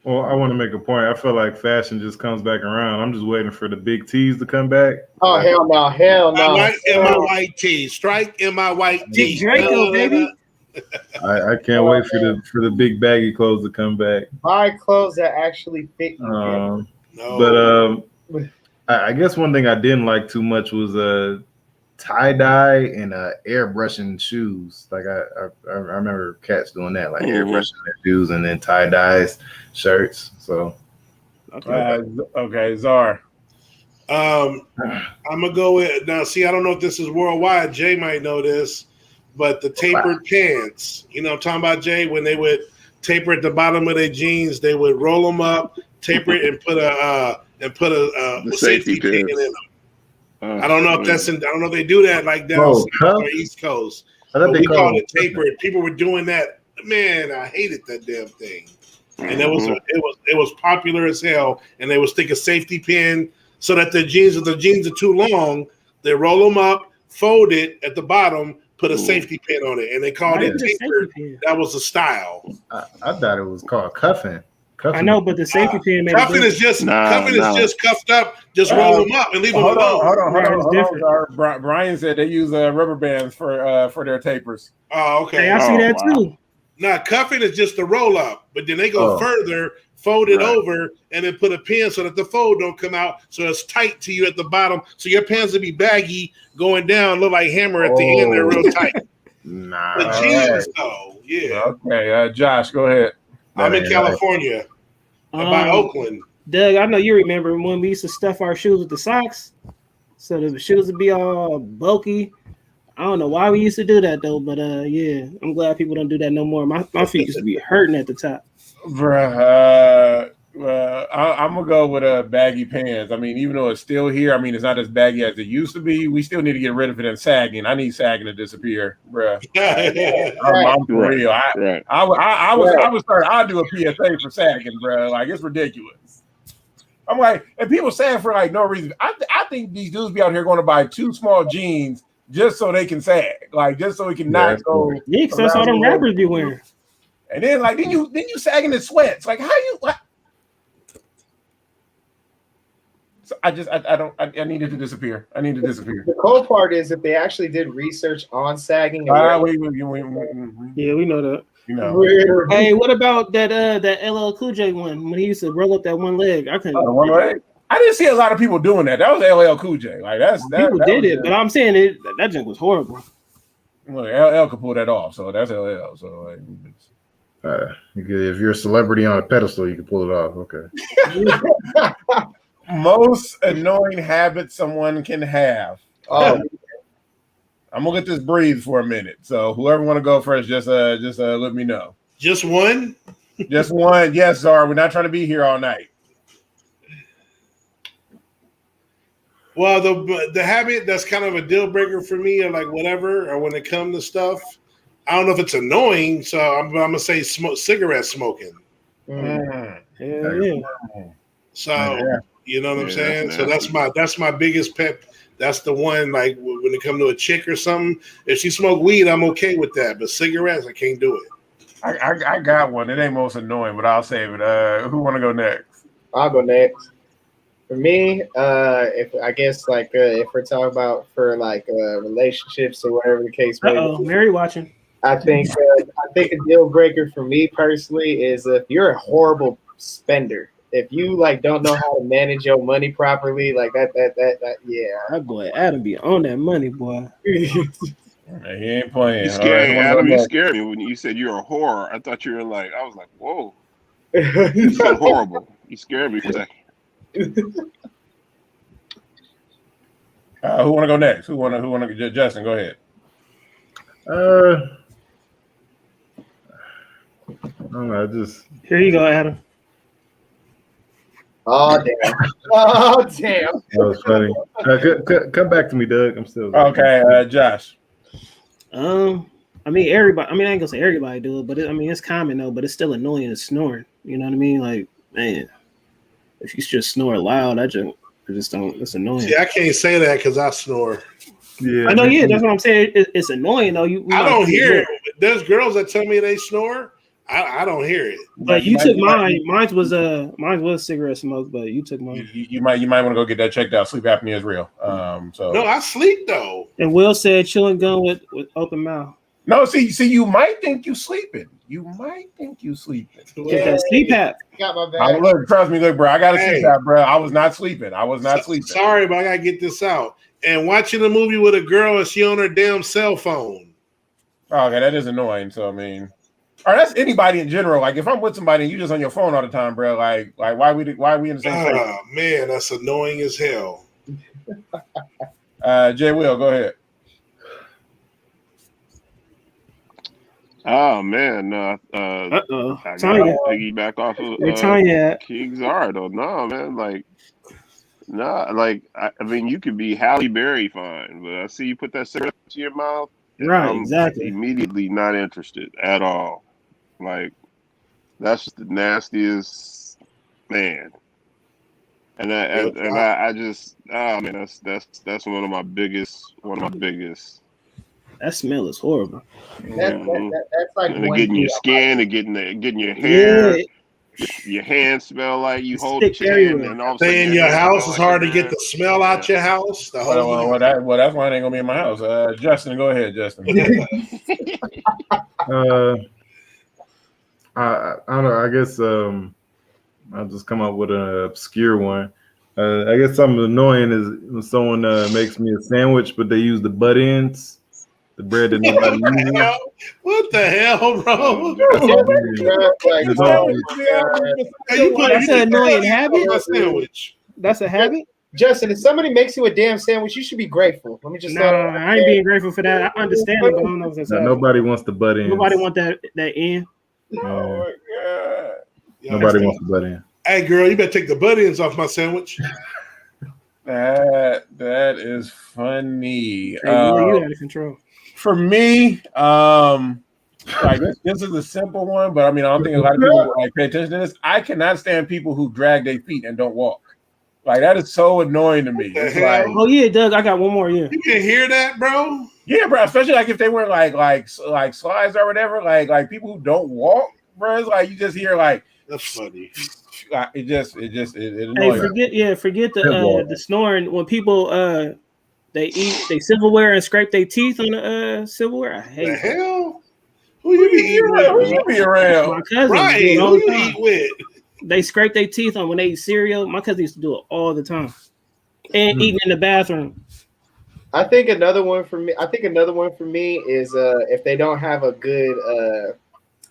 Well, I want to make a point. I feel like fashion just comes back around. I'm just waiting for the big T's to come back. Oh hell no, hell no. I like in my white tee. Strike in my white tee. Draco, baby. I can't wait for the big baggy clothes to come back. Buy clothes that actually fit you. But I guess one thing I didn't like too much was tie dye and airbrushing shoes. Like I remember cats doing that, like airbrushing their shoes and then tie dyes shirts. So okay, Czar. I'm gonna go with now. See, I don't know if this is worldwide. Jay might know this, but the tapered pants. You know, what I'm talking about, Jay, when they would taper at the bottom of their jeans, they would roll them up, taper it, and put a safety pin in them. I don't know if I don't know if they do that like down south or East Coast. But we called it tapered. People were doing that. Man, I hated that damn thing. And it was popular as hell. And they would stick a safety pin so that if the jeans are too long, they roll them up, fold it at the bottom, put a safety pin on it, and they called it tapered. That was the style. I thought it was called cuffing. I know, but the safety pin made cuffing is just cuffed up. Just roll them up and leave them alone. Hold on. Brian said they use rubber bands for their tapers. Oh, okay. Hey, I see that too. Now cuffing is just the roll up, but then they go further, fold it over, and then put a pin so that the fold don't come out, so it's tight to you at the bottom, so your pants will be baggy going down, look like Hammer at the end. They're real tight. Nah, the jeans though, yeah. Okay, Josh, go ahead. I'm in California, by Oakland. Doug, I know you remember when we used to stuff our shoes with the socks, so the shoes would be all bulky. I don't know why we used to do that though, but yeah, I'm glad people don't do that no more. My feet used to be hurting at the top. Bruh, I'm gonna go with baggy pants. I mean, even though it's still here, I mean, it's not as baggy as it used to be. We still need to get rid of it and sagging. I need sagging to disappear, bruh. I'm for real. I'll do a PSA for sagging, bruh. Like it's ridiculous. I'm like, and people sag for like no reason. I think these dudes be out here going to buy 2 small jeans just so they can sag, like just so we can not go. Yeah, because that's all them rappers be wearing. And then like then you sagging in sweats. Like how you? What? So I needed to disappear. I need to disappear. The cool part is if they actually did research on sagging. Yeah, we know that. You know. Hey, what about that LL Cool J one when he used to roll up that one leg? I couldn't. One leg. I didn't see a lot of people doing that. That was LL Cool J. Like people did it, but I'm saying that junk was horrible. Well, LL could pull that off, so that's LL. So like, if you're a celebrity on a pedestal, you can pull it off. Okay. Most annoying habit someone can have. I'm gonna let this breathe for a minute. So whoever want to go first, just let me know. Just one. Just one. Yes, Czar. We're not trying to be here all night. Well, the habit that's kind of a deal breaker for me, or like whatever, or when it comes to stuff, I don't know if it's annoying, so I'm gonna say cigarette smoking. Yeah. So you know what I'm saying. So that's my biggest pet. That's the one. Like when it comes to a chick or something, if she smoke weed, I'm okay with that. But cigarettes, I can't do it. I got one. It ain't most annoying, but I'll save it. Who want to go next? I'll go next. For me, if we're talking about for like relationships or whatever the case may be, Mary watching. I think a deal breaker for me personally is if you're a horrible spender. If you like don't know how to manage your money properly, like that, yeah. That boy Adam be on that money, boy. He ain't playing. You scared me, Adam. You scared me when you said you're a whore. I thought you were like, I was like, whoa. You sound horrible. You scared me for a second. Who want to go next? Who want to? Justin, go ahead. I don't know. Here you go, Adam. Oh damn! Oh damn! That was funny. Come back to me, Doug. I'm still okay. Josh. I mean, everybody. I mean, I ain't gonna say everybody do it, but it's common though. But it's still annoying to snoring. You know what I mean? Like, man, if you just snore loud, I just don't. It's annoying. See, I can't say that because I snore. Yeah, I know. Yeah, that's what I'm saying. It's annoying though. I don't hear it. There's girls that tell me they snore. I don't hear it. But you took mine. Mine was cigarette smoke, but you took mine. You might want to go get that checked out. Sleep apnea is real. So no, I sleep though. And Will said chewing gum with open mouth. No, see, you might think you sleeping. You might think you sleeping. Get that CPAP. Got my bag. Look, trust me, look, bro. I got a CPAP, bro. I was not sleeping. Sleeping. Sorry, but I gotta get this out. And watching a movie with a girl and she on her damn cell phone. Oh, okay, that is annoying. So I mean, or that's anybody in general. Like if I'm with somebody and you just on your phone all the time, bro. Like why we in the same space? Oh man, that's annoying as hell. Jay Will, go ahead. Oh man, I gotta piggyback off of King Zardo. No, man, I mean, you could be Halle Berry fine, but I see you put that cigarette to your mouth, right? I'm exactly. Immediately not interested at all. Like that's just the nastiest, man. And I just man, that's one of my biggest. That smell is horrible. That's like and getting your skin and getting your hair. Yeah. Your hands smell like you hold the hand, and all of a sudden in your house is hard to get the smell out your house. Well, that's why it ain't gonna be in my house. Justin, go ahead, Justin. I don't know. I guess I'll just come up with an obscure one. I guess something annoying is when someone makes me a sandwich, but they use the butt ends. The bread that nobody uses. What the hell, bro? That's an annoying habit. That's a habit. Justin, if somebody makes you a damn sandwich, you should be grateful. Let me just. No, I ain't being grateful for that. I understand it, but I don't know if that's. Nobody wants the butt ends. Nobody want that end. Oh my god. Nobody wants the butt end. Hey, girl, you better take the butt ends off my sandwich. That is funny. Hey, you out of control. For me, like this is a simple one, but I mean, I don't think a lot of people like pay attention to this. I cannot stand people who drag their feet and don't walk. Like that is so annoying to me. It's like, oh yeah, Doug, I got one more. Yeah, you can hear that, bro. Yeah, bro. Especially like if they wear like slides or whatever. Like people who don't walk, bro. It's like you just hear like that's funny. It annoys. Hey, forget the snoring when people they silverware and scrape their teeth on the silverware. I hate the hell. Who you be eating with? Who you be around? My cousin. Right. Who you eat with? They scrape their teeth on when they eat cereal. My cousin used to do it all the time. And eating in the bathroom. I think another one for me is if they don't have a good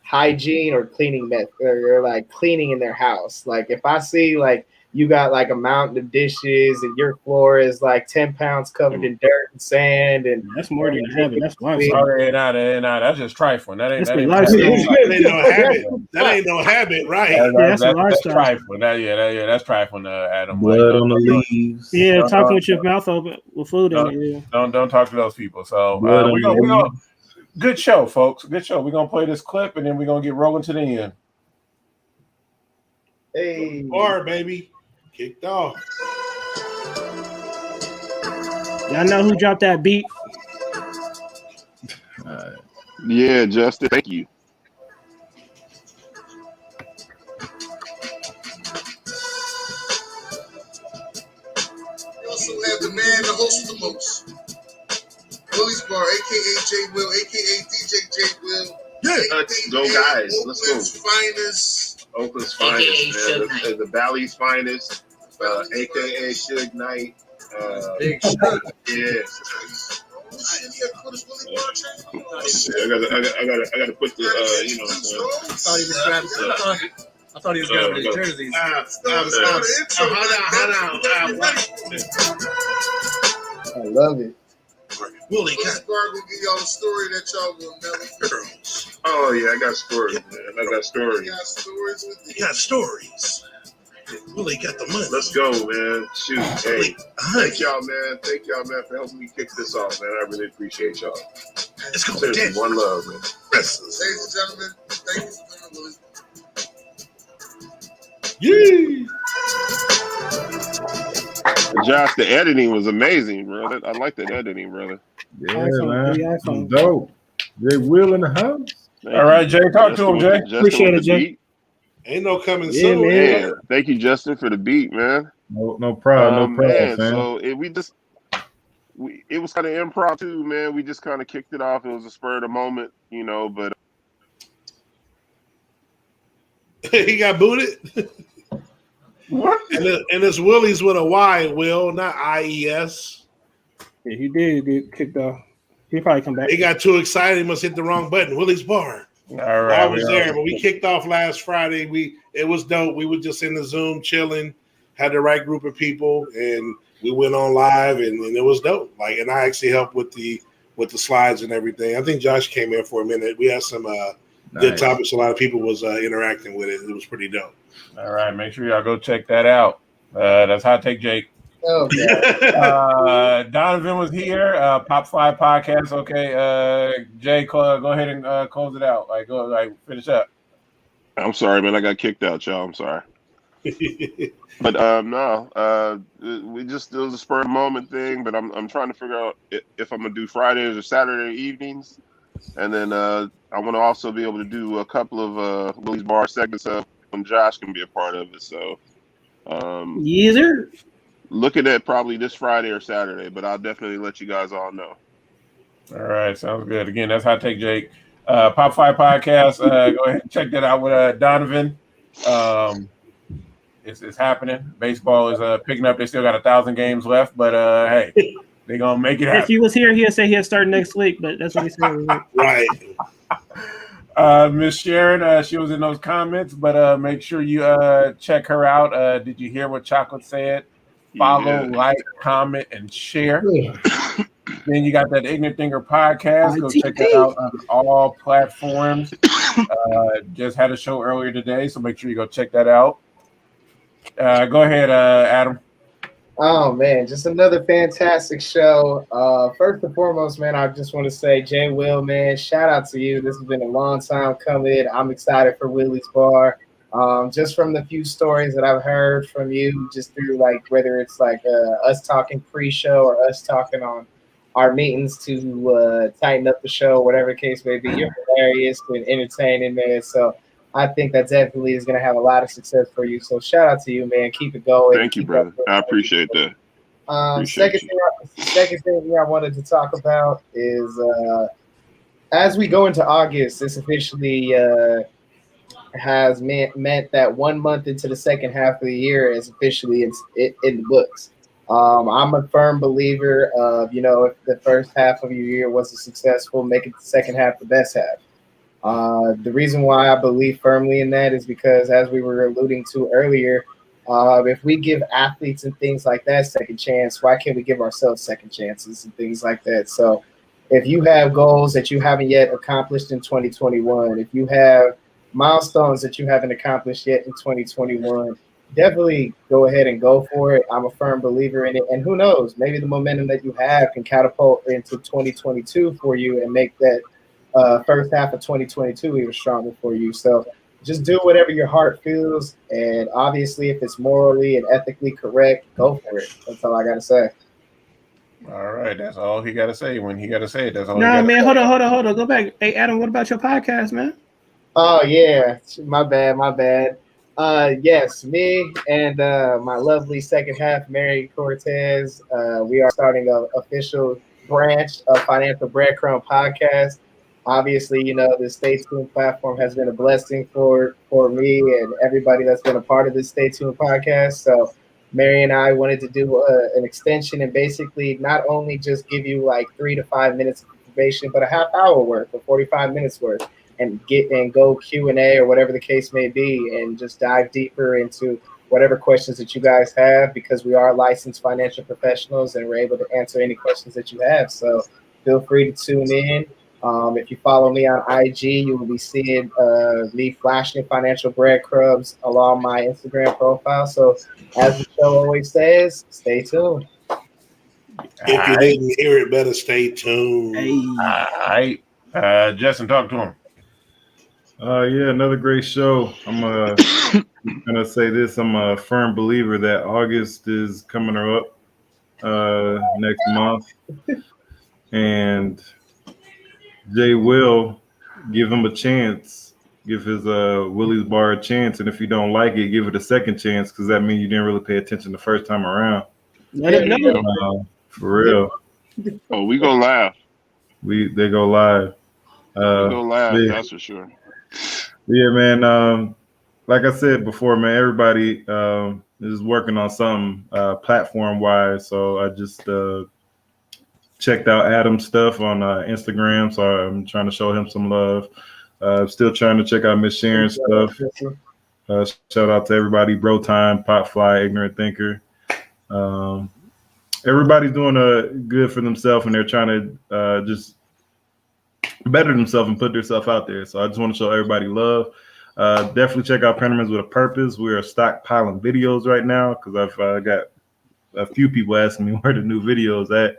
hygiene or cleaning method or like cleaning in their house. Like if I see like you got like a mountain of dishes and your floor is like 10 pounds covered in dirt and sand, and that's more than a habit. That's lifestyle. Sorry, that's just trifling. That ain't lifestyle. That ain't no habit. That ain't no habit, right? That's a lifestyle. That's trifling. That's trifling, Adam. Blood on the leaves. Yeah, talking with your mouth open with food in it. Yeah. Don't talk to those people. So we gonna good show, folks. Good show. We're gonna play this clip and then we're gonna get rolling to the end. Hey, bar, baby. Kicked off. Y'all know who dropped that beat? Yeah, Justin. Thank you. We also have the man, the host the most. Willie's Bar, aka J Will, aka DJ J Will. Yeah, let's go, guys. Let's go. Oakland's finest. Oakland's finest, man. The Valley's finest. AKA Suge Knight. Big Suge. Yeah. I gotta put the I thought he was grabbing his jerseys. I love it. Willie Bar will give y'all a story that y'all will never Oh yeah, I got stories, man. I got stories. You got stories with you. You got stories. Willie got the money. Let's go, man. Shoot. Hey, thank y'all, man. Thank y'all, man, for helping me kick this off, man. I really appreciate y'all. Let's go. Seriously, one love, man. Ladies and gentlemen, thank you for coming, Willie. Yee. Josh, the editing was amazing, brother. I like that editing, brother. Yeah, iPhone, man. the That's iPhone. dope. Jay Will in the house. All right, Jay, talk to him, Jay. Appreciate it, Jay. Beat. Ain't no coming Yeah, soon. man. Man, thank you, Justin, for the beat, man. No problem. No problem, Man, fam. so it was kind of impromptu, man. We just kind of kicked it off. It was a spur of the moment, you know, but He got booted. What? And it's Willie's with a Y, Will, not IES. Yeah, he did get kicked off. He'll probably come back. He got too excited. He must hit the wrong button. Willie's bar. All right. I was there, but we kicked off last Friday. It was dope. We were just in the Zoom chilling, had the right group of people, and we went on live, and it was dope. And I actually helped with the slides and everything. I think Josh came in for a minute. We had some good topics. A lot of people was interacting with it. It was pretty dope. All right. Make sure y'all go check that out. That's Hot Take Jake. Okay. Donovan was here. Pop 5 podcast. Okay. Jay, go ahead and close it out. Finish up. I'm sorry, man. I got kicked out, y'all. I'm sorry. But no, it was a spur of the moment thing. But I'm trying to figure out if I'm gonna do Fridays or Saturday evenings, and then I want to also be able to do a couple of Willie's Bar segments when Josh can be a part of it. So, Yes, sir. looking at probably this Friday or Saturday, but I'll definitely let you guys all know. All right. Sounds good. Again, that's Hot Take Jake. Pop 5 podcast. Go ahead and check that out with Donovan. It's happening. Baseball is picking up. They still got 1,000 games left, but hey, they're gonna make it happen. If he was here, he'd say he'd start next week, but that's what he said. Right. Miss Sharon, she was in those comments, but make sure you check her out. Did you hear what Chocolate said? Follow, like, comment, and share. Then you got that Ignorant Thinker podcast. Go check that out on all platforms. Just had a show earlier today, so make sure you go check that out. Go ahead, Adam. Oh man, just another fantastic show. First and foremost, man, I just want to say, Jay Will, man, shout out to you. This has been a long time coming. I'm excited for Willie's Bar. Just from the few stories that I've heard from you, just through whether it's us talking pre-show or us talking on our meetings to tighten up the show, whatever the case may be, you're hilarious and entertaining, man. So I think that definitely is going to have a lot of success for you. So shout out to you, man. Keep it going. Thank you, brother. I appreciate that. Second thing I wanted to talk about is as we go into August, this officially has meant that 1 month into the second half of the year is officially in the books. I'm a firm believer of, if the first half of your year wasn't successful, make it the second half the best half. The reason why I believe firmly in that is because, as we were alluding to earlier, if we give athletes and things like that second chance, why can't we give ourselves second chances and things like that? So if you have goals that you haven't yet accomplished in 2021, if you have milestones that you haven't accomplished yet in 2021, definitely go ahead and go for it. I'm a firm believer in it. And who knows, maybe the momentum that you have can catapult into 2022 for you and make that first half of 2022 even stronger for you. So just do whatever your heart feels, and obviously if it's morally and ethically correct, go for it. That's all I gotta say. All right, that's all he gotta say. When he gotta say it, that's all. No, man, hold on. Go back. Hey, Adam, what about your podcast, man? Oh yeah, my bad. Yes, me and my lovely second half, Mary Cortez, we are starting an official branch of Financial Breadcrumb Podcast. Obviously, the Stay Tuned platform has been a blessing for me and everybody that's been a part of this Stay Tuned podcast. So Mary and I wanted to do an extension and basically not only just give you 3 to 5 minutes of information, but a half hour worth or 45 minutes worth, and go Q&A or whatever the case may be, and just dive deeper into whatever questions that you guys have, because we are licensed financial professionals and we're able to answer any questions that you have. So feel free to tune in. If you follow me on IG, you will be seeing me flashing financial breadcrumbs along my Instagram profile. So, as the show always says, stay tuned. If you didn't hear it, better stay tuned. All right. Justin, talk to him. Yeah, another great show. I'm gonna say this. I'm a firm believer that August is coming up next month, and Jay will give him a chance. Give his Willie's Bar a chance, and if you don't like it, give it a second chance because that means you didn't really pay attention the first time around. Let him know. For real. Oh, we go live. They go live. We go live. Yeah. That's for sure. Yeah, man. Like I said before, man, everybody is working on something platform wise. So I just checked out Adam's stuff on Instagram. So I'm trying to show him some love. Still trying to check out Miss Sharon's stuff. Shout out to everybody, Bro Time, Potfly, Ignorant Thinker. Everybody's doing good for themselves, and they're trying to just better themselves and put themselves out there. So I just want to show everybody love. Definitely check out Pennerman's with a Purpose. We are stockpiling videos right now because I've got a few people asking me where the new videos at.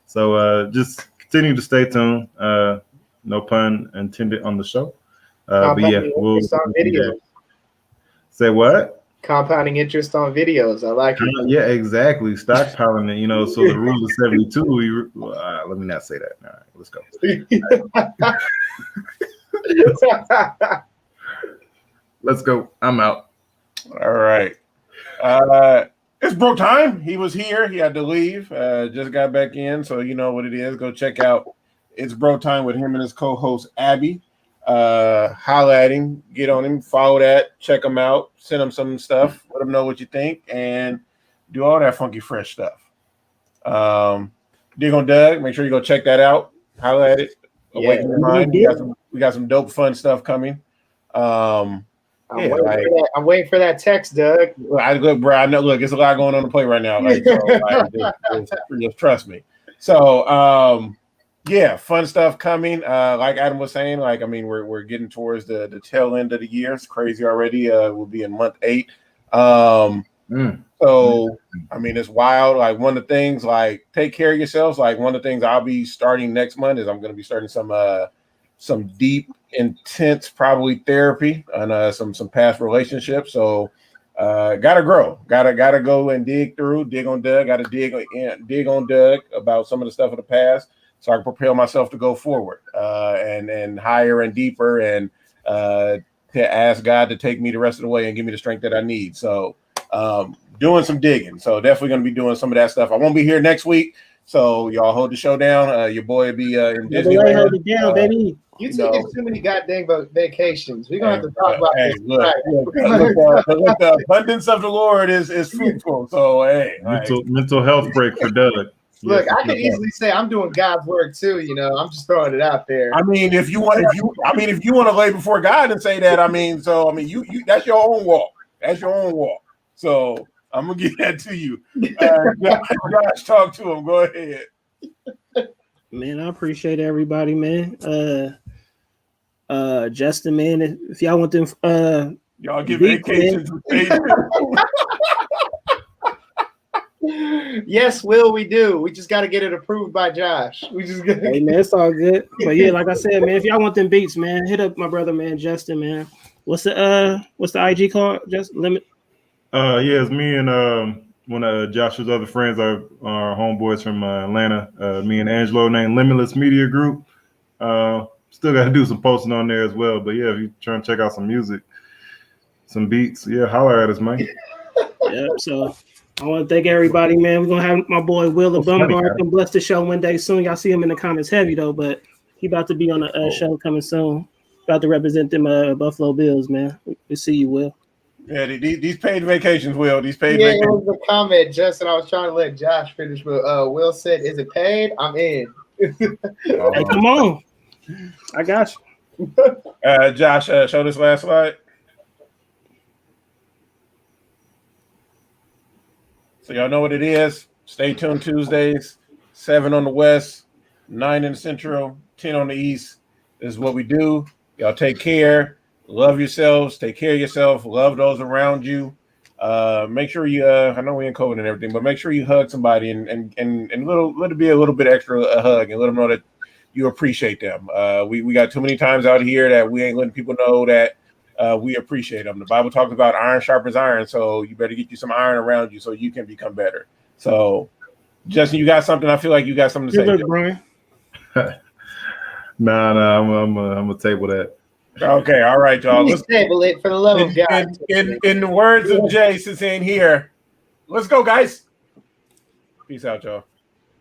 So just continue to stay tuned. No pun intended on the show. But yeah, we'll on videos. Say what? Compounding interest on videos. I like it. Yeah, exactly. Stockpiling it, so the rule of 72. Let me not say that. All right, let's go. Let's go. I'm out. All right. It's Bro Time. He was here. He had to leave. Just got back in. So you know what it is. Go check out It's Bro Time with him and his co-host Abby. Holla at him, get on him, follow that, check him out, send him some stuff, let him know what you think, and do all that funky fresh stuff. Dig on Doug, make sure you go check that out. Holla at it. Awaken your mind. We got some dope fun stuff coming. I'm waiting for that text, Doug. Look, bro, I know. Look, it's a lot going on the plate right now. Just trust me. So, yeah, fun stuff coming. Like Adam was saying, we're getting towards the tail end of the year. It's crazy already. We'll be in month 8. So, it's wild. Like one of the things, take care of yourselves. Like one of the things I'll be starting next month is I'm going to be starting some deep, intense, probably therapy on some past relationships. So, gotta grow. Gotta go and dig on Doug. Gotta dig on Doug about some of the stuff of the past, so I can prepare myself to go forward and higher and deeper, and to ask God to take me the rest of the way and give me the strength that I need. So, doing some digging. So definitely going to be doing some of that stuff. I won't be here next week, so y'all hold the show down. Your boy will be in Disneyland. Hold it down, baby. You taking too many goddamn vacations. We're gonna have to talk about this. Look, the abundance of the Lord is fruitful. So mental health break for Doug. Look, I could easily say I'm doing God's work too. I'm just throwing it out there. If you want to lay before God and say that, you that's your own walk. That's your own walk. So I'm gonna give that to you. Josh, talk to him. Go ahead. Man, I appreciate everybody, man. Justin, man, if y'all want them, y'all give vacations. Yes, Will, we do. We just got to get it approved by Josh. Hey, man, it's all good. But yeah, like I said, man, if y'all want them beats, man, hit up my brother, man, Justin, man. What's the IG called? Just limit. Yeah, it's me and one of Josh's other friends, our homeboys from Atlanta. Me and Angelo, named Limitless Media Group. Still got to do some posting on there as well. But yeah, if you trying to check out some music, some beats, yeah, holler at us, man. Yep. So I want to thank everybody, man. We're gonna have my boy Will the Bumgar come bless the show one day soon. Y'all see him in the comments heavy though, but he about to be on a show coming soon. About to represent them Buffalo Bills, man. We see you, Will. Yeah, these paid vacations, Will. These paid vacations. vacations. It was a comment, Justin. I was trying to let Josh finish, but Will said, "Is it paid? I'm in." Hey, come on. I got you. Josh, show this last slide. So y'all know what it is. Stay tuned Tuesdays, 7 on the West, 9 in the Central, 10 on the East. This is what we do. Y'all take care. Love yourselves. Take care of yourself. Love those around you. Make sure you. I know we in COVID and everything, but make sure you hug somebody and let it be a little bit extra a hug and let them know that you appreciate them. We got too many times out here that we ain't letting people know that we appreciate them. The Bible talks about iron sharpens iron, so you better get you some iron around you so you can become better. So, Justin, you got something? I feel like you got something to say. Look, Brian. Nah, I'm gonna table that. Okay, all right, y'all. Let's table it for the love of God. In the words of Jay, since he ain't here, let's go, guys. Peace out, y'all.